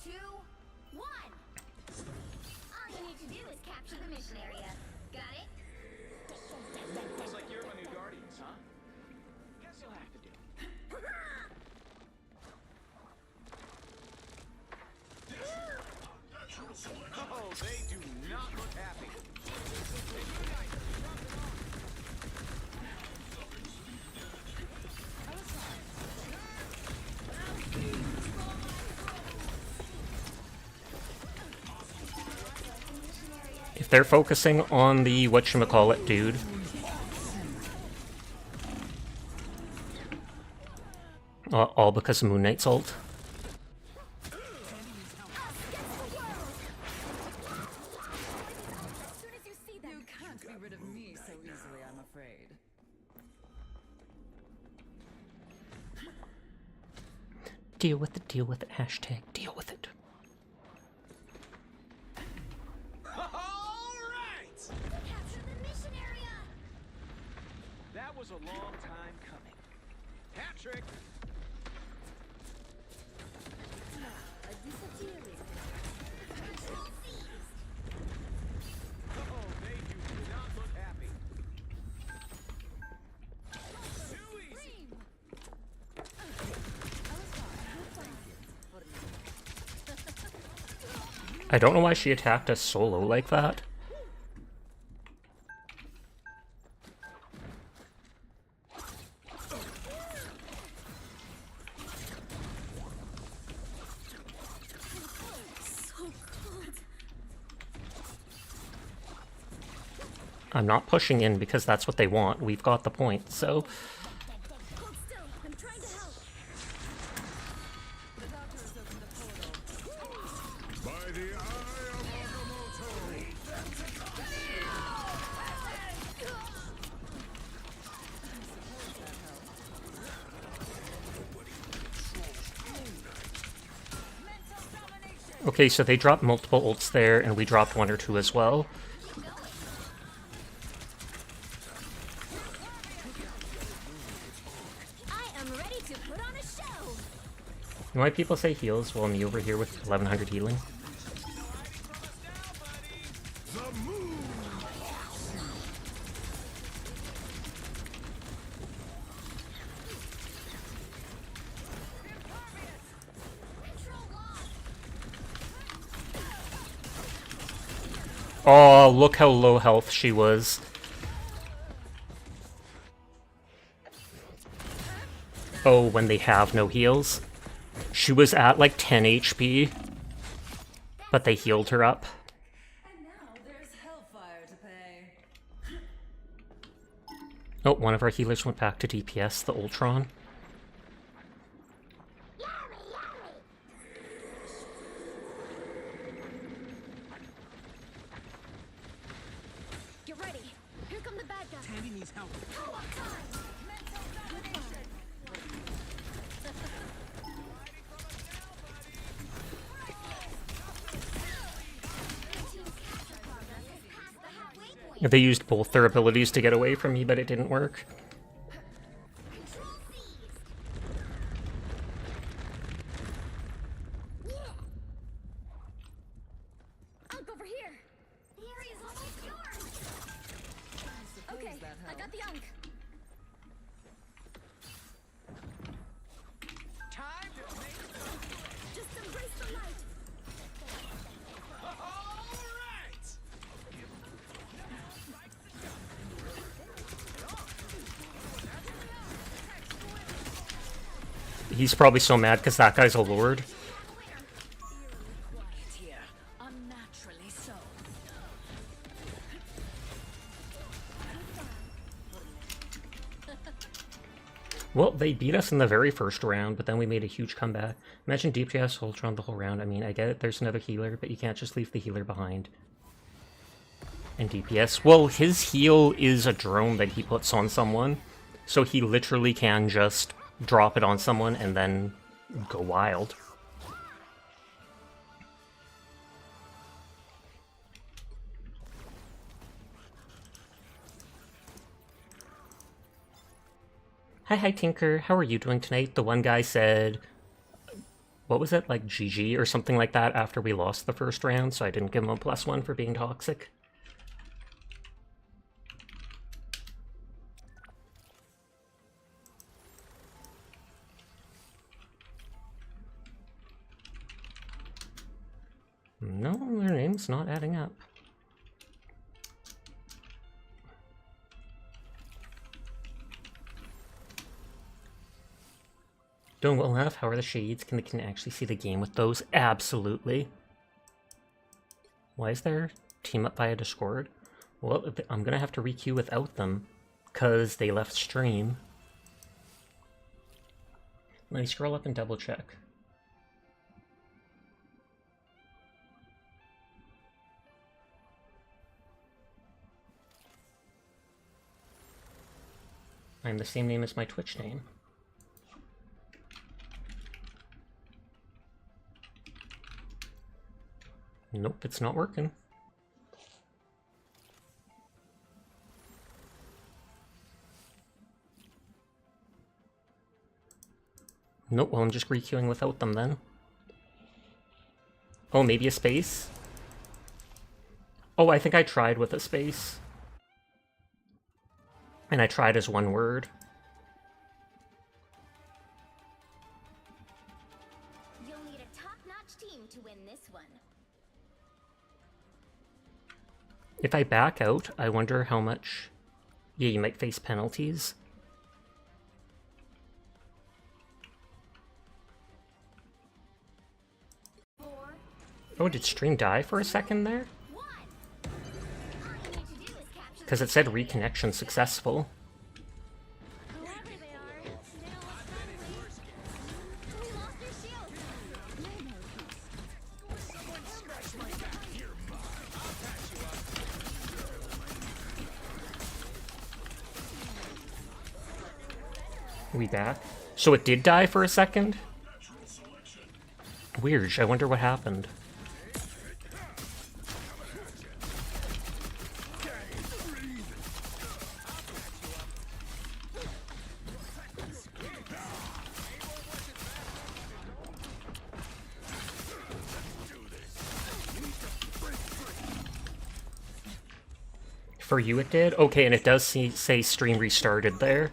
S4: 2, 1. All you need to do is capture the mission area. Got it?
S7: Looks like you're my new guardians, huh? Guess you'll have to do. Oh, they do not look happy.
S1: If they're focusing on the whatchamacallit dude, all because of Moon Knight's ult.
S8: you can't be rid of me so easily, I'm afraid.
S1: Deal with it, hashtag deal with it.
S7: All right!
S4: Capture the mission area!
S7: That was a long time coming. Hat trick! Oh, they do not look happy. Too easy!
S1: I don't know why she attacked us solo like that. I'm not pushing in because that's what they want. We've got the point, so...
S4: Hold still. I'm trying to help.
S8: The doctor has opened the portal.
S6: By the eye of Agamotto!
S1: Okay, so they dropped multiple ults there, and we dropped 1 or 2 as well.
S4: I am ready to put on a show.
S1: You know why people say heals while me over here with 1100 healing? Oh, look how low health she was. Oh, when they have no heals. She was at like 10 HP, but they healed her up.
S8: And now there's hellfire to pay.
S1: Oh, one of our healers went back to DPS, the Ultron.
S4: Get ready. Here come the bad guys.
S7: Tandy needs help.
S4: Co-op time. Mental domination.
S1: They used both their abilities to get away from me, but it didn't work.
S4: Control seized. Unk over here. The area's almost yours. Okay, I got the Unk.
S7: Time to make
S4: Just embrace the light.
S7: all right!
S1: He's probably so mad because that guy's a lord.
S8: Here, unnaturally so.
S1: Well, they beat us in the very first round, but then we made a huge comeback. Imagine DPS Ultron the whole round. I mean, I get it, there's another healer, but you can't just leave the healer behind. And DPS, well, his heal is a drone that he puts on someone, so he literally can just drop it on someone and then go wild. Hi Tinker, how are you doing tonight? The one guy said, what was it, like GG or something like that after we lost the first round, so I didn't give him a +1 for being toxic. No, their name's not adding up. Doing well enough. How are the shades? Can they actually see the game with those? Absolutely. Why is there team up via Discord? Well, I'm gonna have to requeue without them because they left stream. Let me scroll up and double check. I'm the same name as my Twitch name. Nope, it's not working. Nope, well I'm just requeuing without them then. Oh, maybe a space? Oh, I think I tried with a space. And I tried as one word.
S4: You'll need a top-notch team to win this one.
S1: If I back out, I wonder how much... Yeah, you might face penalties. Oh, did stream die for a second there? Because it said reconnection successful. We back? So it did die for a second? Weird, I wonder what happened. For you it did? Okay, and it does say stream restarted there.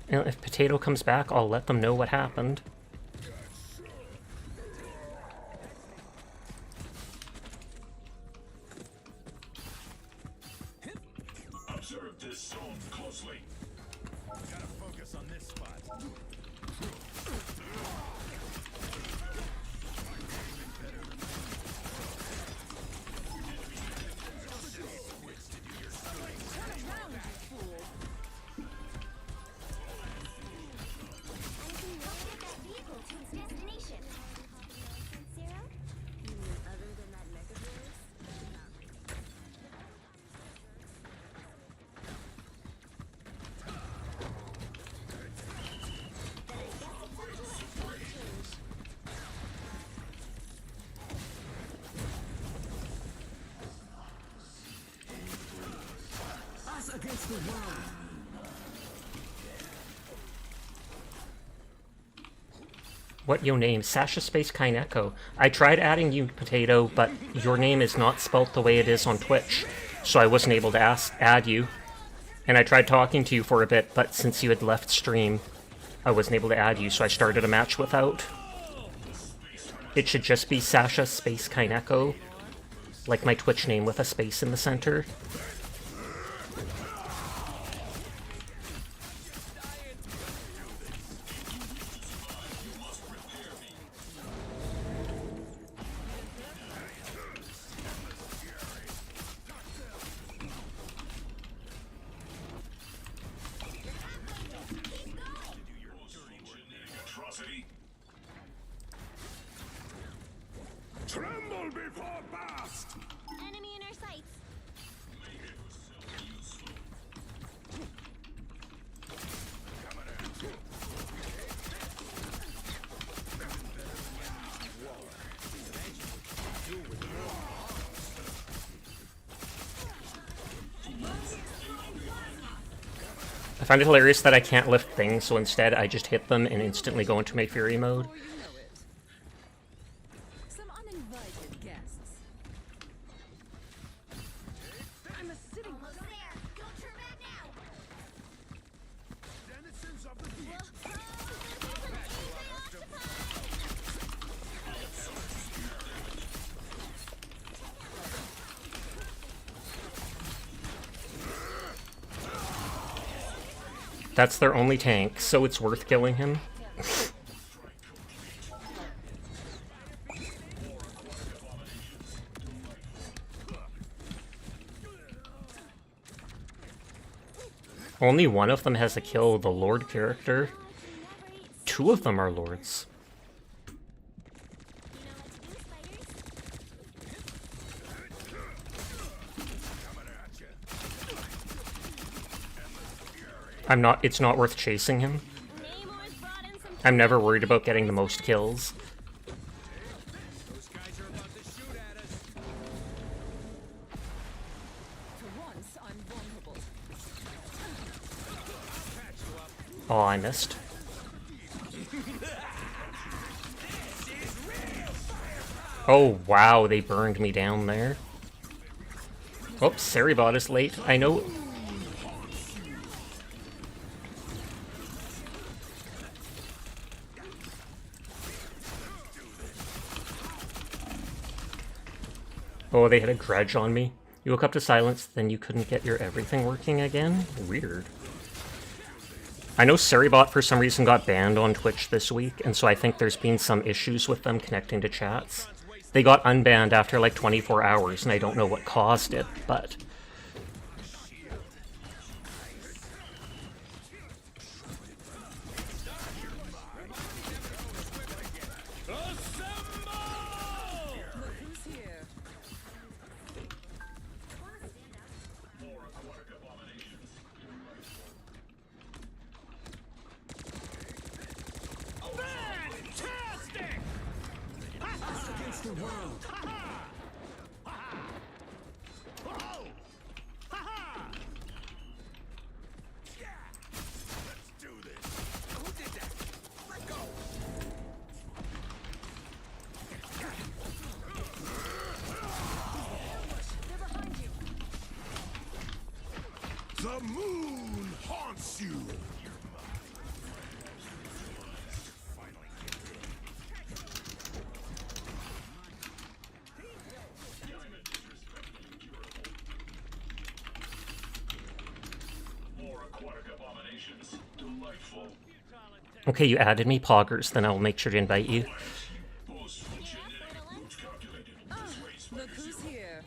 S1: And if Potato comes back, I'll let them know what happened.
S9: Observe this zone closely.
S2: Gotta focus on this spot.
S7: Against the world.
S1: What your name? Sasha Space Kineko. I tried adding you, Potato, but your name is not spelt the way it is on Twitch, so I wasn't able to add you. And I tried talking to you for a bit, but since you had left stream, I wasn't able to add you, so I started a match without. It should just be Sasha Space Kineko, like my Twitch name with a space in the center.
S6: Fall before blast!
S4: Enemy in our sights.
S1: I find it hilarious that I can't lift things, so instead I just hit them and instantly go into my Fury mode.
S8: Before you know it. Some uninvited guests. I'm a sitting.
S4: Almost there. Don't turn back now.
S6: Denizens of the deep!
S1: That's their only tank, so it's worth killing him. Only one of them has a kill, the Lord character. Two of them are Lords.
S4: You know what to do, spiders.
S1: It's not worth chasing him.
S4: Namor's brought in some.
S1: I'm never worried about getting the most kills.
S7: Those guys are about to shoot at us.
S8: For once, I'm vulnerable.
S7: Patch you up.
S1: Oh, I missed. Oh, wow, they burned me down there. Oops, Ceribot is late. I know. Oh, they had a grudge on me. You woke up to silence, then you couldn't get your everything working again? Weird. I know Ceribot for some reason got banned on Twitch this week, and so I think there's been some issues with them connecting to chats. They got unbanned after like 24 hours, and I don't know what caused it, but...
S8: Look who's here.
S7: Fantastic!
S6: Against the world! Let's do this! Who did that? Let go!
S4: They're behind you.
S6: The moon haunts you!
S9: More aquatic abominations. Delightful.
S1: Okay, you added me, Poggers, then I'll make sure to invite you.
S9: Boastful genetic roots calculated. This race
S8: Look who's here.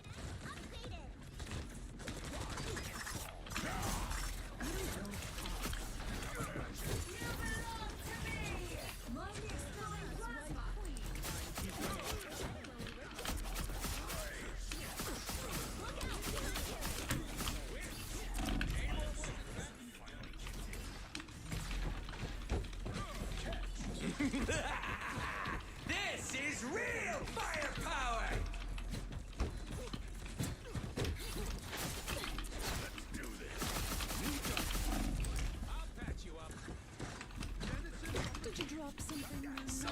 S7: This is real firepower! I'll patch you up.
S8: Did you drop something nice?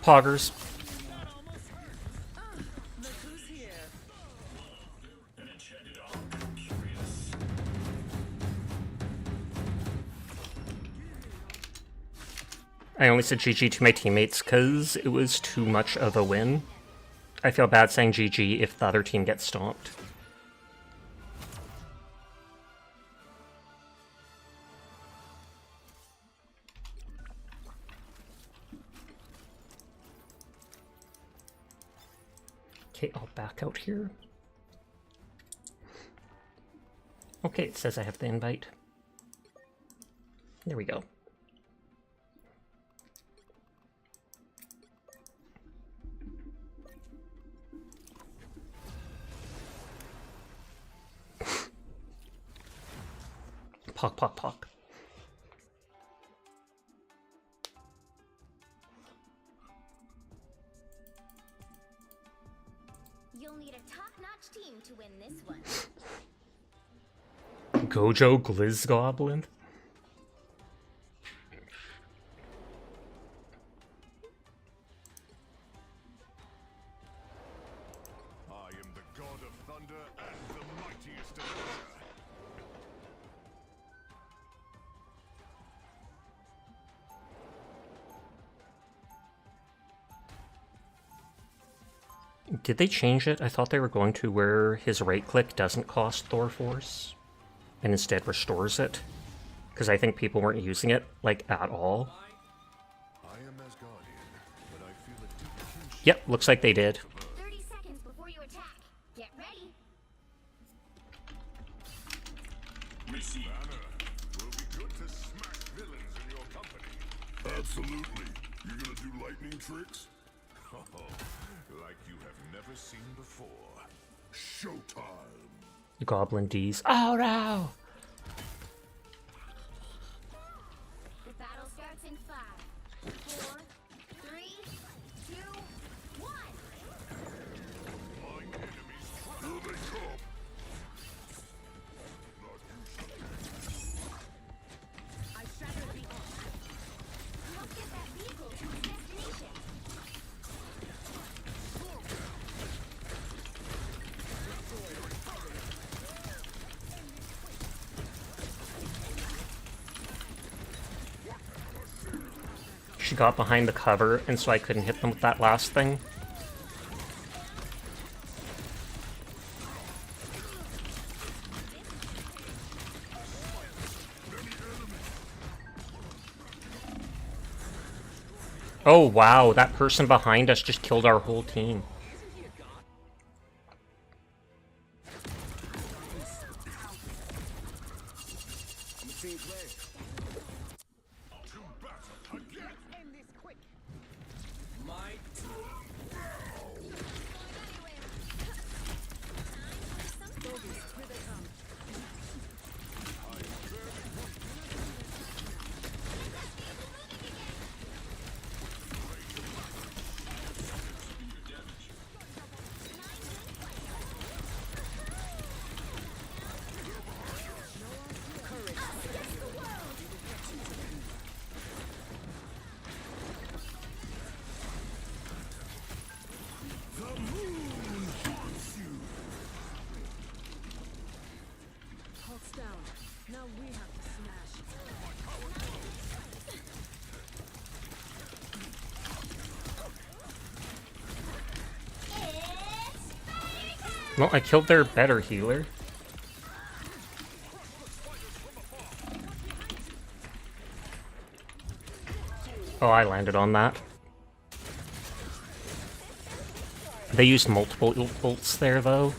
S1: Poggers.
S8: Look who's here.
S9: An enchanted arm. Curious.
S1: I only said GG to my teammates because it was too much of a win. I feel bad saying GG if the other team gets stomped. Okay, I'll back out here. Okay, it says I have the invite. There we go. Pock, pock, pock.
S4: You'll need a top-notch team to win this one.
S1: Gojo Glizzgoblin?
S6: I am the god of thunder and the mightiest avenger.
S1: Did they change it? I thought they were going to where his right click doesn't cost Thor Force and instead restores it. Because I think people weren't using it, like, at all.
S6: I am Asgardian, but I feel a deep kinship.
S1: Yep, looks like they did.
S4: 30 seconds before you attack. Get ready.
S9: Receive.
S6: Banner, will be good to smack villains in your company. Absolutely. You gonna do lightning tricks? Like you have never seen before. Showtime.
S1: Goblin D's. Oh no!
S4: The battle starts in 5, 4, 3, 2, 1.
S6: Mine enemies try. Here they come. Not usually.
S4: I shatter the Let's get that vehicle to its destination.
S1: She got behind the cover, and so I couldn't hit them with that last thing. Oh wow, that person behind us just killed our whole team. Well, I killed their better healer. Oh, I landed on that. They used multiple ult bolts there, though.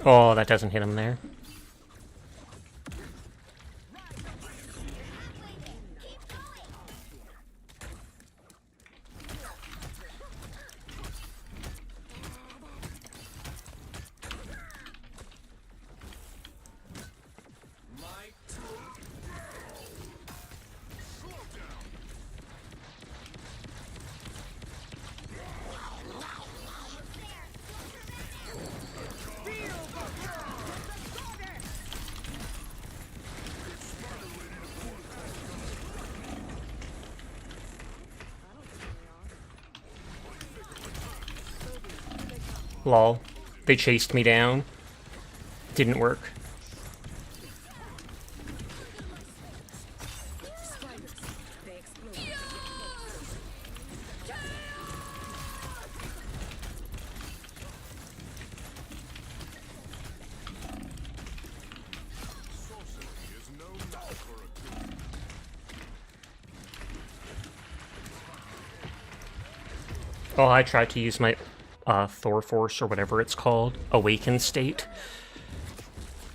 S1: Oh, that doesn't hit him there. Lol. They chased me down. Didn't work. Oh, I tried to use my Thor Force or whatever it's called. Awaken state.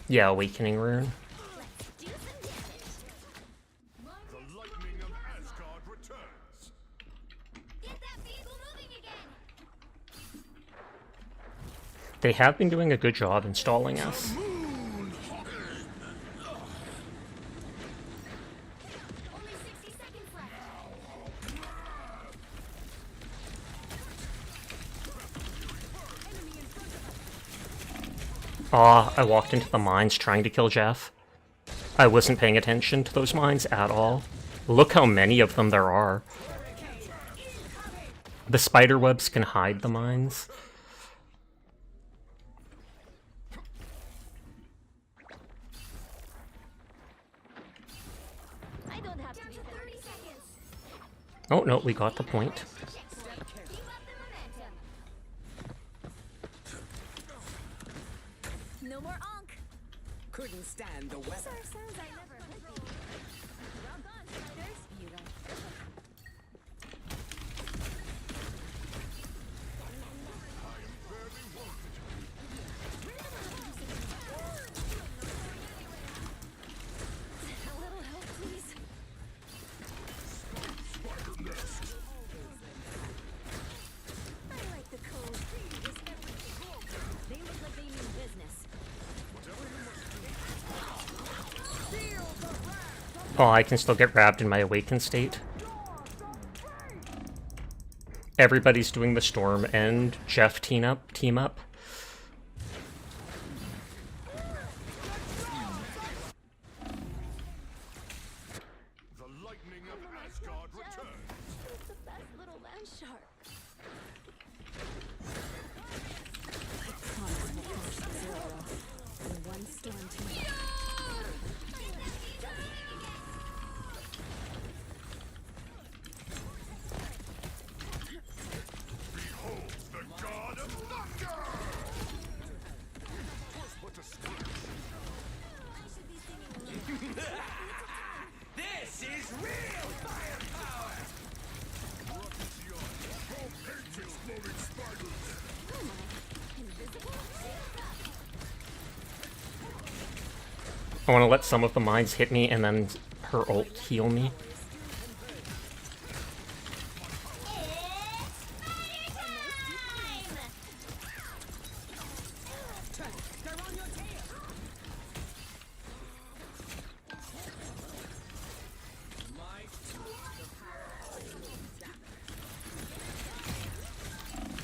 S1: Yeah, Awakening Rune.
S6: The lightning of Asgard returns.
S4: Get that vehicle moving again.
S1: They have been doing a good job installing us.
S4: Only 60 seconds left.
S1: Aw, I walked into the mines trying to kill Jeff. I wasn't paying attention to those mines at all. Look how many of them there are. The spider webs can hide the mines.
S4: I don't have to be 30 seconds.
S1: Oh no, we got the point.
S4: Keep up the momentum.
S5: No more onk.
S7: Couldn't stand the weather.
S5: Sorry, sounds I never heard before. Well done, spiders. You don't. A little help, please. I like the cold. They look like they mean business.
S1: Oh, I can still get wrapped in my awakened state. Everybody's doing the Storm and Jeff team up.
S6: The lightning of Asgard returns.
S5: It's the best little land shark. I promise we'll finish this Zoro. In one storm tonight.
S6: Behold the god of thunder! Put to scratch.
S7: This is real firepower!
S6: Exploding spiders!
S1: I want to let some of the mines hit me and then her ult heal me.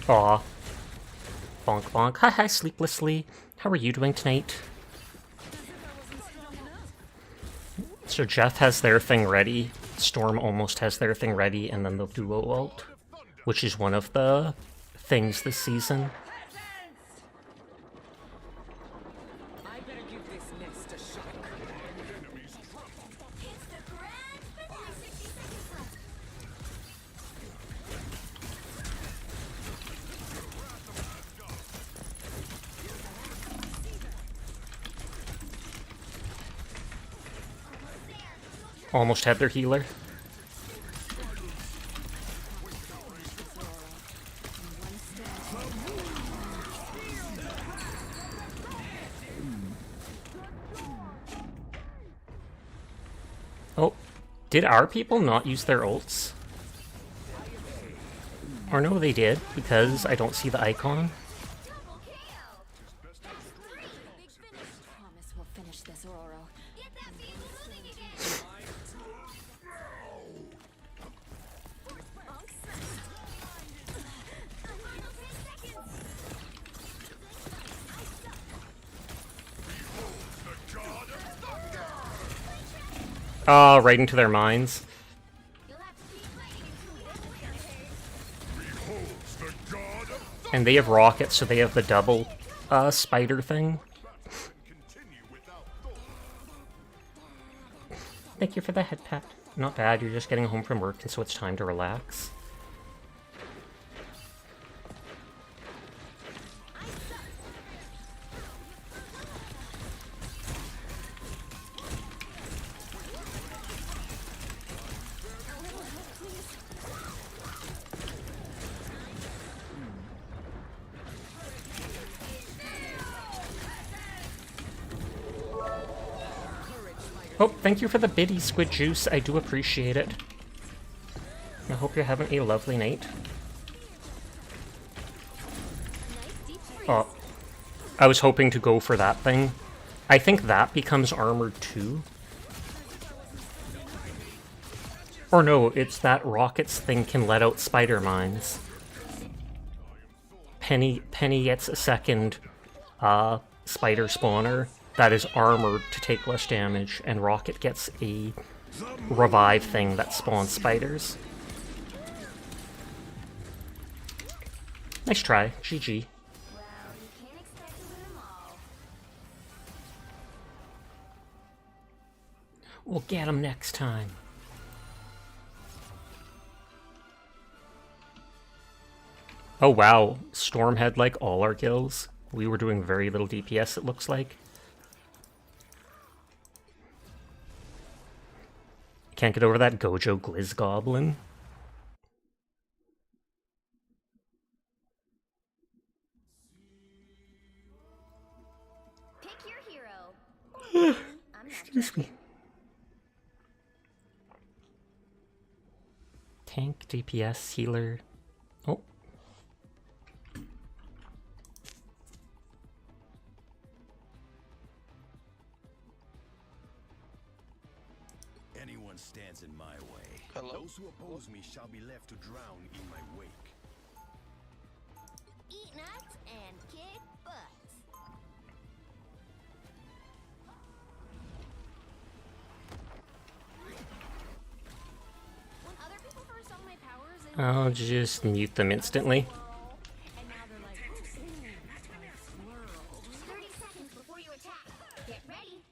S1: Aw. Bonk bonk. Hi hi, Sleeplessly. How are you doing tonight? So Jeff has their thing ready, Storm almost has their thing ready, and then they'll duo ult, which is one of the things this season.
S7: I better give this nest a shock.
S4: It's the grand finale. 60 seconds left.
S1: Almost had their healer. Oh, did our people not use their ults? Or no, they did, because I don't see the icon.
S4: Double KO. Big finish.
S5: Promise we'll finish this, Roro.
S4: Get that vehicle moving again. Final 10 seconds.
S1: Ah, right into their mines.
S4: You'll have to keep fighting until we get there.
S6: Beholds the god of thunder!
S1: And they have rockets, so they have the double spider thing.
S6: Continue without thought.
S1: Thank you for the head pat. Not bad, you're just getting home from work, and so it's time to relax. Oh, thank you for the biddy, Squid Juice. I do appreciate it. I hope you're having a lovely night. Oh, I was hoping to go for that thing. I think that becomes armored too. Or no, it's that rockets thing can let out spider mines. Penny gets a second spider spawner that is armored to take less damage, and Rocket gets a revive thing that spawns spiders. Nice try, GG.
S4: Well, you can't expect to win them all.
S1: We'll get him next time. Oh wow, Storm had like all our kills. We were doing very little DPS, it looks like. Can't get over that Gojo Glizz Goblin.
S4: Pick your hero. I'm not
S1: Excuse me. Tank, DPS, healer. Oh.
S2: Anyone stands in my way. Those who oppose me shall be left to drown in my wake.
S4: eat nuts and kick butts. When other people first saw my powers, it
S1: I'll just mute them instantly.
S4: and now they're like, ooh, squirrel. 30 seconds before you attack. Get ready.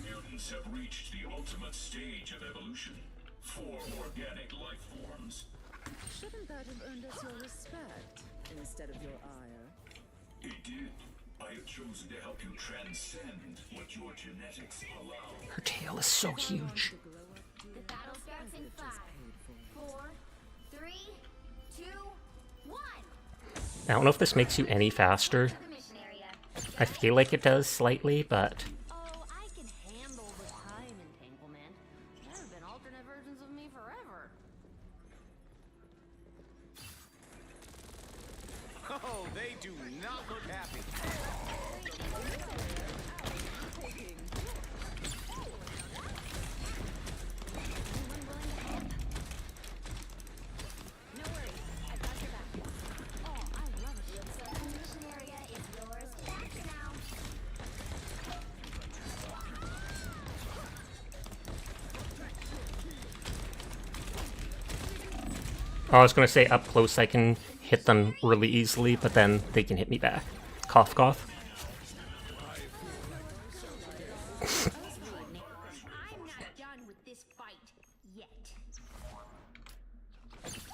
S9: Mutants have reached the ultimate stage of evolution. 4 organic life forms.
S8: Shouldn't that have earned us your respect instead of your ire?
S9: It did. I have chosen to help you transcend what your genetics allow.
S1: Her tail is so huge.
S4: The battle starts in 5, 4, 3, 2, 1.
S1: I don't know if this makes you any faster.
S4: To the mission area.
S1: I feel like it does slightly, but
S4: Oh, I can handle the time entanglement. There have been alternate versions of me forever.
S7: Oh, they do not look happy.
S4: No worries, I got your back. Oh, I love it. Looks like the mission area is yours back now.
S1: I was gonna say up close I can hit them really easily, but then they can hit me back. Cough, cough.
S4: I'm not done with this fight yet.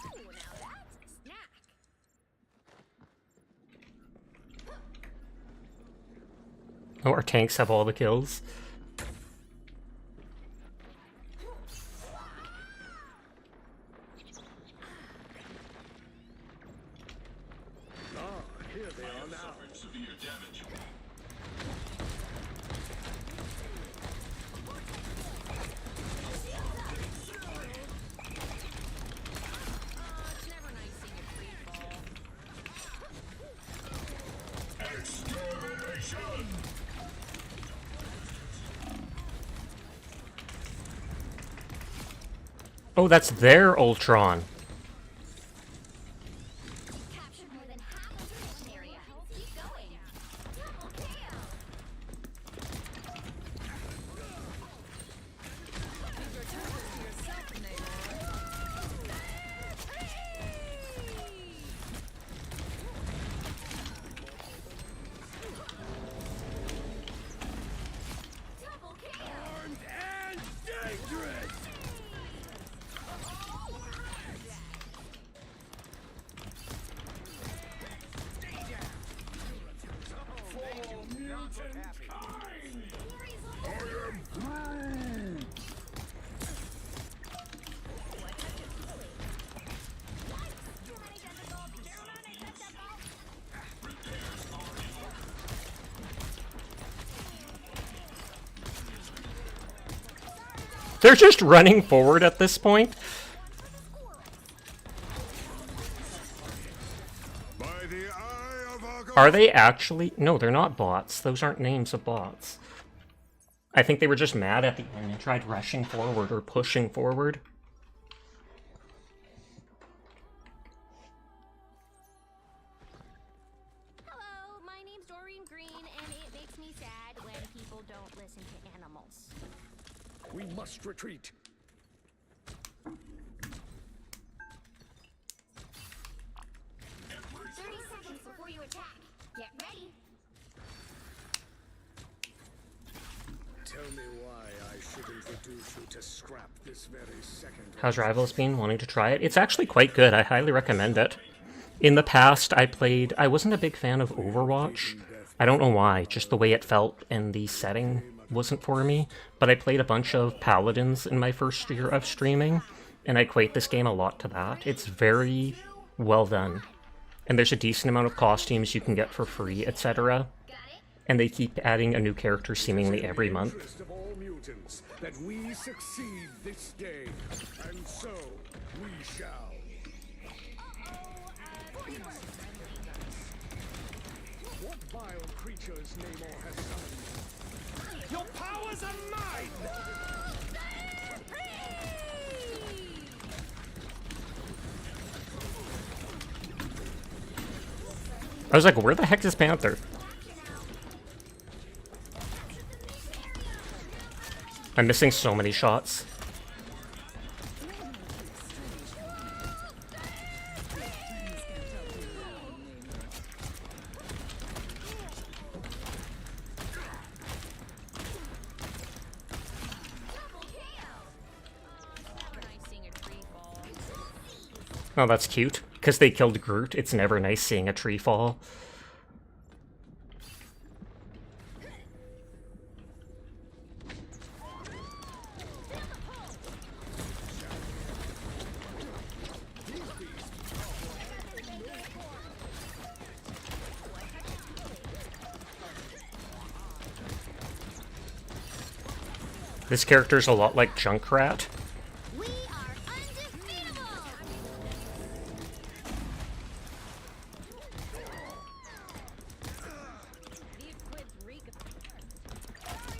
S4: Ooh, now that's a snack.
S1: Oh, our tanks have all the kills.
S9: Suffered severe damage.
S4: It's never nice seeing a free fall.
S9: Extermination!
S1: Oh, that's their Ultron.
S4: Captured more than half of the mission area. Keep going. Double kill. Double kill.
S2: And dangerous!
S1: They're just running forward at this point.
S6: By the eye of Agamotto.
S1: Are they actually? No, they're not bots. Those aren't names of bots. I think they were just mad at the end and tried rushing forward or pushing forward.
S4: Hello, my name's Doreen Green, and it makes me sad when people don't listen to animals.
S9: We must retreat.
S4: 30 seconds before you attack. Get ready.
S9: Tell me why I should introduce you to scrap this very second.
S1: How's Rivals been? Wanting to try it? It's actually quite good. I highly recommend it. In the past, I wasn't a big fan of Overwatch. I don't know why, just the way it felt and the setting wasn't for me. But I played a bunch of Paladins in my first year of streaming, and I equate this game a lot to that. It's very well done. And there's a decent amount of costumes you can get for free, etc. And they keep adding a new character seemingly every month.
S9: Interest of all mutants, that we succeed this day, and so we shall. What vile creatures Namor has summoned? Your powers are mine!
S1: I was like, where the heck is Panther? I'm missing so many shots. Oh, that's cute. Because they killed Groot, it's never nice seeing a tree fall. This character's a lot like Junkrat.
S4: We are undefeatable! These quids reek of... Sorry,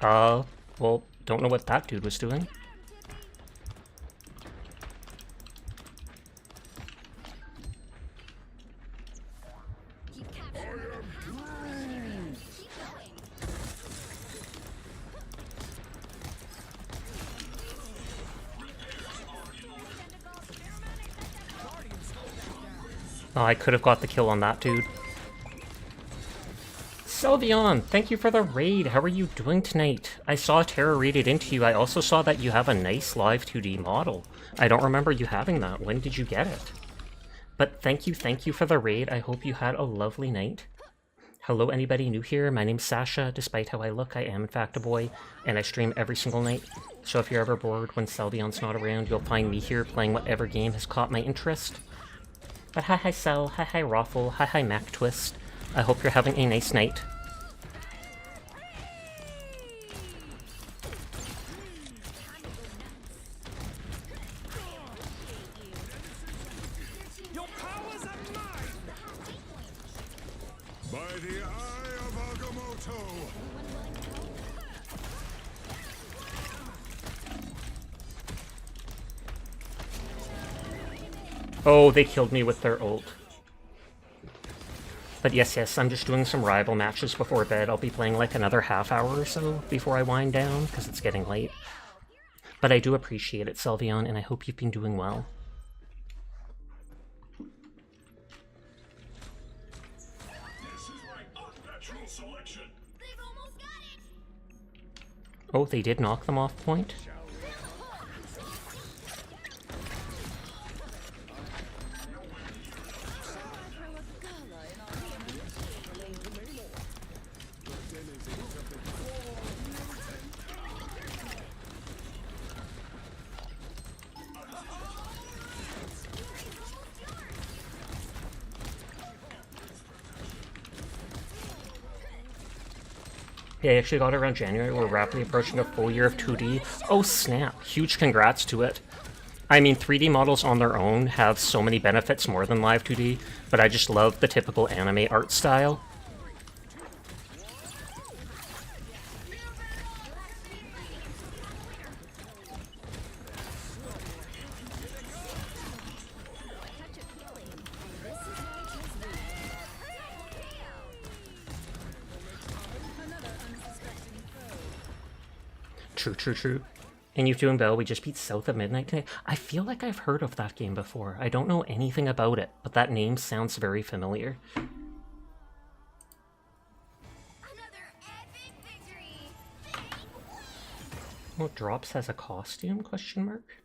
S4: Calamari!
S1: Well, don't know what that dude was doing.
S4: Keep capturing them. Keep going.
S1: Oh, I could have got the kill on that dude. Sylveon, thank you for the raid. How are you doing tonight? I saw Terra raided into you. I also saw that you have a nice live 2D model. I don't remember you having that. When did you get it? But thank you for the raid. I hope you had a lovely night. Hello, anybody new here? My name's Sasha. Despite how I look, I am in fact a boy, and I stream every single night. So if you're ever bored when Sylveon's not around, you'll find me here playing whatever game has caught my interest. But hi Sel, hi Raffle, hi Mac Twist. I hope you're having a nice night.
S9: Your powers are mine!
S6: By the eye of Agamotto.
S1: Oh, they killed me with their ult. But yes, I'm just doing some rival matches before bed. I'll be playing like another half hour or so before I wind down, because it's getting late. But I do appreciate it, Sylveon, and I hope you've been doing well.
S9: This is my unnatural selection.
S4: They've almost got it!
S1: Oh, they did knock them off point? Yeah, I actually got it around January. We're rapidly approaching a full year of 2D. Oh snap! Huge congrats to it. I mean, 3D models on their own have so many benefits more than live 2D, but I just love the typical anime art style. True. And you two and Bell, we just beat South of Midnight today. I feel like I've heard of that game before. I don't know anything about it, but that name sounds very familiar.
S4: Another epic victory.
S1: Well, Drops has a costume, question mark?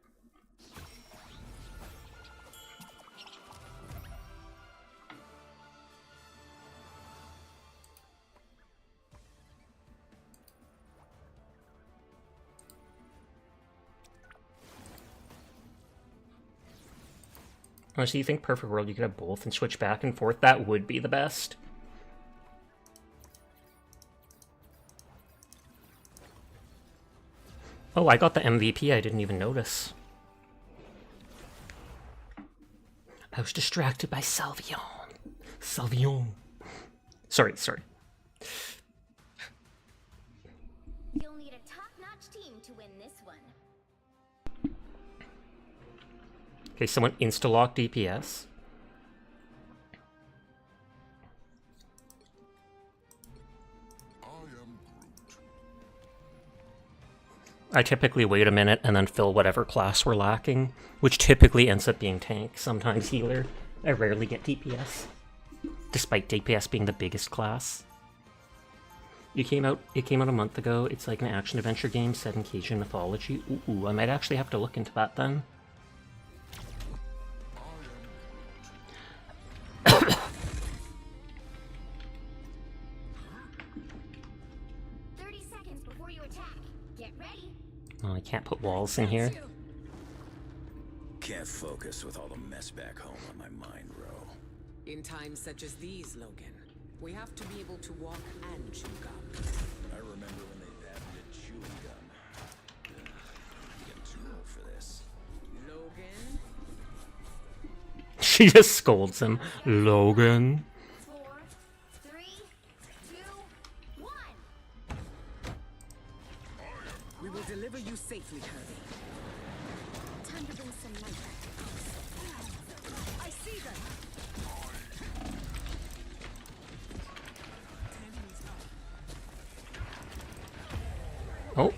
S1: Oh, so you think Perfect World you could have both and switch back and forth? That would be the best. Oh, I got the MVP, I didn't even notice. I was distracted by Salvion. Sorry.
S4: You'll need a top-notch team to win this one.
S1: Okay, someone insta-lock DPS. I typically wait a minute and then fill whatever class we're lacking, which typically ends up being tank, sometimes healer. I rarely get DPS, despite DPS being the biggest class. It came out a month ago. It's like an action-adventure game set in Cajun mythology. Ooh, I might actually have to look into that then.
S4: 30 seconds before you attack. Get ready.
S1: Oh, I can't put walls in here.
S2: Can't focus with all the mess back home on my mind, Ro.
S10: In times such as these, Logan, we have to be able to walk and chew gum.
S2: I remember when they patented chewing gum. I'm getting too old for this.
S10: Logan?
S1: She just scolds him. Logan.
S4: 4, 3, 2, 1.
S10: We will deliver you safely, Kirby.
S4: Time to bring some light back to us. I see them.
S1: Oh.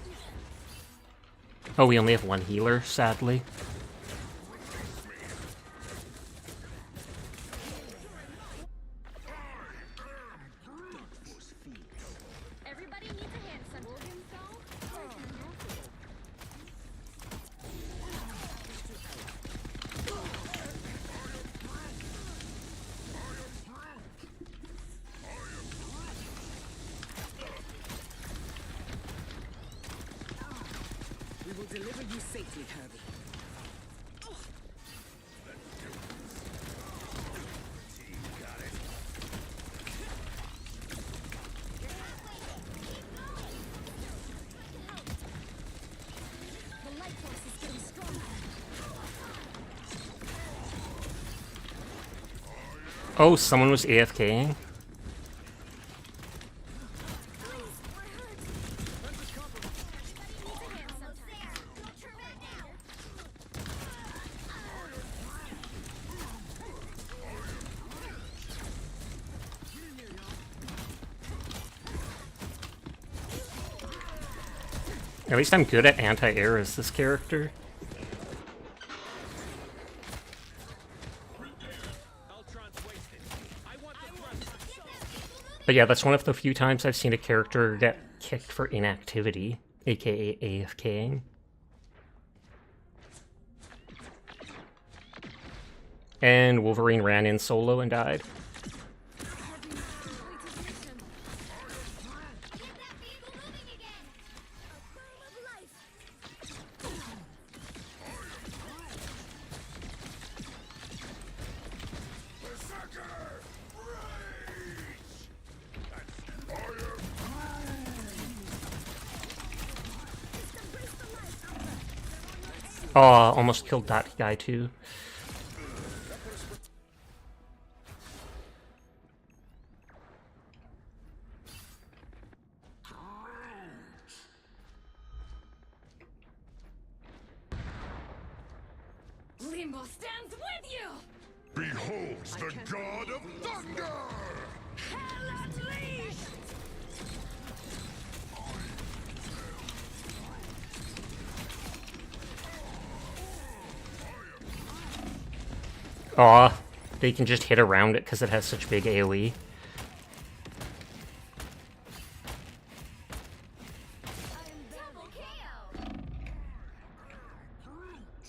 S1: Oh, we only have one healer, sadly.
S4: Everybody needs a hand sometimes.
S10: We will deliver you safely, Kirby.
S4: The light force is getting stronger.
S1: Oh, someone was AFKing. At least I'm good at anti-air as this character. But yeah, that's one of the few times I've seen a character get kicked for inactivity, aka AFKing. And Wolverine ran in solo and died. Oh, almost killed that guy too.
S8: Limbo stands with you!
S6: Behold the god of thunder!
S8: Hell at least!
S1: Aw, they can just hit around it because it has such big AoE.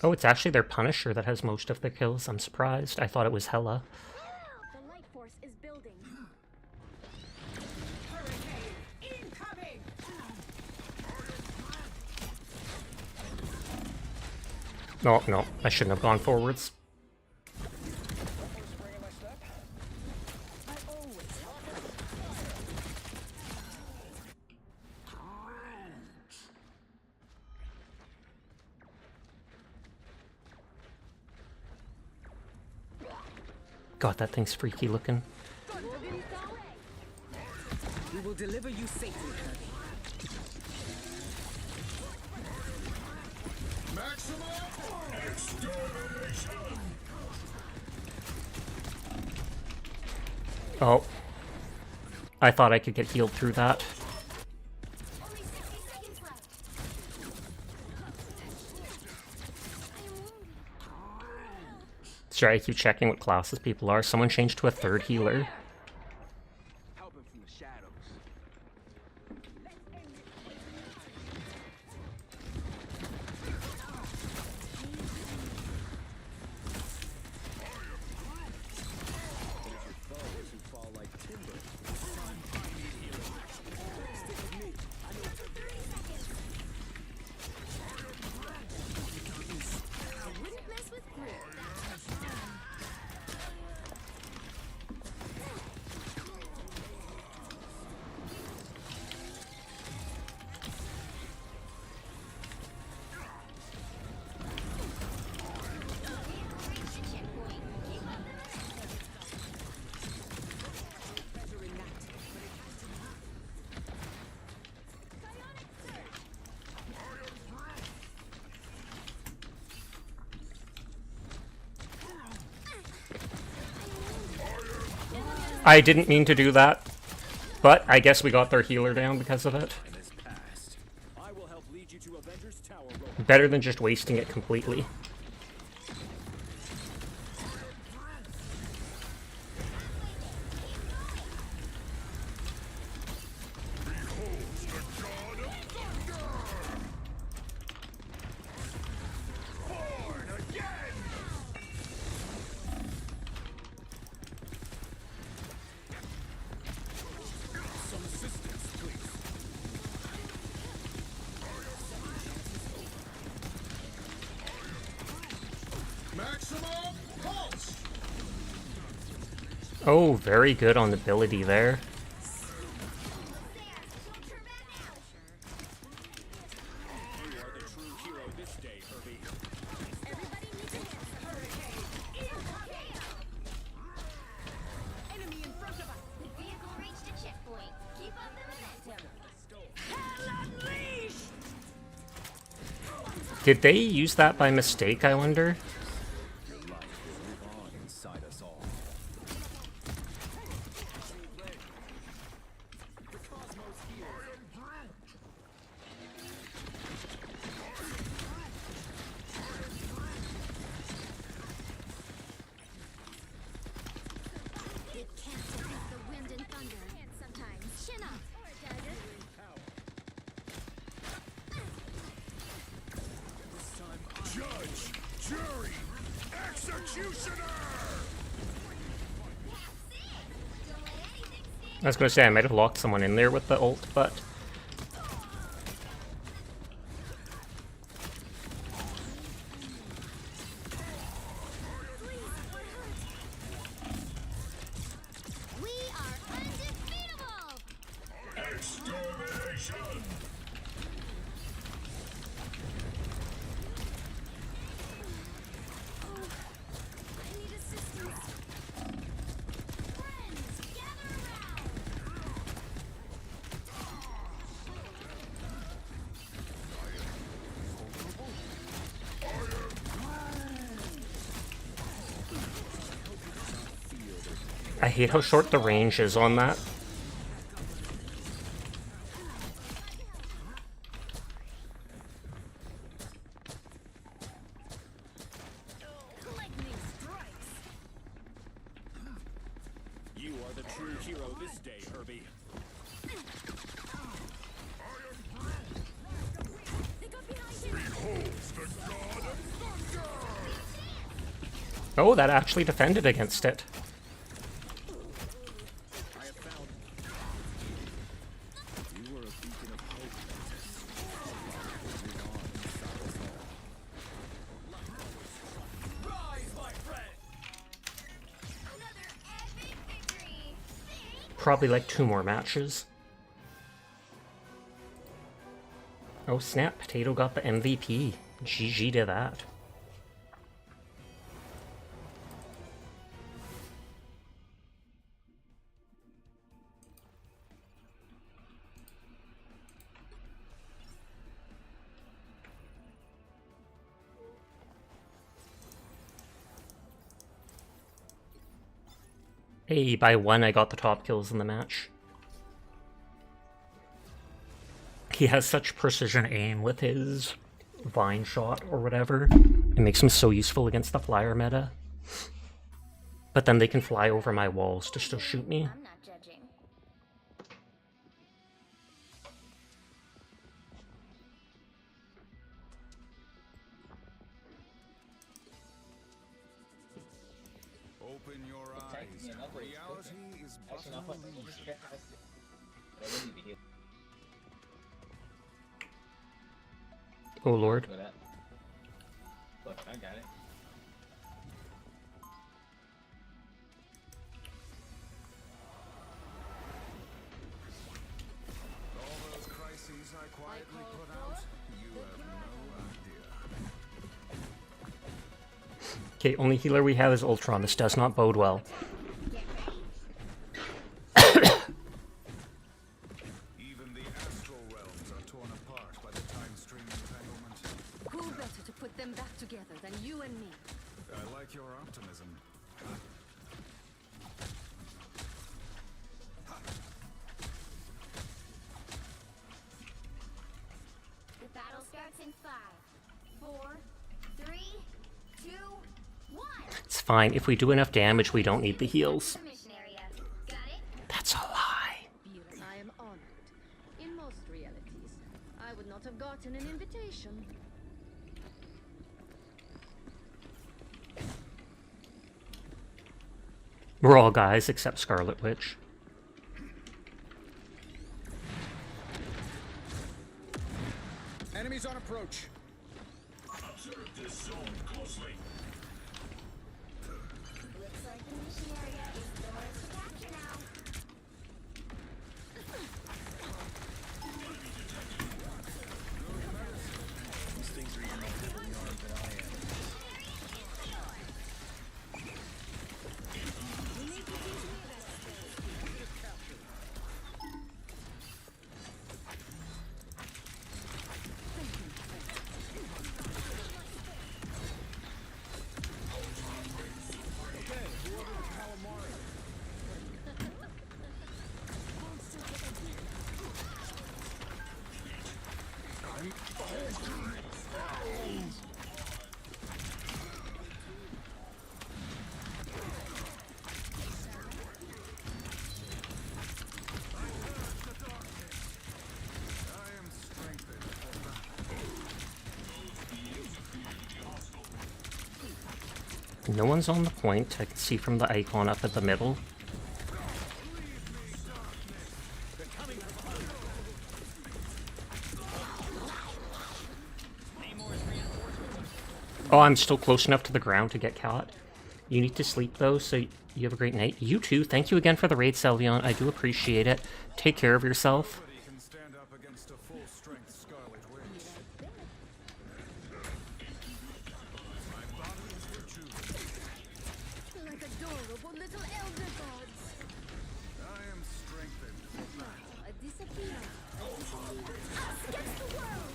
S1: Oh, it's actually their Punisher that has most of the kills. I'm surprised. I thought it was Hela.
S4: The light force is building.
S8: Hurricane incoming!
S1: No, no, I shouldn't have gone forwards. God, that thing's freaky looking.
S10: We will deliver you safely, Kirby.
S1: Oh. I thought I could get healed through that.
S4: Only 60 seconds left.
S1: Sorry, I keep checking what classes people are. Someone changed to a third healer.
S7: Help him from the shadows.
S4: Wouldn't mess with Groot.
S1: I didn't mean to do that, but I guess we got their healer down because of it.
S7: I will help lead you to Avengers Tower, Roman.
S1: Better than just wasting it completely. Oh, very good on the ability there.
S4: Enemy in front of us. The vehicle reached a checkpoint. Keep up the momentum.
S1: Did they use that by mistake, I wonder?
S4: It can't defeat the wind and thunder. Can't sometimes. Chin up.
S6: Judge, jury, executioner!
S1: I was gonna say I might have locked someone in there with the ult, but
S4: We are undefeatable.
S6: Extermination!
S1: I hate how short the range is on that.
S7: Lightning strikes. You are the true hero this day, Herbie.
S1: Oh, that actually defended against it.
S7: I have found. You were a beacon of hope. Rise, my friend.
S4: Another epic victory.
S1: Probably like 2 more matches. Oh snap, Potato got the MVP. GG to that. Hey, by 1 I got the top kills in the match. He has such precision aim with his vine shot or whatever. It makes him so useful against the flyer meta. But then they can fly over my walls to still shoot me.
S4: I'm not judging.
S6: Open your eyes. Reality is but an illusion.
S1: Oh lord.
S11: Look, I got it.
S6: All those crises I quietly put out, you have no idea.
S1: Okay, only healer we have is Ultron. This does not bode well.
S6: Even the astral realms are torn apart by the time stream entanglement.
S8: Who better to put them back together than you and me?
S6: I like your optimism.
S4: The battle starts in 5, 4, 3, 2, 1.
S1: It's fine. If we do enough damage, we don't need the heals.
S4: Mission area. Got it?
S1: That's a lie.
S8: I am honored. In most realities, I would not have gotten an invitation.
S1: We're all guys except Scarlet Witch.
S9: Enemies on approach.
S6: Observe this zone closely.
S4: Looks like the mission area is yours to capture now.
S7: These things are even more heavily armed than I am.
S1: No one's on the point. I can see from the icon up at the middle. Oh, I'm still close enough to the ground to get caught. You need to sleep though, so you have a great night. You too. Thank you again for the raid, Selvion. I do appreciate it. Take care of yourself.
S6: Nobody can stand up against a full-strength Scarlet Witch. My body is your choosing.
S8: Like adorable little elder gods.
S6: I am strengthened for battle.
S8: A disappear.
S4: Us against the world.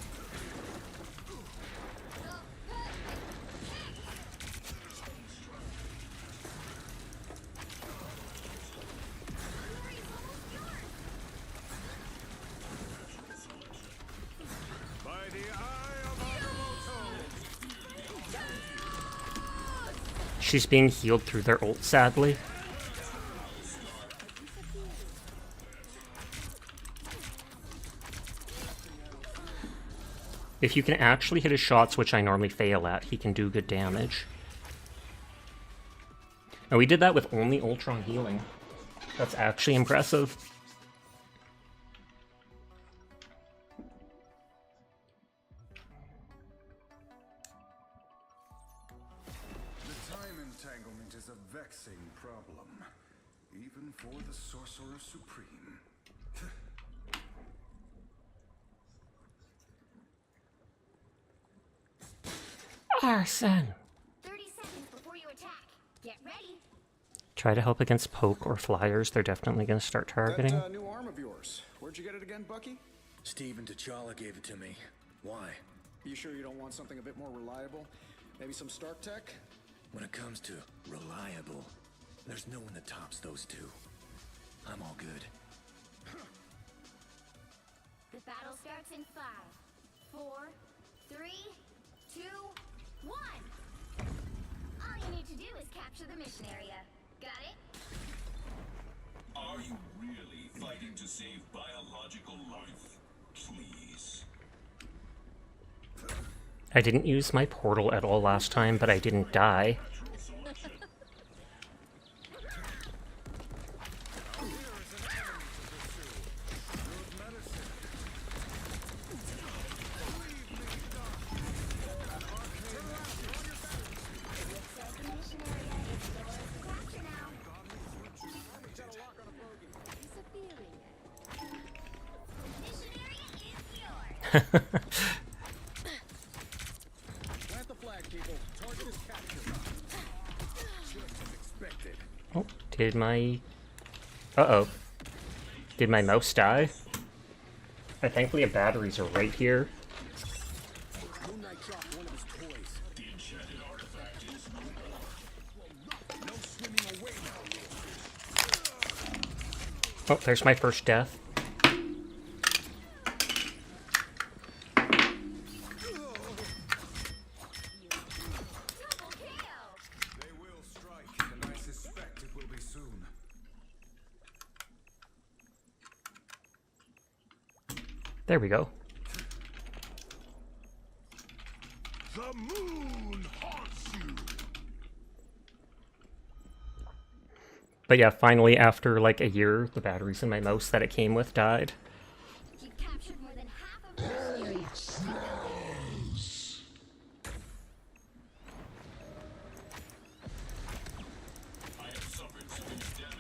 S1: She's being healed through their ult, sadly. If you can actually hit his shots, which I normally fail at, he can do good damage. And we did that with only Ultron healing. That's actually impressive.
S6: The time entanglement is a vexing problem, even for the Sorcerer Supreme.
S1: Arson!
S4: 30 seconds before you attack. Get ready.
S1: Try to help against poke or flyers. They're definitely going to start targeting.
S9: That new arm of yours. Where'd you get it again, Bucky?
S2: Steve and T'Challa gave it to me. Why?
S9: You sure you don't want something a bit more reliable? Maybe some Stark tech?
S2: When it comes to reliable, there's no one that tops those two. I'm all good.
S4: The battle starts in 5, 4, 3, 2, 1. All you need to do is capture the mission area. Got it?
S6: Are you really fighting to save biological life? Please.
S1: I didn't use my portal at all last time, but I didn't die.
S9: Plant the flag, people. Target is captured. Just as expected.
S1: Oh, did my... Uh-oh. Did my mouse die? Thankfully, batteries are right here.
S9: Moon Knight dropped one of his toys. The enchanted artifact is no swimming away now.
S1: Oh, there's my first death. There we go.
S6: The moon haunts you.
S1: But yeah, finally, after like a year, the batteries in my mouse that it came with died.
S4: You've captured more than half of the mission area.
S6: I have suffered severe damage.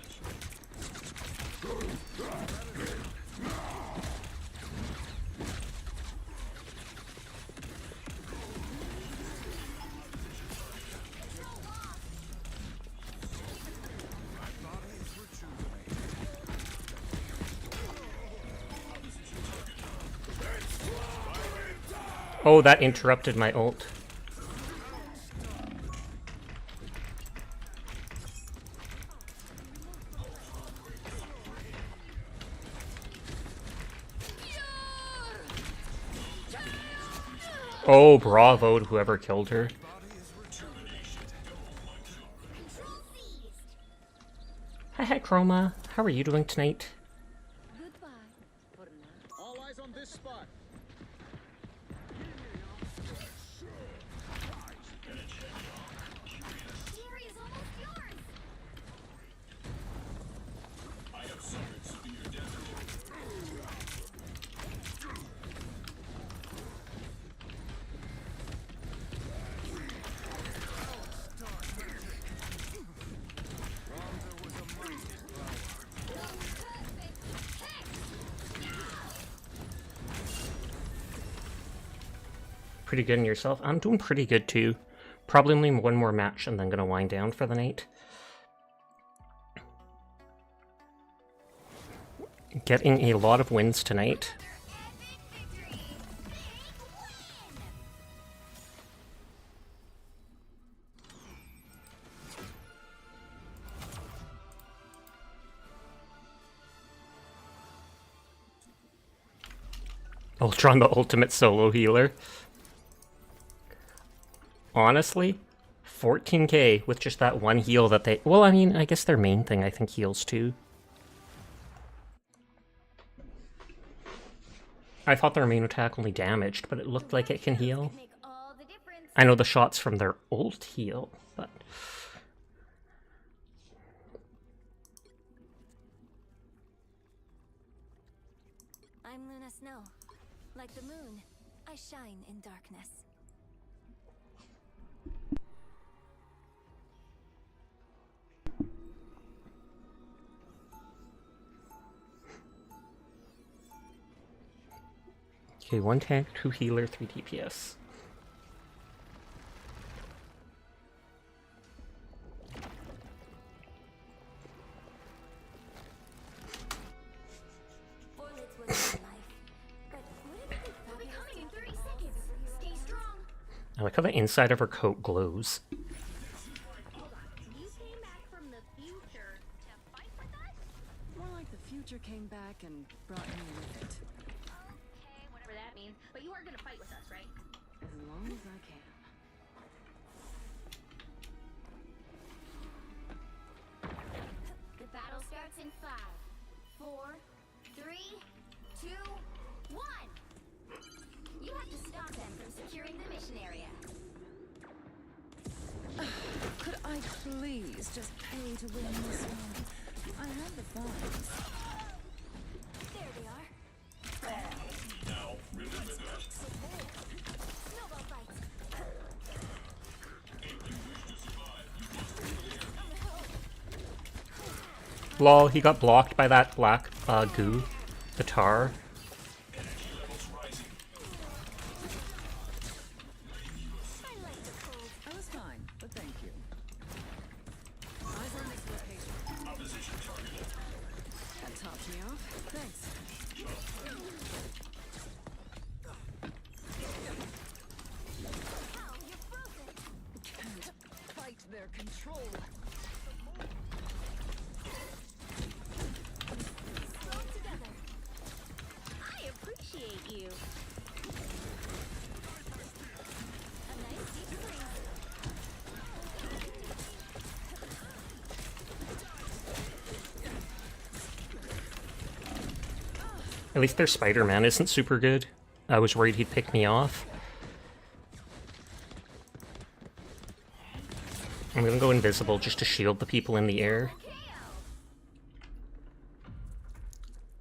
S1: Oh, that interrupted my ult. Oh, bravo to whoever killed her. Hi, Chroma. How are you doing tonight?
S9: All eyes on this spot.
S6: I have suffered severe damage.
S1: Pretty good in yourself? I'm doing pretty good too. Probably only one more match and then gonna wind down for the night. Getting a lot of wins tonight. Ultron, the ultimate solo healer. Honestly, 14k with just that one heal that they... Well, I mean, I guess their main thing, I think, heals too. I thought their main attack only damaged, but it looked like it can heal. I know the shots from their ult heal, but...
S5: I'm Luna Snow. Like the moon, I shine in darkness.
S1: Okay, 1 tank, 2 healer, 3 DPS. I like how the inside of her coat glows.
S8: More like the future came back and brought me with it.
S4: Okay, whatever that means. But you are gonna fight with us, right?
S8: As long as I can.
S4: The battle starts in 5, 4, 3, 2, 1. You have to stop them from securing the mission area.
S8: Could I please just pay to win this one? I have the funds.
S5: There they are.
S6: Now, remember that.
S5: Snowball fight.
S1: Lol, he got blocked by that black goo. The tar.
S8: I was fine, but thank you. Eyes on this location.
S6: Opposition targeted.
S8: That topped me off. Thanks.
S5: Ow, you're frozen.
S8: Can't fight their control.
S5: Strong together.
S4: I appreciate you.
S5: A nice deep breath.
S1: At least their Spider-Man isn't super good. I was worried he'd pick me off. I'm gonna go invisible just to shield the people in the air.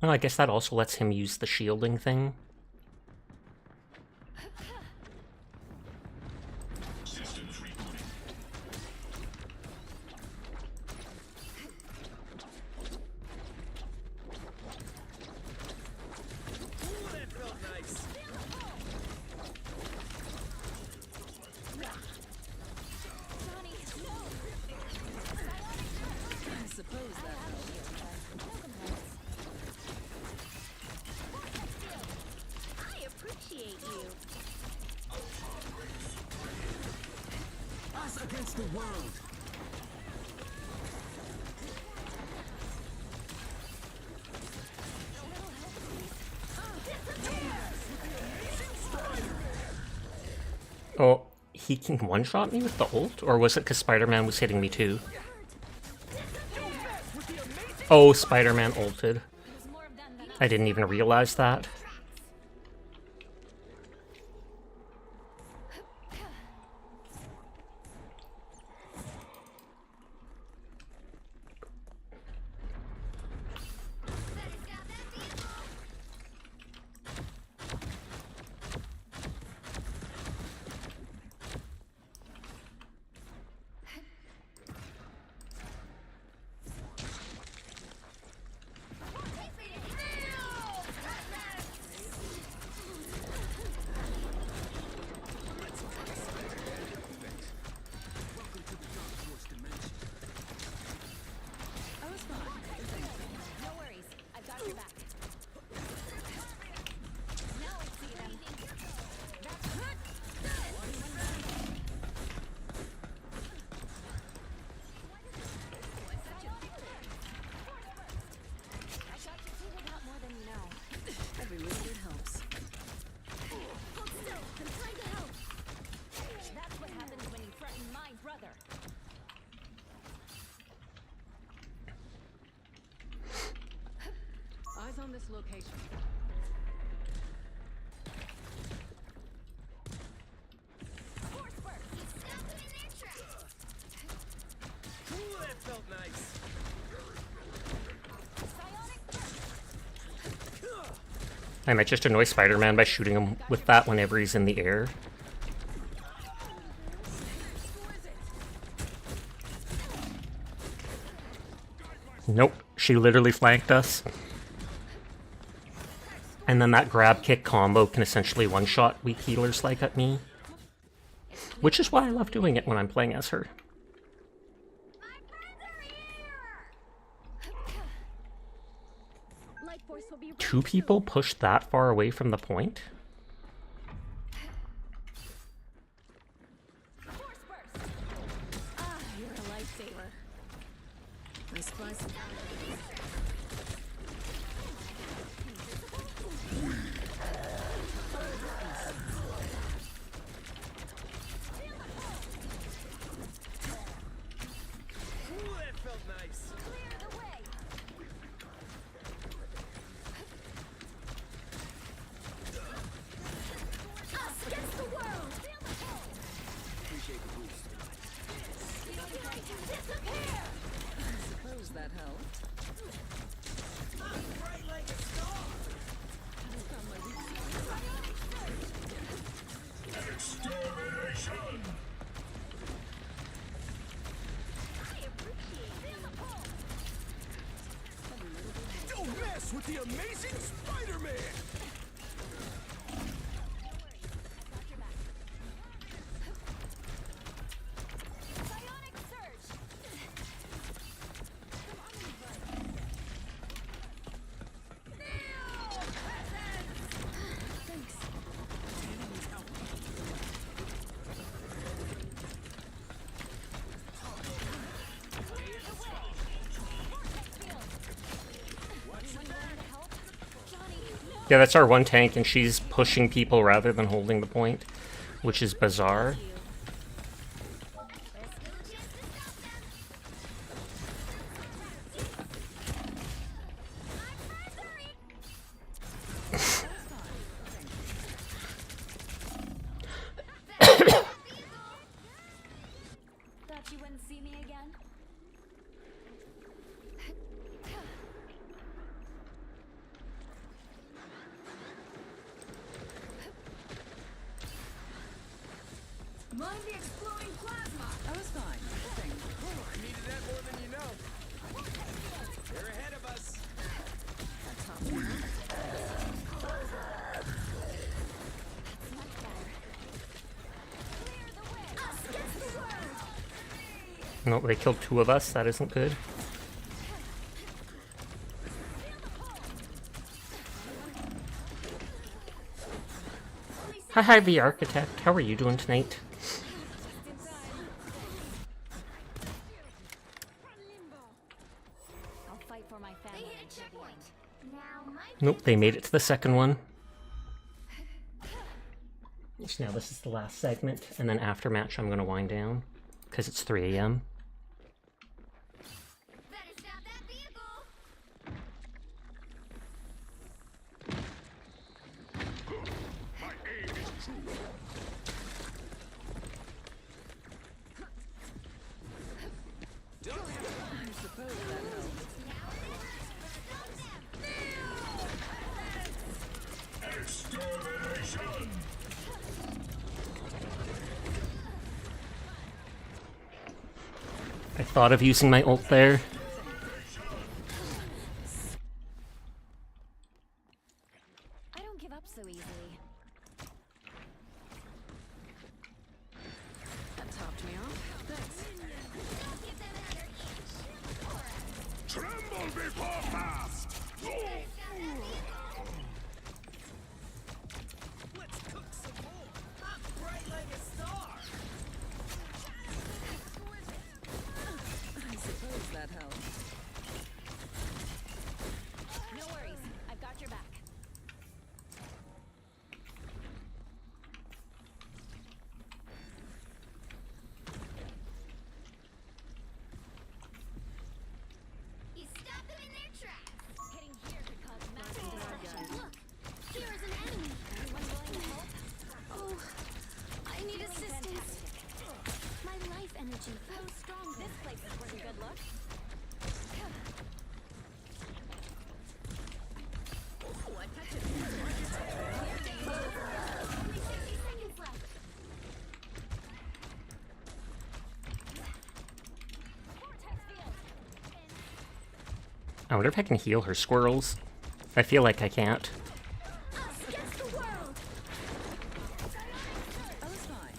S1: Oh, I guess that also lets him use the shielding thing.
S6: Systems rebooting.
S7: Ooh, that felt nice.
S5: Johnny, no.
S8: I suppose that
S4: I appreciate you.
S9: Us against the world.
S1: Oh, he can one-shot me with the ult? Or was it because Spider-Man was hitting me too? Oh, Spider-Man ulted. I didn't even realize that.
S8: next location.
S4: Force burst. You stopped them in their tracks.
S7: Ooh, that felt nice.
S4: Psionic burst.
S1: I might just annoy Spider-Man by shooting him with that whenever he's in the air. Nope, she literally flanked us. And then that grab kick combo can essentially one-shot weak healers like at me. Which is why I love doing it when I'm playing as her.
S4: My friends are here. Light force will be
S1: Two people pushed that far away from the point?
S4: force burst.
S5: Ah, you're a lifesaver. I spy some.
S7: Ooh, that felt nice.
S4: Clear the way. Us against the world. Feel the pull.
S9: Appreciate the boost.
S4: Disappear.
S8: Suppose that helped.
S7: Bright like a star.
S6: Extermination!
S4: I appreciate. Feel the pull.
S9: Don't mess with the amazing Spider-Man!
S4: Psionic surge.
S1: Yeah, that's our one tank, and she's pushing people rather than holding the point, which is bizarre.
S5: Thought you wouldn't see me again?
S4: Mind the exploding plasma.
S8: I was fine. Thank you.
S7: I needed that more than you know. They're ahead of us.
S4: Us against the world.
S1: No, they killed two of us. That isn't good. Hi, the Architect. How are you doing tonight?
S5: I'll fight for my
S4: They
S5: family.
S4: hit a checkpoint. Now my
S1: Nope, they made it to the second one. So now this is the last segment, and then after match I'm going to wind down, because it's 3 a.m.
S4: better stop that vehicle.
S6: My aim is true.
S8: I suppose that helped.
S6: Extermination!
S1: I thought of using my ult there.
S5: I don't give up so easily.
S8: That topped me off. Thanks.
S6: Tremble before fast!
S7: Let's cook some more. I'm bright like a star.
S8: I suppose that helped.
S5: No worries. I've got your back.
S4: You stopped them in their tracks. Hitting here could so strong. This place is worth a good look. Ooh, a touch of only 60 seconds left. Vortex field.
S1: I wonder if I can heal her squirrels. I feel like I can't.
S5: Us against the world!
S8: I was fine.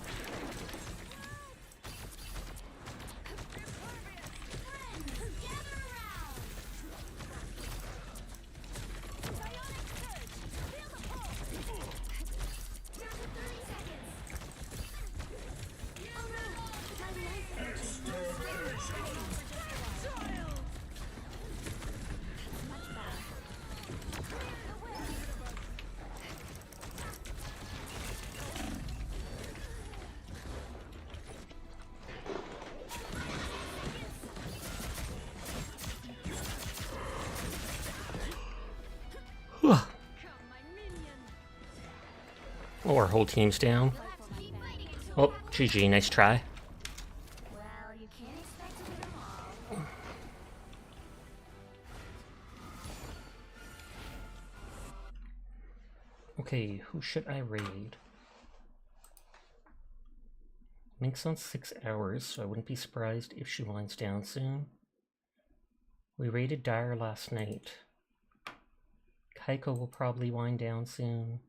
S4: Gather around. Bionic surge. Feel the pulse. Down to 30 seconds. Oh no! My life energy. Much better. Clear the way. Come, my minion.
S1: Oh, our whole team's down.
S4: You'll have to keep fighting until
S1: Oh, GG, nice try.
S4: well, you can't expect to win them all.
S1: Okay, who should I raid? Mink's on 6 hours, so I wouldn't be surprised if she winds down soon. We raided Dire last night. Kaiko will probably wind down soon.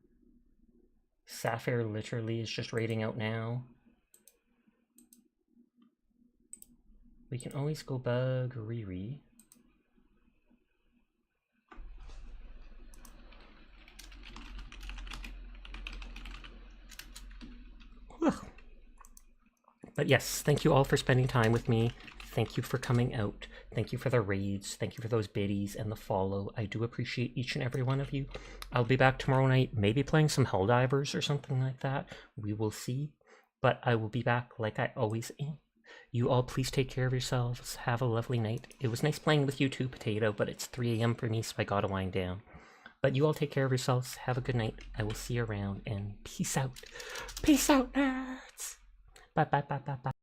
S1: Sapphire literally is just raiding out now. We can always go bug Riri. But yes, thank you all for spending time with me. Thank you for coming out. Thank you for the raids. Thank you for those biddies and the follow. I do appreciate each and every one of you. I'll be back tomorrow night, maybe playing some Helldivers or something like that. We will see. But I will be back like I always am. You all please take care of yourselves. Have a lovely night. It was nice playing with you too, Potato, but it's 3 AM for me, so I gotta wind down. But you all take care of yourselves. Have a good night. I will see you around, and peace out. Peace out, nerds! Bye, bye, bye, bye, bye.